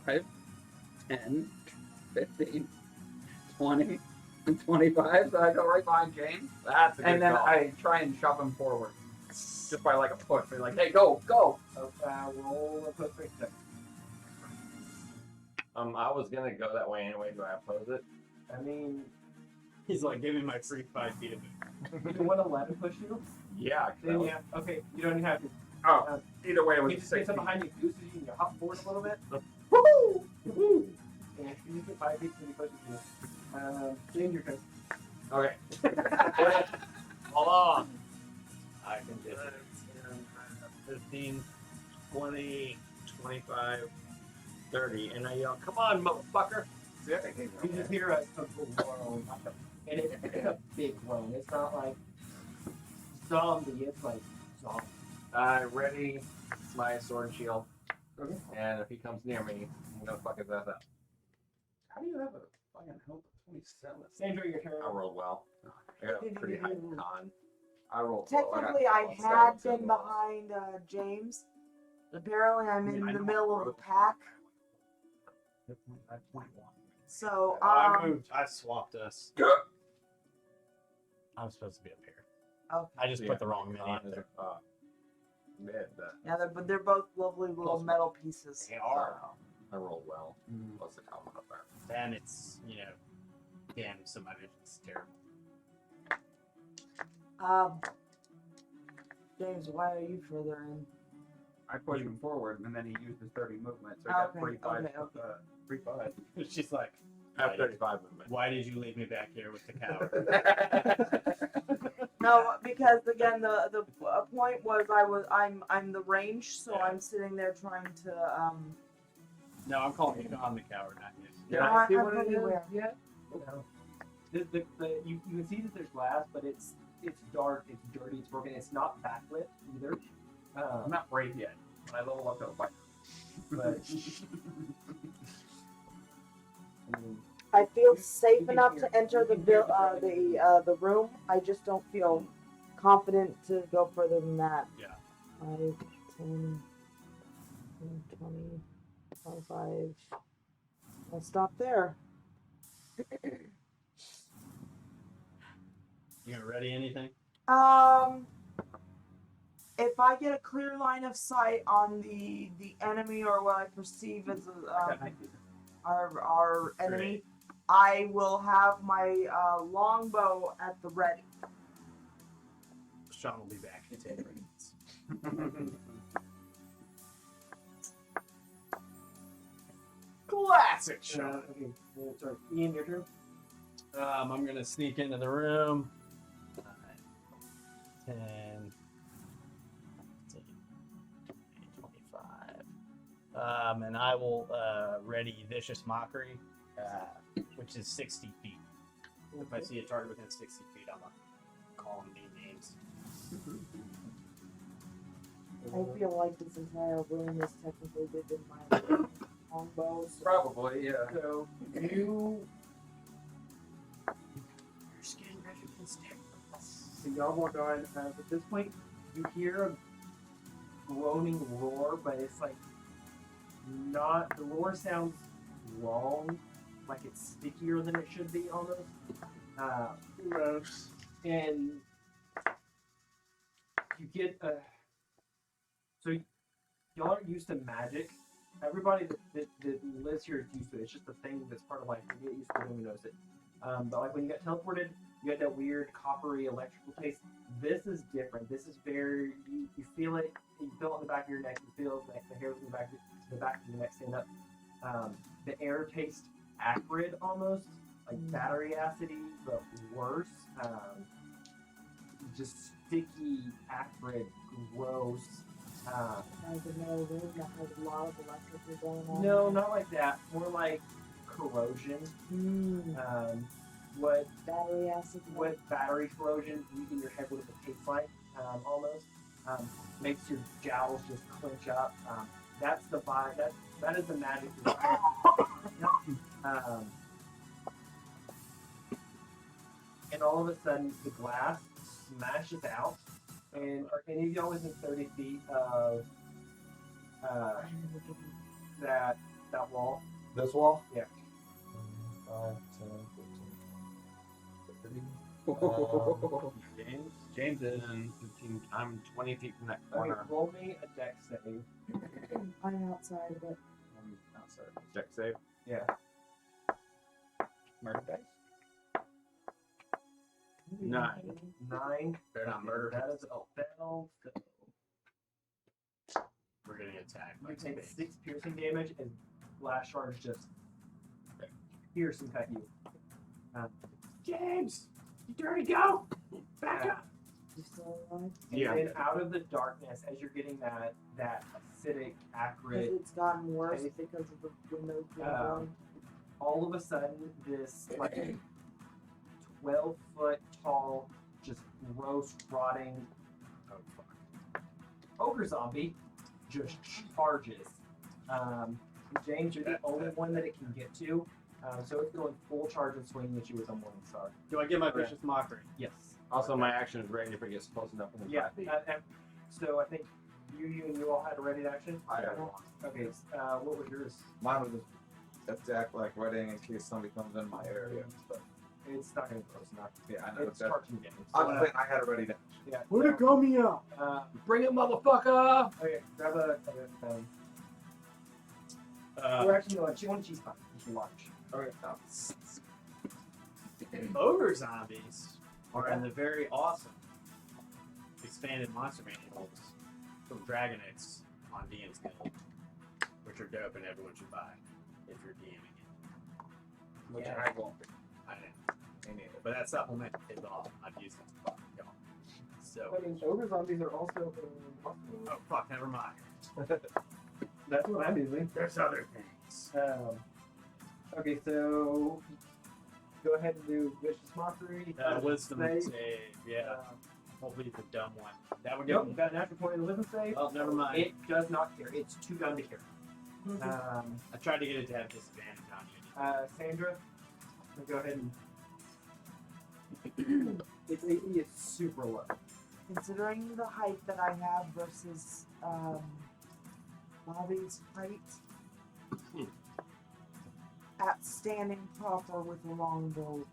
S6: 5, 10, 15, 20, and 25. So I go right behind James.
S1: That's a good
S6: And then
S1: call.
S6: I try and shove him forward. Just by like a push. Be like, hey, go, go.
S7: So, roll a +3 check.
S1: I was gonna go that way anyway. Do I oppose it?
S7: I mean,
S9: He's like, give me my free 5 feet of it.
S7: you want to let him push you?
S1: Yeah. 'cause that
S7: Then
S1: was-
S7: yeah. Okay, you don't even have to.
S6: Oh, either way, it
S7: He
S6: was
S7: just
S6: 6
S7: gets up
S6: feet.
S7: behind you, gooses you, and you hop forward a little bit. Woohoo! Woohoo! And you just get 5 feet when he pushes you. James, your turn.
S1: Okay.
S9: Hold on. I can do it. 15, 20, 25, 30. And I yell, come on, motherfucker.
S2: See, I think he's
S7: You just hear a groan. And it's a big groan. It's not like zombie, it's like zombie.
S1: I ready my sword and shield.
S7: Okay.
S1: And if he comes near me, I'm gonna fuck his ass up.
S6: How do you have a fucking health of 27?
S7: Sandra, your turn.
S1: I rolled well. I got a pretty high con.
S2: I rolled low. I got
S3: Technically, I
S2: 12,
S3: had
S2: 17.
S3: been behind James. Apparently, I'm
S6: I mean,
S3: in
S6: I
S3: the
S6: know
S3: middle
S6: I
S3: of the
S6: wrote-
S3: pack.
S6: At 21.
S3: So,
S9: I moved. I swapped us. I'm supposed to be up here.
S3: okay.
S9: I just
S1: Yeah,
S9: put the wrong mini
S1: con
S9: up
S1: is,
S9: there.
S1: mid.
S3: Yeah, but they're both lovely little metal pieces.
S9: They are.
S1: I rolled well. What's the con up there?
S9: Then it's, damn, so my vision's terrible.
S3: James, why are you further in?
S6: I pushed him forward, and then he used his 30 movement, so he got
S3: Okay,
S6: 45.
S3: okay.
S6: 35.
S9: She's like,
S1: I have 35 movement.
S9: why did you leave me back here with the cow?
S3: No, because again, the point was I'm the range, so
S9: Yeah.
S3: I'm sitting there trying to
S9: No, I'm calling you on the coward, not you.
S1: Can
S3: No,
S1: I see
S3: I'm
S1: what it
S3: fully
S1: is?
S3: aware.
S1: Yeah.
S7: No. You can see that there's glass, but it's dark, it's dirty, it's broken. It's not backlit either.
S6: I'm not brave yet. When I level up, I'll fight.
S7: But I mean,
S3: I feel
S7: You
S3: safe
S7: can
S3: enough
S7: hear-
S3: to enter
S7: you
S3: the
S7: can hear
S3: the room. I just don't feel confident to go further than that.
S9: Yeah.
S3: 5, 10, 20, 25. I'll stop there.
S9: You gonna ready anything?
S3: If I get a clear line of sight on the enemy or what I perceive as our enemy, I will have my longbow at the ready.
S9: Sean will be back in 10 minutes. Classic Sean.
S7: okay, sorry. Ian, your turn.
S9: I'm gonna sneak into the room. 10, 15, 25. And I will ready Vicious Mockery, which is 60 feet. If I see a target within 60 feet, I'm gonna call them mean names.
S3: I feel like this entire room is technically within my longbow. So
S6: Probably, yeah.
S7: So you
S9: Your skin pressure can stick.
S7: so y'all walk on. At this point, you hear a groaning roar, but it's like not. The roar sounds wrong, like it's stickier than it should be almost.
S9: Gross.
S7: And you get a. So y'all aren't used to magic. Everybody that lives here is used to it. It's just a thing that's part of life. You get used to it when you notice it. But like when you got teleported, you had that weird coppery electrical taste. This is different. This is very you feel it. You feel it on the back of your neck. You feel like the hairs in the back of your neck stand up. The air tastes acrid almost, like battery acidy, but worse. Just sticky, acrid, gross.
S3: kind of metal room that has a lot of electrical going on.
S7: No, not like that. More like corrosion. What
S3: Battery acid.
S7: battery corrosion using your head would have tastes like, almost. Makes your jowls just clench up. That's the vibe. That is the magic.
S5: And all of a sudden, the glass smashes out. And are any of y'all within 30 feet of that wall?
S2: This wall?
S5: Yeah.
S2: 5, 10, 15, 30.
S6: James is.
S1: 10, 15, I'm 20 feet from that
S5: Okay,
S1: corner.
S5: roll me a dex save.
S3: I'm outside of it.
S1: I'm outside. Check save.
S5: Yeah.
S6: Murder dice.
S1: 9.
S5: 9.
S9: They're not murder.
S5: That is a fail.
S9: We're getting attacked.
S5: You
S9: by
S5: take
S9: spades.
S5: 6 piercing damage, and glass shards just pierce and cut you.
S1: James, you dirty go. Back up.
S3: You still alive?
S5: And
S1: Yeah.
S5: then out of the darkness, as you're getting that acidic, acrid,
S3: Because it's gotten worse
S5: Okay.
S3: because of the windows being
S5: Um,
S3: blown.
S5: all of a sudden, this like 12-foot tall, just gross, rotting ogre zombie just charges. James, you're the only one that it can get to, so it's going full charge and swinging at you with a Morning Star.
S9: Do I get my vicious mockery?
S5: Yes.
S1: Also, my action is ready if it gets close enough. Within
S5: Yeah.
S1: 5 feet.
S5: So I think you all had a ready action.
S2: I had one.
S5: Okay. What was yours?
S2: Mine was just attack like ready in case somebody comes in my area and stuff.
S5: It's not going to be close enough.
S2: Yeah, I know
S5: It's
S2: that.
S5: charging games.
S2: I'm just saying I had it ready to.
S5: Yeah.
S9: Where'd it go me up?
S1: Bring it, motherfucker!
S5: Okay, grab a
S9: Uh,
S5: or actually, no, she wants cheese pie. You can watch.
S2: Okay.
S9: ogre zombies are in the very awesome expanded monster manuals from Dragon X on DM's Guild, which are dope and everyone should buy if you're DMing it.
S6: Which
S9: Yeah.
S6: I won't.
S9: I know. Me neither. But that supplement is awesome. I've used it to fuck y'all. So,
S5: I mean, ogre zombies are also.
S9: oh fuck, never mind.
S5: That's what I'm using.
S9: There's other things.
S5: Okay, so go ahead and do vicious mockery.
S9: Wisdom
S5: save.
S9: save, yeah. Hopefully it's a dumb one. That would
S5: Nope,
S9: get
S5: you got an natural 20 in the wisdom save.
S9: Oh, never mind.
S5: It does not care. It's too dumb to care.
S9: I tried to get it to have disadvantage on you.
S5: Sandra, go ahead and. Its AC is super low.
S3: Considering the height that I have versus Bobby's height, at standing proper with a long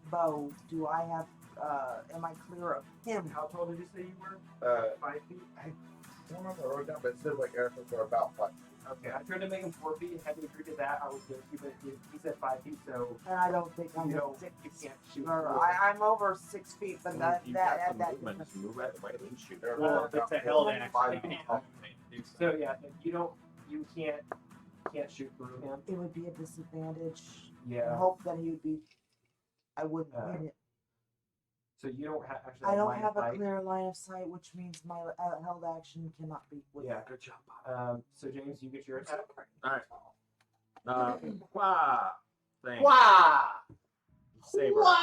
S3: bow, do I have? Am I clear of him?
S5: How tall did you say you were? 5 feet?
S2: I don't remember what I wrote down, but it says like airfields are about 5 feet.
S5: Okay, I tried to make him 4 feet and had to agree to that. I was going to, but he said 5 feet, so
S3: And I don't think I'm
S5: you don't.
S3: 6
S5: You can't shoot.
S3: Or I'm over 6 feet, but that
S1: you got
S3: that
S1: some
S3: that
S1: movement. Just move right away and shoot.
S9: Well, if it's a held action,
S2: Five
S9: you
S2: feet.
S9: can't do so.
S5: So yeah, you can't shoot through him.
S3: it would be a disadvantage. I
S5: Yeah.
S3: hope that he would be. I wouldn't hit it.
S5: So you don't actually.
S3: I don't
S5: line of
S3: have a
S5: sight.
S3: clear line of sight, which means my held action cannot be with.
S5: Yeah.
S1: Good job.
S5: So James, you get your attack.
S1: Alright. Wah! Thing.
S9: Wah!
S1: Saber.
S9: Wah!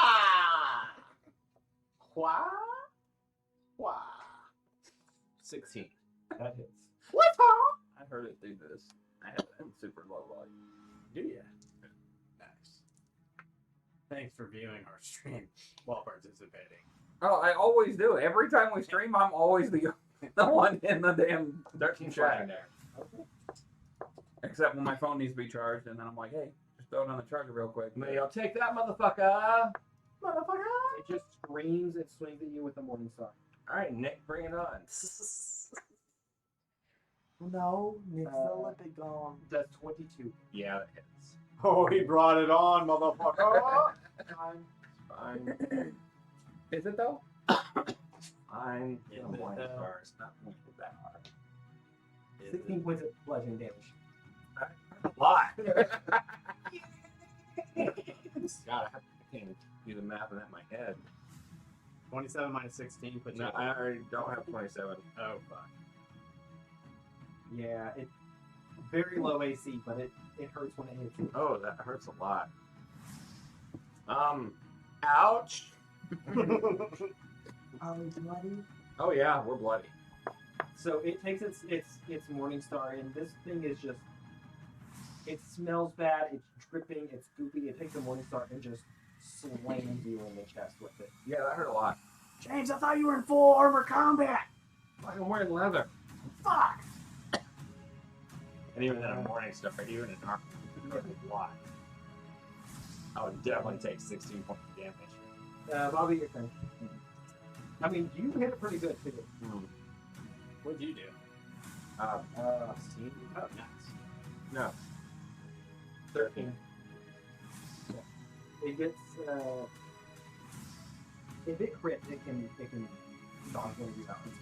S9: Wah! Wah!
S1: 16.
S5: That hits.
S6: I heard it do this. I have it in super low volume.
S9: Do ya? Nice. Thanks for viewing our stream while participating.
S6: Oh, I always do. Every time we stream, I'm always the one in the damn
S1: 13
S6: chat.
S1: flying there.
S6: Except when my phone needs to be charged, and then I'm like, hey, just throw it on the charger real quick.
S1: May I'll take that, motherfucker.
S5: It just screams and swings at you with a morning star.
S1: Alright, Nick, bring it on.
S3: No, Nick's the Olympic golem.
S5: Does 22.
S1: Yeah, that hits.
S9: Oh, he brought it on, motherfucker!
S1: Fine.
S6: Is it though?
S1: Fine.
S9: Yeah,
S1: I'm blind
S9: but,
S1: stars, not pointed that hard.
S5: 16 points of bludgeoning damage.
S1: Why? God, I can't do the math in that in my head.
S9: 27 minus 16 puts you
S1: No,
S9: at-
S1: I already don't have 27.
S9: Oh, fuck.
S5: Yeah, it very low AC, but it hurts when it hits you.
S1: Oh, that hurts a lot. Ouch.
S3: Are we bloody?
S1: Oh yeah, we're bloody.
S5: So it takes its morning star, and this thing is just
S7: It smells bad. It's dripping. It's goopy. It takes a Morningstar and just slams you in the chest with it.
S6: Yeah, that hurt a lot.
S4: James, I thought you were in full armor combat.
S1: I'm wearing leather.
S4: Fuck.
S1: And even in a morning stuff, even in armor, why? I would definitely take 16 points of damage.
S7: Bobby, your turn. I mean, you hit it pretty good too.
S9: What'd you do?
S1: See?
S9: Oh, nice.
S1: No.
S7: 13. It gets if it crits, it can dodge one of your weapons.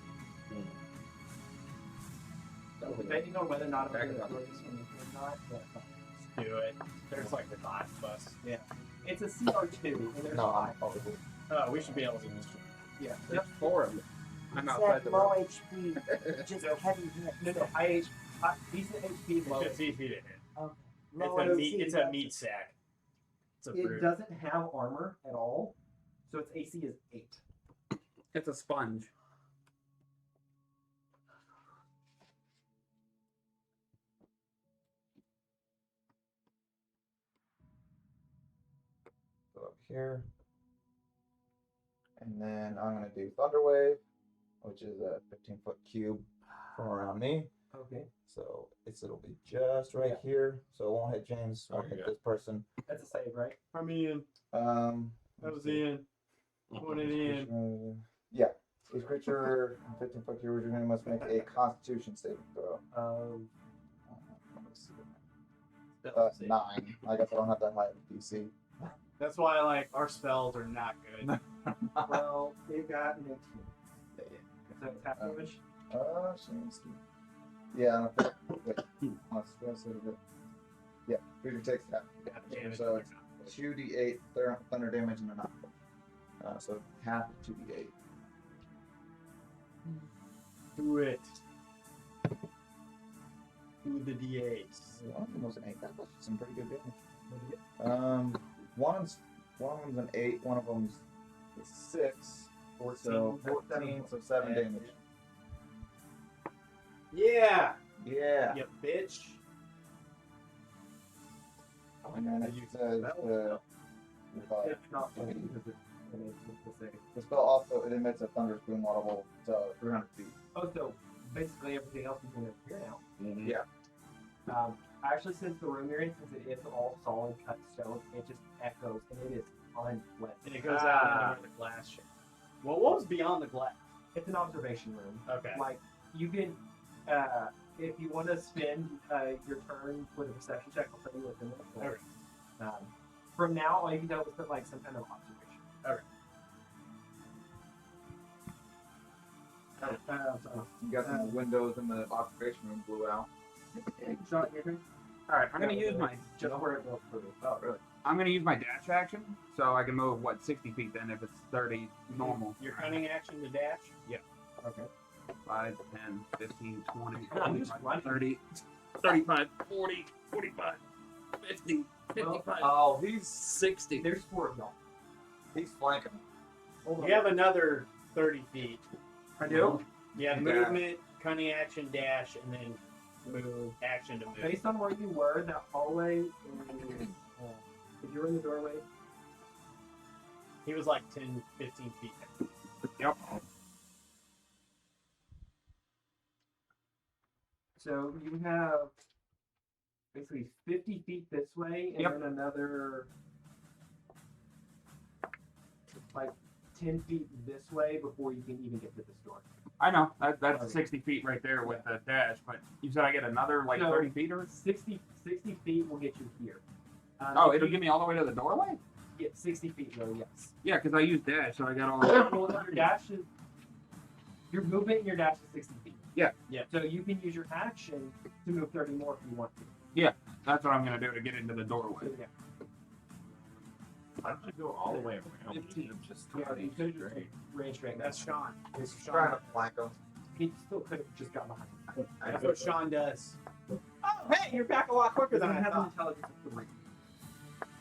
S7: So depending on whether or not I'm going to throw this one or not,
S9: Let's do it. There's like the 5 of us.
S7: it's a CR2 and there's
S2: No,
S7: 5.
S2: I'm probably.
S9: Oh, we should be able to do this.
S7: Yeah.
S6: There's 4 of them. I'm
S3: It
S6: outside
S3: said
S6: the
S3: low
S6: room.
S3: HP, just heavy hit.
S7: No, decent HP, low.
S9: 50 feet of hit.
S3: Okay.
S9: It's
S3: Low
S9: a,
S3: AC,
S9: it's a
S3: that's-
S9: meat sack. It's a
S7: It
S9: brute.
S7: doesn't have armor at all, so its AC is 8.
S6: It's a sponge.
S2: Go up here. And then I'm gonna do Thunder Wave, which is a 15-foot cube from around me.
S7: Okay.
S2: So it'll be just right here. So it won't hit James, won't
S1: Okay,
S2: hit
S1: good.
S2: this person.
S7: That's a save, right?
S4: I'm in.
S2: Um
S4: That was in. Put it in.
S2: Yeah. Each creature in 15-foot cube region must make a Constitution saving throw. Let's see. 9. I guess I don't have that high of a DC.
S4: That's why like our spells are not good.
S7: Well, it got an 18. So it's half damage.
S2: Seems to. Yeah, wait. Yeah, creature takes half.
S9: Damage.
S2: So it's 2d8 thunder damage and a knock. So half of 2d8.
S4: Do it. Do the D8s.
S2: One of them was an 8. That was some pretty good damage. One of them's an 8. One of them's a 6.
S7: 14.
S2: So 14. So 7 damage.
S4: Yeah.
S2: Yeah.
S4: You bitch.
S2: And then it says
S7: If not, because it makes the save.
S2: the spell also it emits a thunderous boom audible to 300 feet.
S7: Oh, so basically everything else is going to appear now.
S2: Yeah.
S7: Actually, since the room you're in, since it is all solid cut stone, it just echoes and it is unpleasant.
S4: And it goes out into where the glass shit. Well, what was beyond the glass?
S7: It's an observation room.
S4: Okay.
S7: Like, you can, if you want to spend your turn with a perception check, I'll tell you what's in there.
S4: Okay.
S7: From now, all you can do is put like some kind of observation.
S2: You got some windows in the observation room blew out.
S7: Sean, your turn?
S6: Alright, I'm gonna use my
S7: Just where it goes through.
S2: Oh, really?
S6: I'm gonna use my dash action, so I can move 60 feet then if it's 30 normal.
S4: Your cunning action to dash?
S7: Okay.
S6: 5, 10, 15, 20,
S7: I'm just
S6: 25, 30, 35, 40, 45, 50, 55,
S2: Oh, he's
S6: 60.
S7: There's 4 of y'all.
S2: he's flanking.
S7: Hold on.
S4: You have another 30 feet.
S6: I do?
S4: You have
S2: Yeah.
S4: movement, cunning action, dash, and then move, action to move.
S7: Based on where you were, that hallway is, if you're in the doorway,
S4: He was like 10, 15 feet.
S6: Yep.
S7: so you have basically 50 feet this way, and
S6: Yep.
S7: then another like 10 feet this way before you can even get to this door.
S6: I know. That's
S7: Okay.
S6: 60 feet right there with the dash, but you said I get another like
S7: So-
S6: 30 feet or?
S7: 60 feet will get you here.
S6: Oh,
S7: if
S6: it'll
S7: you
S6: get me all the way to the doorway?
S7: get 60 feet though, yes.
S6: Yeah, because I used dash, so I got all.
S7: Well, your dash is your movement and your dash is 60 feet.
S6: Yeah.
S4: Yeah.
S7: So you can use your action to move 30 more if you want to.
S6: That's what I'm gonna do to get into the
S7: So,
S6: doorway.
S7: yeah.
S1: How did you go all the way around?
S6: 15.
S1: Just
S7: Yeah, you could just range straight.
S4: That's Sean.
S7: It's
S2: Trying
S7: Sean.
S2: to flank him.
S7: He still could have just got behind.
S4: That's what Sean does.
S7: Oh, hey, you're back a lot quicker than I
S6: have an
S7: thought.
S6: intelligence of 3.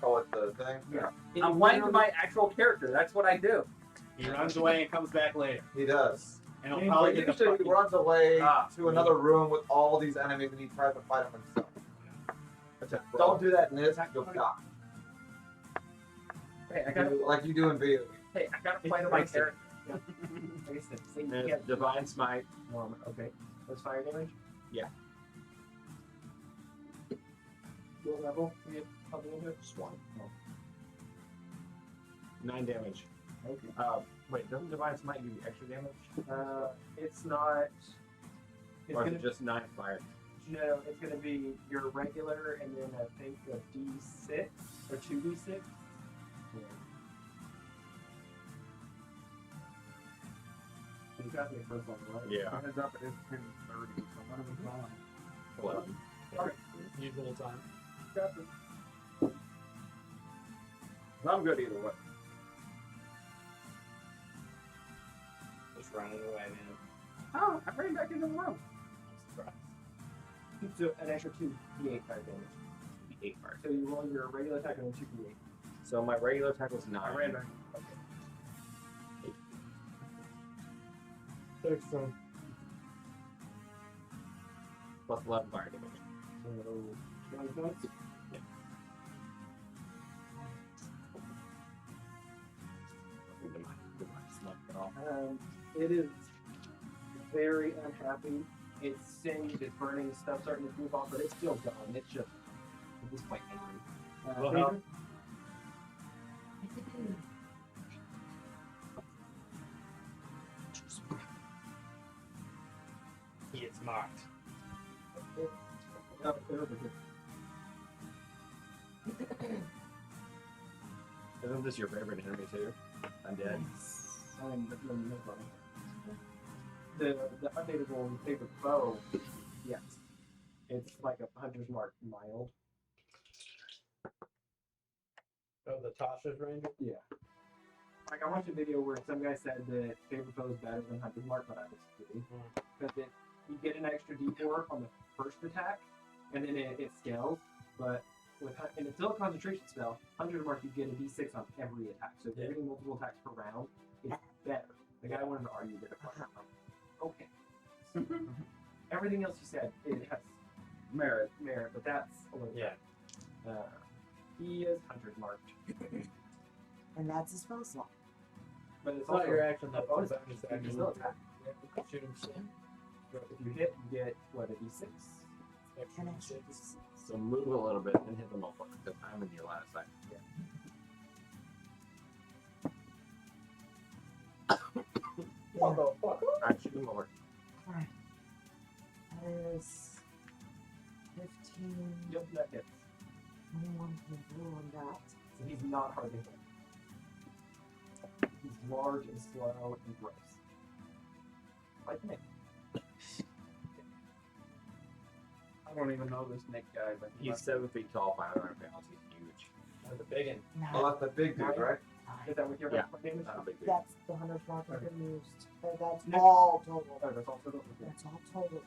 S2: Oh, it's the thing?
S7: Yeah.
S6: I'm playing with my actual character. That's what I do.
S4: He runs away and comes back later.
S2: He does.
S4: And he'll
S7: And
S4: probably get the
S2: Usually he
S4: fucking...
S2: runs away
S6: Ah.
S2: to another room with all these enemies and he tries to fight them himself. Don't do that in this. You'll die.
S5: Hey, I gotta
S2: Like you do in video games.
S5: Hey, I gotta fight my character. Yeah. I guess that's the same.
S1: And it's Divine Smite.
S5: Okay. That's fire damage?
S1: Yeah.
S5: What level? Do you help me into it?
S1: Just one. 9 damage.
S5: Okay.
S1: Wait, doesn't Divine Smite give you extra damage?
S5: It's not. It's
S1: Or is
S5: gonna
S1: it just 9 fire?
S5: no. It's gonna be your regular, and then I think a D6 or 2D6. You got me first one, right?
S1: Yeah.
S6: Heads up, it is 10:30, so one of them's on.
S1: 11.
S9: Usual time.
S5: Got me.
S1: I'm good either way.
S9: Just running away, man.
S6: Oh, I ran back into the room.
S9: I'm surprised.
S5: So an extra 2d8 fire damage.
S1: 8 fire.
S5: So you roll your regular attack and then 2d8.
S1: So my regular attack was 9.
S5: I ran back. Okay.
S7: Excellent.
S1: Plus 11 fire damage.
S5: So 20 points. It is very unhappy. It's singed, it's burning, stuff starting to move off, but it's still going. It's just, it's quite angry.
S9: Will help. He gets mocked.
S5: Oh, there we go.
S1: Isn't this your favorite enemy too? Undead?
S5: The updatable favorite bow, yes. It's like a hunter's mark mild.
S9: Oh, the Tasha's ranger?
S5: Yeah. Like I watched a video where some guy said that favorite bow is better than hunter's mark, but I disagree. Because you get an extra d4 on the first attack, and then it scales. But and it's still a concentration spell. Hunter's mark, you get a d6 on every attack. So if you're getting multiple attacks per round, it's better. The guy wanted to argue that it wasn't. Okay. Everything else you said, it has
S6: Merit.
S5: merit, but that's a little
S9: Yeah.
S5: he is hunter's marked.
S3: And that's his spell slot.
S5: But it's
S9: It's not
S5: also
S9: your action,
S5: a
S9: though.
S5: bonus
S9: It's
S5: action.
S9: bonus
S5: You can
S9: action.
S5: still attack.
S9: Shoot him still.
S5: If you hit, you get what, a d6?
S9: Extra
S3: And extra
S9: d6.
S1: So move a little bit and hit the motherfucker because I'm in your last second. Alright, shoot him over.
S3: Alright. That is 15,
S5: Yep, that hits.
S3: 21 can do on that.
S5: So he's not hard to hit. He's large and slow and gross. Like me.
S6: I don't even know this Nick guy, but
S1: He's 7 feet tall, 500 pounds. He's huge.
S9: Oh, the big one.
S2: Oh, that's the big dude, right?
S5: Is that what your
S1: Yeah.
S5: damage?
S1: Not a big dude.
S3: That's the hunter's mark I've been used. That's
S5: Next.
S3: all total.
S5: Oh, that's also the
S3: That's all total.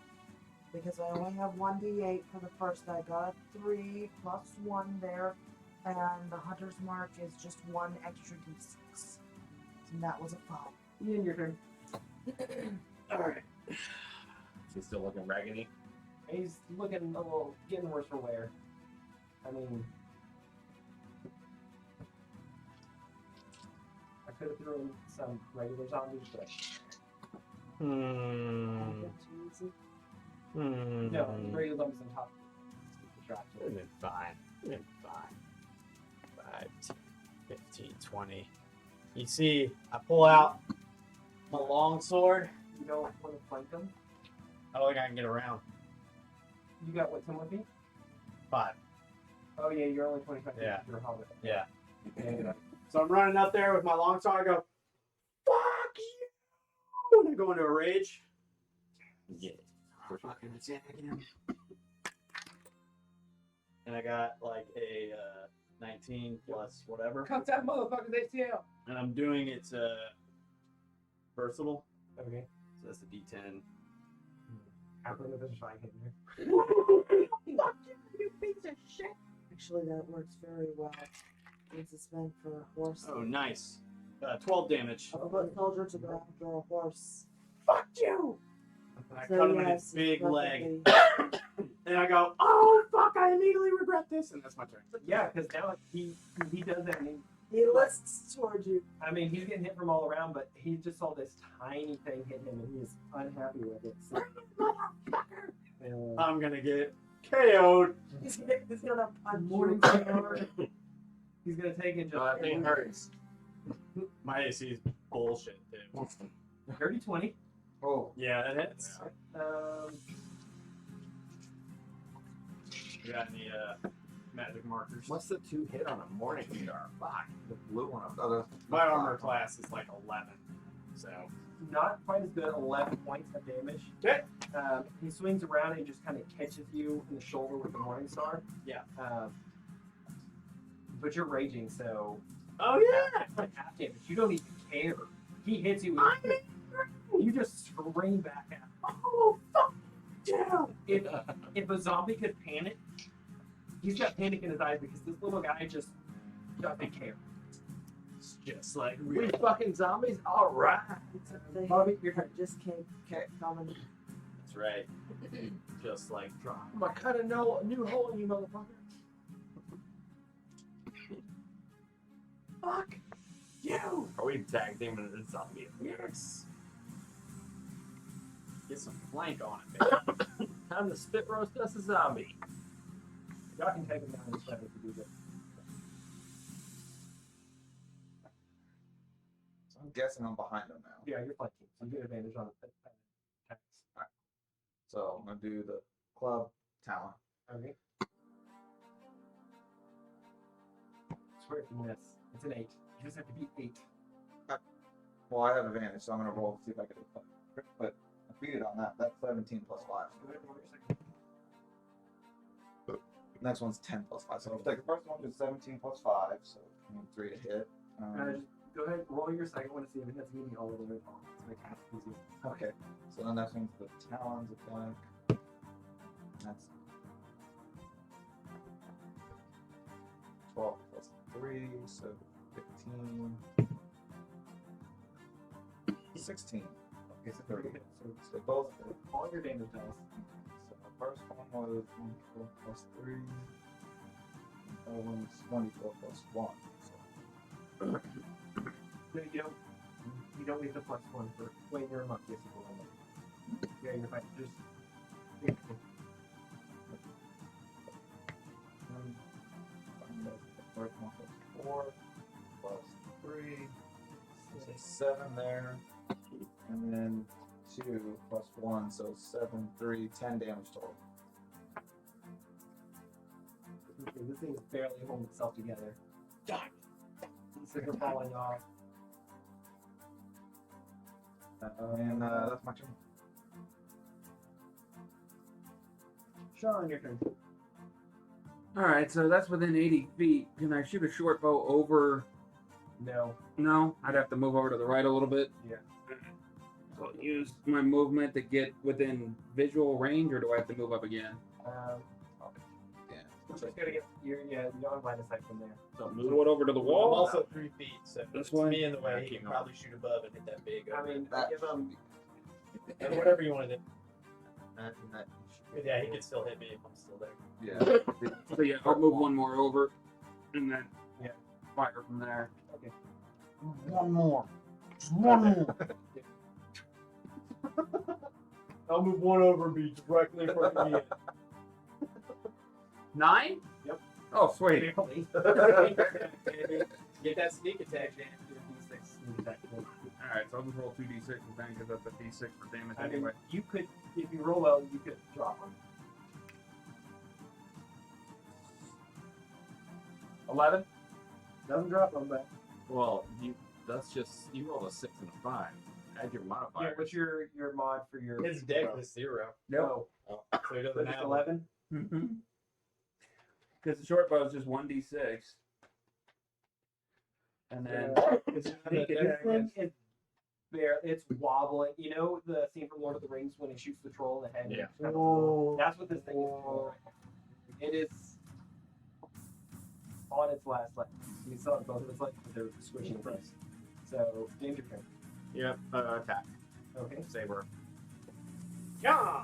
S3: Because I only have 1d8 for the first. I got a 3 plus 1 there. And the hunter's mark is just 1 extra d6. And that was a 5.
S5: Ian, your turn.
S1: Alright. He's still looking raggedy.
S5: He's looking a little, getting worse for wear. I mean, I could have thrown in some regular zombies, but
S3: Too easy.
S5: no, regular zombies on top.
S9: It would have been fine. It would have been fine. 5, 10, 15, 20. You see, I pull out my long sword.
S5: You don't want to flank them.
S9: I don't think I can get around.
S5: You got what, 10 with me?
S9: 5.
S5: Oh yeah, you're only 25 feet.
S9: Yeah.
S5: You're a hobbit.
S9: Yeah.
S5: Yeah.
S4: So I'm running up there with my long sword. I go, "Fuck you!" And I go into a rage.
S1: Yeah.
S9: Fucking attack him. And I got like a 19 plus whatever.
S5: Cut that motherfucker's ACL.
S9: And I'm doing it versatile.
S5: Okay.
S9: So that's a D10.
S5: I put this fine in there.
S3: Fuck you, you piece of shit. Actually, that works very well. Since it's meant for a horse.
S9: Oh, nice. 12 damage.
S3: A foot soldier to go after a horse.
S4: Fuck you!
S9: I
S3: So
S9: cut him in
S3: yes,
S9: his big leg,
S3: perfectly.
S9: and I go, "Oh fuck! I immediately regret this," and that's my turn.
S5: Yeah, because now he does that. And
S3: He lists towards you.
S5: I mean, he's getting hit from all around, but he just saw this tiny thing hit him, and he is unhappy with it. So,
S9: I'm gonna get KO'd.
S3: He's gonna punch
S5: Morning
S3: you.
S5: star. He's gonna take it just.
S1: No, that thing hurts.
S9: My AC is bullshit, dude.
S5: Dirty 20.
S2: Oh,
S9: Yeah, that hits. You got any magic markers?
S1: What's the 2 hit on a morning star? Fuck.
S2: the blue one. Oh,
S9: My armor class is like 11, so
S5: Not quite as good. 11 points of damage.
S9: Okay.
S5: He swings around and just kind of catches you in the shoulder with the morning star.
S9: Yeah.
S5: But you're raging, so
S9: oh yeah.
S5: half damage. You don't even care. He hits you. You just scream back at him.
S9: Oh fuck down.
S5: If a zombie could panic, he's got panic in his eyes because this little guy just doesn't care.
S9: It's just like
S1: We fucking zombies? Alright.
S3: They
S5: Bobby, your turn.
S3: just kept coming.
S9: That's right. Just like trying.
S1: I'm gonna cut a new hole in you, motherfucker.
S9: Fuck you.
S1: Are we tag teaming a zombie?
S9: Yes. Get some flank on it, baby.
S1: Time to spit roast us a zombie.
S5: Y'all can take him down this way if you do that.
S2: so I'm guessing I'm behind him now.
S5: Yeah, you're flanking, so you get advantage on attacks.
S2: So I'm gonna do the club talent.
S5: Okay. Swear if you miss. It's an 8. You just have to beat 8.
S2: Well, I have advantage, so I'm gonna roll to see if I can do it. But I beat it on that. That's 17 plus 5.
S5: Go ahead and roll your second.
S2: Next one's 10 plus 5. So I'll take the first one, which is 17 plus 5, so 23 to hit.
S5: Just go ahead and roll your second one to see if it hits me all the way along. To make it easier.
S2: Okay. So the next one's the talons attack. That's 12 plus 3, so 15. 16. Okay, so 30. So they both hit.
S5: All your damage dice.
S2: So the first one was 24 plus 3. The other one was 24 plus 1. So
S5: No, you don't need the plus 1 for wait, you're a monk, yes you will. Yeah, you're fine. Just
S2: the first one was 4 plus 3. So 7 there. And then 2 plus 1, so 7, 3, 10 damage total.
S5: okay, this thing is barely holding itself together. Pieces are falling off.
S2: And that's my turn.
S5: Sean, your turn.
S6: Alright, so that's within 80 feet. Can I shoot a short bow over?
S5: No.
S6: No, I'd have to move over to the right a little bit.
S5: Yeah.
S6: So I'll use my movement to get within visual range, or do I have to move up again?
S5: I'm just gonna get you don't have line of sight from there.
S1: So
S6: Throw it over to the
S8: I'm
S6: wall.
S8: also 3 feet, so
S6: This
S8: it's
S6: way?
S8: me in the way. He can probably shoot above and hit that big.
S5: I mean,
S2: That
S5: give him.
S8: and whatever you want to do.
S2: Imagine that.
S8: Yeah, he can still hit me if I'm still there.
S2: Yeah.
S6: So yeah, I'll move one more over, and then
S5: Yeah.
S6: fire from there.
S5: Okay.
S2: One more. One more.
S8: I'll move one over and be directly in front of you.
S6: 9?
S5: Yep.
S6: Oh, sweet.
S8: Get that sneak attack, Dan.
S6: Alright, so I'll just roll 2d6 and then because that's a d6 for damage
S5: I mean,
S6: anyway.
S5: you could, if you roll well, you could drop one.
S1: 11?
S5: Doesn't drop them, but
S1: Well, that's just, you rolled a 6 and a 5. Add your modifier.
S5: yeah. What's your mod for your?
S8: His deck was 0.
S5: No.
S8: Oh, so he
S5: So
S8: doesn't
S5: just
S8: have
S5: 11.
S6: Because the short bow is just 1d6. And then
S5: This
S6: sneak attack
S5: thing is there. It's wobbling. You know the scene from Lord of the Rings when he shoots the troll in the head.
S1: Yeah.
S5: That's what this thing is doing right now. It is on its last leg. You saw it both of its legs, but they're squishing press. So, danger turn.
S1: Yep, attack.
S5: Okay.
S1: Saber.
S4: Yeah.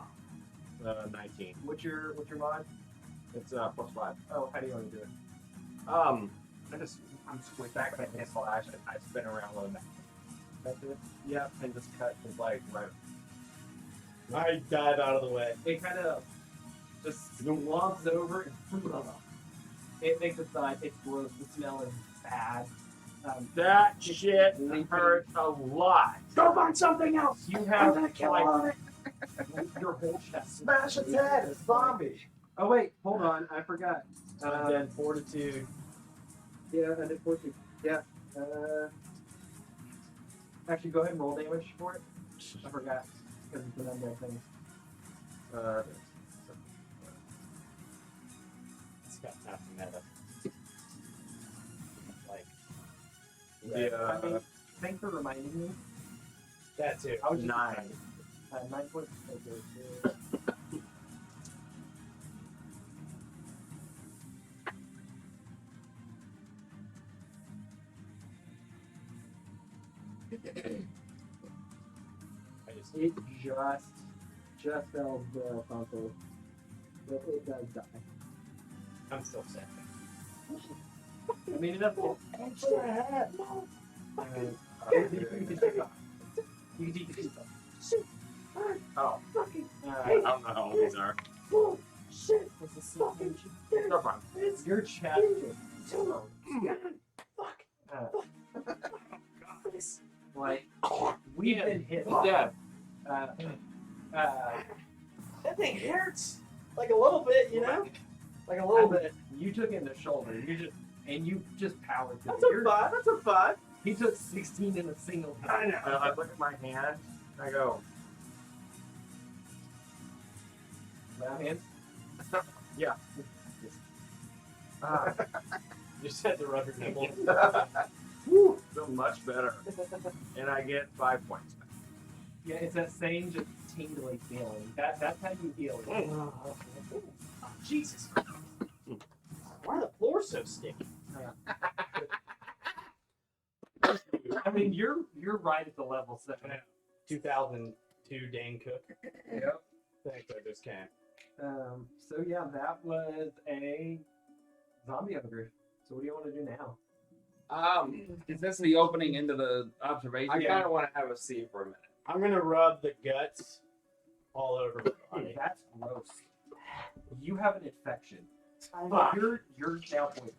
S1: 19.
S5: What's your mod?
S1: It's +5.
S5: Oh, how do you want to do it?
S1: I'm squeeze back my hand slash and I spin around with it.
S5: That's it.
S1: Yep, and just cut his leg right.
S4: I dive out of the way.
S5: It kind of just slumps over and it makes it side. It's gross. The smell is bad.
S1: That shit hurts a lot.
S4: Go find something else.
S5: You have
S4: gonna kill
S5: like
S4: on it.
S5: your whole chest.
S4: Smash its head. It's zombie.
S5: Oh wait, hold on. I forgot.
S4: Undead fortitude.
S5: Yeah, I did 14. Yeah. Actually, go ahead and roll damage for it. I forgot because it's an undead thing.
S9: It's got top meta. Like,
S1: Yeah.
S5: I mean, thanks for reminding me.
S4: That too.
S5: I was just
S1: 9.
S5: excited. 9 points. Okay, so-
S9: I just
S5: It just fell the console. But it does die.
S9: I'm still sad.
S5: I mean, enough. You can take it. You can take it.
S1: Oh,
S5: Uh,
S1: I don't know how old these are. No problem.
S5: your chest just like we've been hit.
S1: He's dead.
S5: Uh,
S4: That thing hurts. Like a little bit, you know? Like a little bit.
S5: you took it in the shoulder. You just powered through.
S4: That's a 5. That's a 5.
S5: He took 16 in a single hit.
S4: I know.
S1: I look at my hand. I go,
S5: Round hand.
S1: ah,
S9: Just had to rub your nipple.
S1: whew, feel much better. And I get 5 points.
S5: Yeah, it's that same just tingling feeling. That's how you heal.
S4: Oh, Jesus Christ. Why are the floors so sticky?
S5: I mean, you're right at the level 7.
S9: 2002 Dane Cook.
S5: Yep.
S9: Thanks, I just can't.
S5: So yeah, that was a zombie ogre. So what do you want to do now?
S6: Is this the opening into the observation?
S1: I kind of want to have a seat for a minute.
S4: I'm gonna rub the guts all over my body.
S5: That's gross. You have an infection.
S3: Fuck.
S5: You're now poisoned.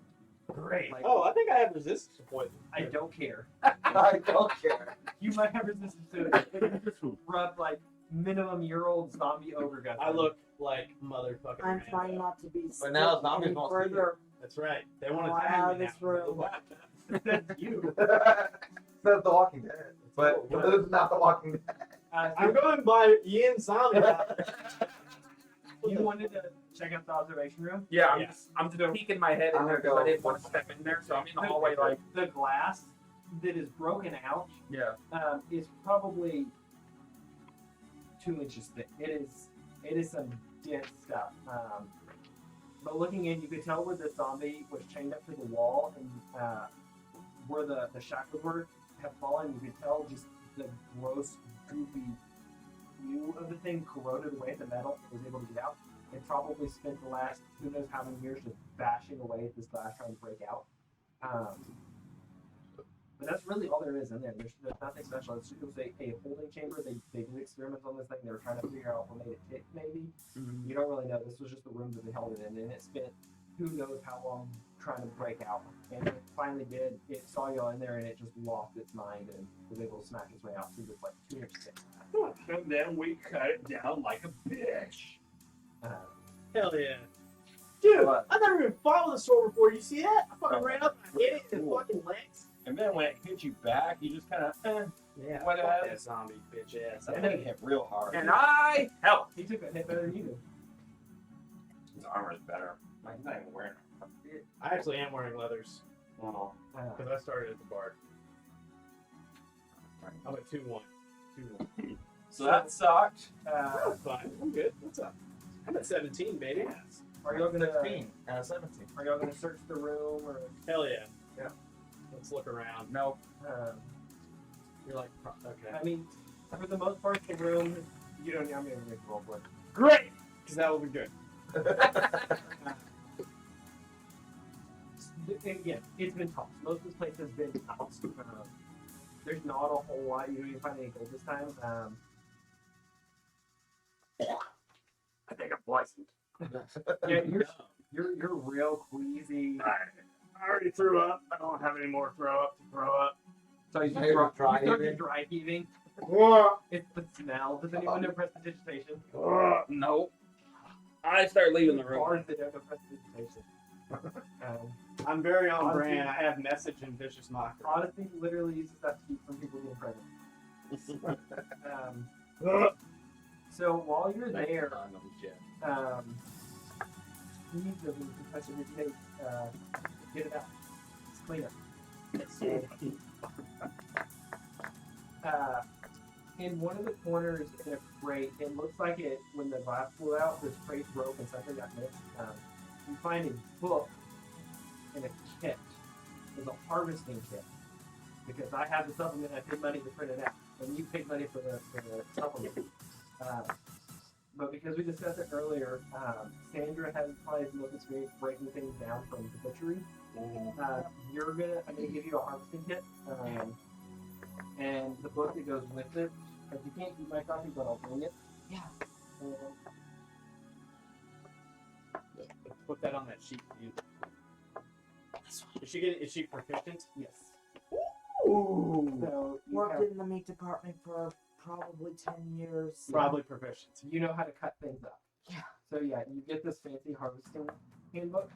S4: Great.
S5: Like,
S4: Oh, I think I have resistance to poison.
S5: I don't care.
S2: I don't care.
S5: You might have resistance to it. If you just rub like minimum year-old zombie ogre guts.
S4: I look like motherfucking.
S3: I'm
S4: Rambo.
S3: trying not to be
S2: But now
S3: sick
S2: zombies
S3: any
S2: won't see you.
S3: further.
S4: That's right. They want to
S3: Out
S4: tag
S3: of
S4: me
S3: this
S4: now.
S3: room.
S5: That's you.
S2: That's The Walking Dead. But this is not The Walking Dead.
S4: I'm going by Ian Zombie.
S5: You wanted to check out the observation room?
S6: Yeah,
S4: Yes.
S6: I'm just peeking my head in
S2: I'm
S6: there
S2: gonna
S6: because I
S2: go-
S6: didn't want to step in there, so I'm in the hallway like,
S5: The glass that is broken out
S6: yeah.
S5: is probably 2 inches thick. It is some dense stuff. But looking in, you could tell where the zombie was chained up to the wall and where the shackles were have fallen. You could tell just the gross, goopy hue of the thing corroded away at the metal. It was able to get out. It probably spent the last who knows how many years just bashing away at this glass trying to break out. But that's really all there is in there. There's nothing special. It was a holding chamber. They did experiments on this thing. They were trying to figure out what made it tick, maybe. You don't really know. This was just the room that they held it in. And it spent who knows how long trying to break out. And it finally did. It saw y'all in there and it just lost its mind and was able to smash its way out through this like 2 inch thick.
S1: And then we cut it down like a bitch.
S4: Hell yeah. Dude,
S1: What?
S4: I've never even fought with a sword before. You see that? I fucking ran up and I hit it in the fucking legs.
S1: And then when it hit you back, you just kind of,
S4: Yeah.
S1: what
S9: Fuck
S1: else?
S9: that zombie bitch ass.
S1: That thing hit real hard.
S6: And I help.
S5: He took a hit better than you did.
S1: His armor is better. Like, he's not even wearing it.
S4: I actually am wearing leathers
S1: Oh.
S4: because I started at the bar. I'm at 2-1. 2-1.
S1: So that sucked.
S4: Fine. I'm good. What's up? I'm at 17, baby.
S5: Are y'all gonna
S2: 16 out of 17.
S5: Are y'all gonna search the room or?
S4: Hell yeah.
S5: Yeah.
S4: Let's look around.
S6: No.
S5: Um,
S4: You're like, okay.
S5: I mean, for the most part, the room
S7: You don't. I'm gonna make a roll for it.
S9: Great, because that will be good.
S5: And again, it's been tossed. Most of this place has been tossed. There's not a whole lot. You don't even find any gold this time.
S9: I think I'm poisoned.
S5: Yeah, you're real queasy.
S9: I already threw up. I don't have any more throw up to throw up.
S5: So you
S2: Maybe
S5: start
S2: dry
S5: you start
S2: heaving?
S5: dry heaving.
S9: Ugh.
S5: It's the smell. Does anyone know prestidigitation?
S6: No. I start leaving the room.
S5: Bars that don't know prestidigitation.
S9: I'm very on
S5: Honestly-
S9: brand. I have message and vicious mockery.
S5: Honesty literally uses that to keep from people getting pregnant. So while you're there, you the professor take get it out. It's cleaner. In one of the corners in a crate, it looks like it when the glass flew out, this crate broke and something got mixed. You find a book and a kit. There's a harvesting kit. Because I have the supplement, I paid money to print it out. And you paid money for the supplement. But because we discussed it earlier, Sandra has probably the most experience breaking things down from the butchery. I'm gonna give you a harvesting kit, and the book that goes with it. If you can't keep my copy, but I'll bring it.
S3: Yeah.
S9: Put that on that sheet for you. Is she proficient?
S5: Yes.
S3: Ooh.
S5: So you,
S3: Worked
S5: have,
S3: in the meat department for probably 10 years.
S9: Probably proficient.
S5: you know how to cut things up.
S3: Yeah.
S5: So yeah, you get this fancy harvesting handbook.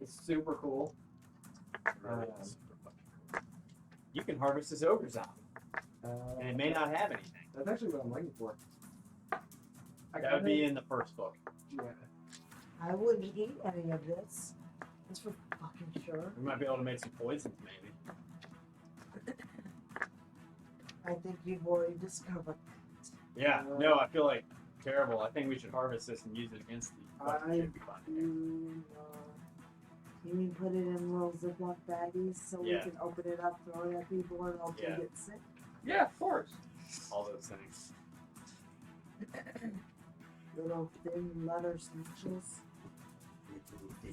S5: It's super cool.
S9: You can harvest this ogre zombie, and it may not have anything.
S5: That's actually what I'm looking for.
S9: That would be in the first book.
S5: Yeah.
S3: I wouldn't eat any of this. That's for fucking sure.
S9: We might be able to make some poisons, maybe.
S3: I think you've already discovered.
S9: Yeah. No, I feel like terrible. I think we should harvest this and use it against the fucking shit we find here.
S3: You mean put it in little Ziploc baggies so
S9: Yeah.
S3: we can open it up, throw it at people, and they'll
S9: Yeah.
S3: get sick?
S6: Yeah, of course.
S9: All those things.
S3: Little thin leather satchels.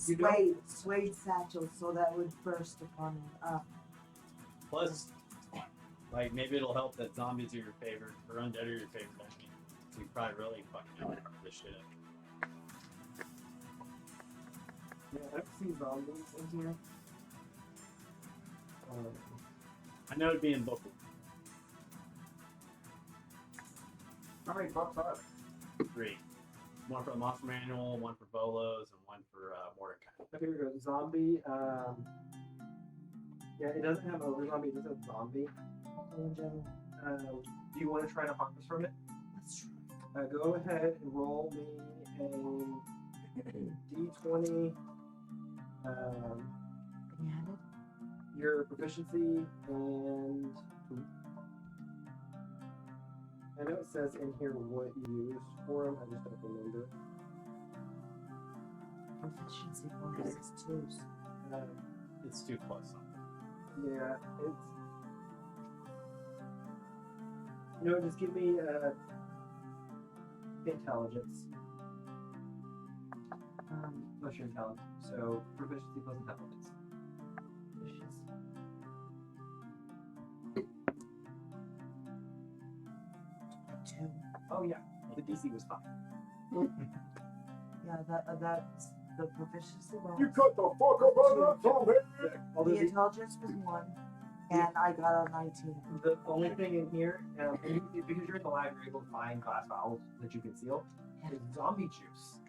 S5: You don't-
S3: Suede satchels so that would burst upon it.
S9: Plus, like maybe it'll help that zombies are your favorite or undead are your favorite enemy. So you probably really fucking know this shit up.
S5: Yeah, I've seen zombies in here.
S9: I know it'd be in book.
S6: How many bucks are there?
S9: 3. One for the monster manual, one for Bolos, and one for Mordecai.
S5: Okay, here we go. Zombie. Yeah, it doesn't have ogre zombie. It does have zombie.
S3: In general.
S5: Do you want to try to harvest from it?
S3: Let's try.
S5: Go ahead and roll me a d20.
S3: Can you have it?
S5: Your proficiency and I know it says in here what you used for them. I just don't remember.
S3: Proficiency bonus is 2s.
S9: It's 2 plus something.
S5: Yeah, it's. No, just give me intelligence. Plus your intelligence. So proficiency plus intelligence.
S3: Proficiency. A 2.
S5: Oh yeah, the DC was fine.
S3: Yeah, that's the proficiency bonus.
S1: You cut the fuck up on that zombie!
S5: Although
S3: The
S5: the,
S3: intelligence was 1, and I got a 19.
S5: the only thing in here, because you're in the lab, you're able to find glass vials that you can seal. Is zombie juice.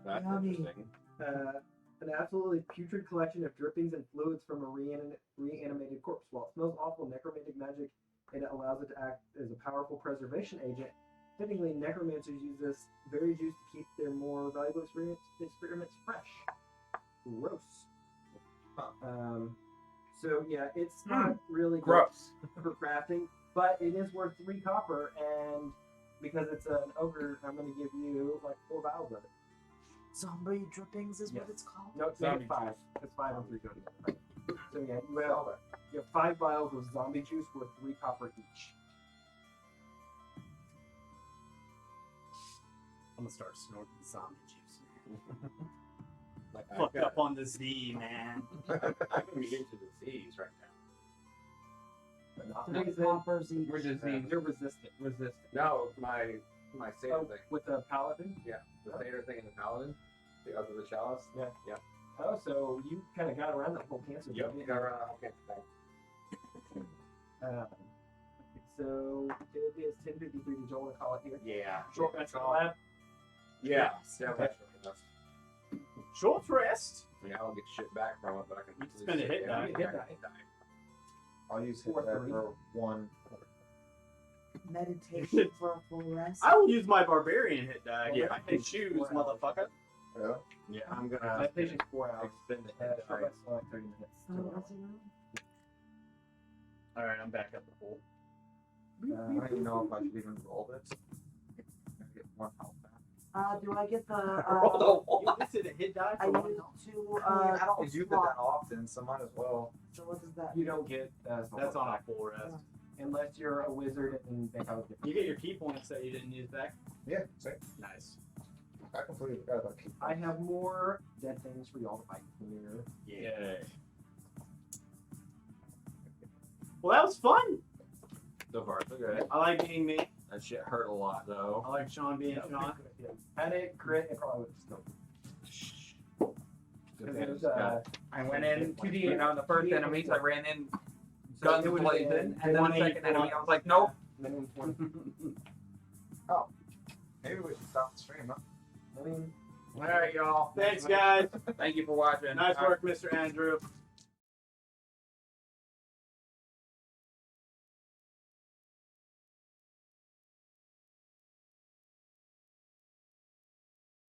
S1: That's
S3: Yummy.
S1: interesting.
S5: An absolutely putrid collection of drippings and fluids from a reanimated corpse. While it smells awful necromantic magic, and it allows it to act as a powerful preservation agent. Fittingly, necromancers use this very juice to keep their more valuable experiments fresh. Gross. So yeah, it's not really good
S6: Gross.
S5: for crafting, but it is worth 3 copper, and because it's an ogre, I'm going to give you like 4 vials of it.
S3: Zombie drippings is
S5: Yes.
S3: what it's called?
S5: No, it's
S9: Zombie
S5: 5. It's 5 and 3 go together. So yeah, you have 5 vials of zombie juice worth 3 copper each.
S9: I'm gonna start snorting zombie juice.
S1: Like
S9: Fuck up on the Z, man.
S1: I'm immune to disease right now.
S3: Today's poppers eat.
S6: We're diseased. You're resistant. Resistant.
S1: No, my Seder
S5: Oh,
S1: thing.
S5: with the paladin.
S1: The Seder thing in the Paladin. The other the chalice.
S5: Yeah. Oh, so you kind of got around that whole cancer.
S1: Yep.
S5: thing.
S1: You got around the whole cancer thing.
S5: So it is 10:53. Did you want to call it here?
S1: Yeah.
S5: Short rest in the lab.
S1: Yeah. Yeah.
S5: Okay.
S1: That's
S9: Short rest.
S1: yeah, I'll get shit back from it, but I can.
S9: You can spend a hit die.
S5: Hit die.
S2: I'll use hit
S5: Or
S2: that
S5: three.
S2: for one.
S3: Meditation for a full rest.
S9: I will use my barbarian hit die.
S5: Yeah.
S9: I can choose, motherfucker.
S2: Really?
S1: Yeah, I'm gonna
S5: Meditation's 4 hours.
S1: extend the
S5: Short
S1: hit die.
S5: rest is like 30 minutes.
S3: So
S5: to an
S3: what's
S5: hour.
S3: it
S9: All right, I'm back up the pool.
S2: I don't even know if I should even roll this. I get one health back.
S3: do I get the?
S9: You listed a hit die
S3: I
S9: for one.
S3: use two.
S2: I don't
S3: two
S2: do that
S3: slots.
S2: often, so might as well.
S3: So what is that?
S5: You don't get
S9: That's on a full rest.
S5: unless you're a wizard and they have a
S9: You get your key points that you didn't use back.
S2: Yeah, same.
S9: Nice.
S2: I completely forgot about keep.
S5: I have more dead things for y'all to fight here.
S9: Yay. Well, that was fun.
S1: So far, so good.
S9: I like being me.
S1: That shit hurt a lot though.
S9: I like Sean being Sean.
S5: Had it, crit, it probably would have still.
S1: Good
S5: Because
S1: thing
S5: it was,
S1: it's
S6: I went in 2D on the first enemy, so I ran in guns
S5: it would've
S6: blazing,
S5: been
S6: and then the second enemy, I was like, nope.
S5: Minimum 20.
S2: Maybe we should stop the stream, huh?
S5: I mean,
S1: All right, y'all.
S9: Thanks, guys.
S6: Thank you for watching.
S9: Nice work, Mr. Andrew.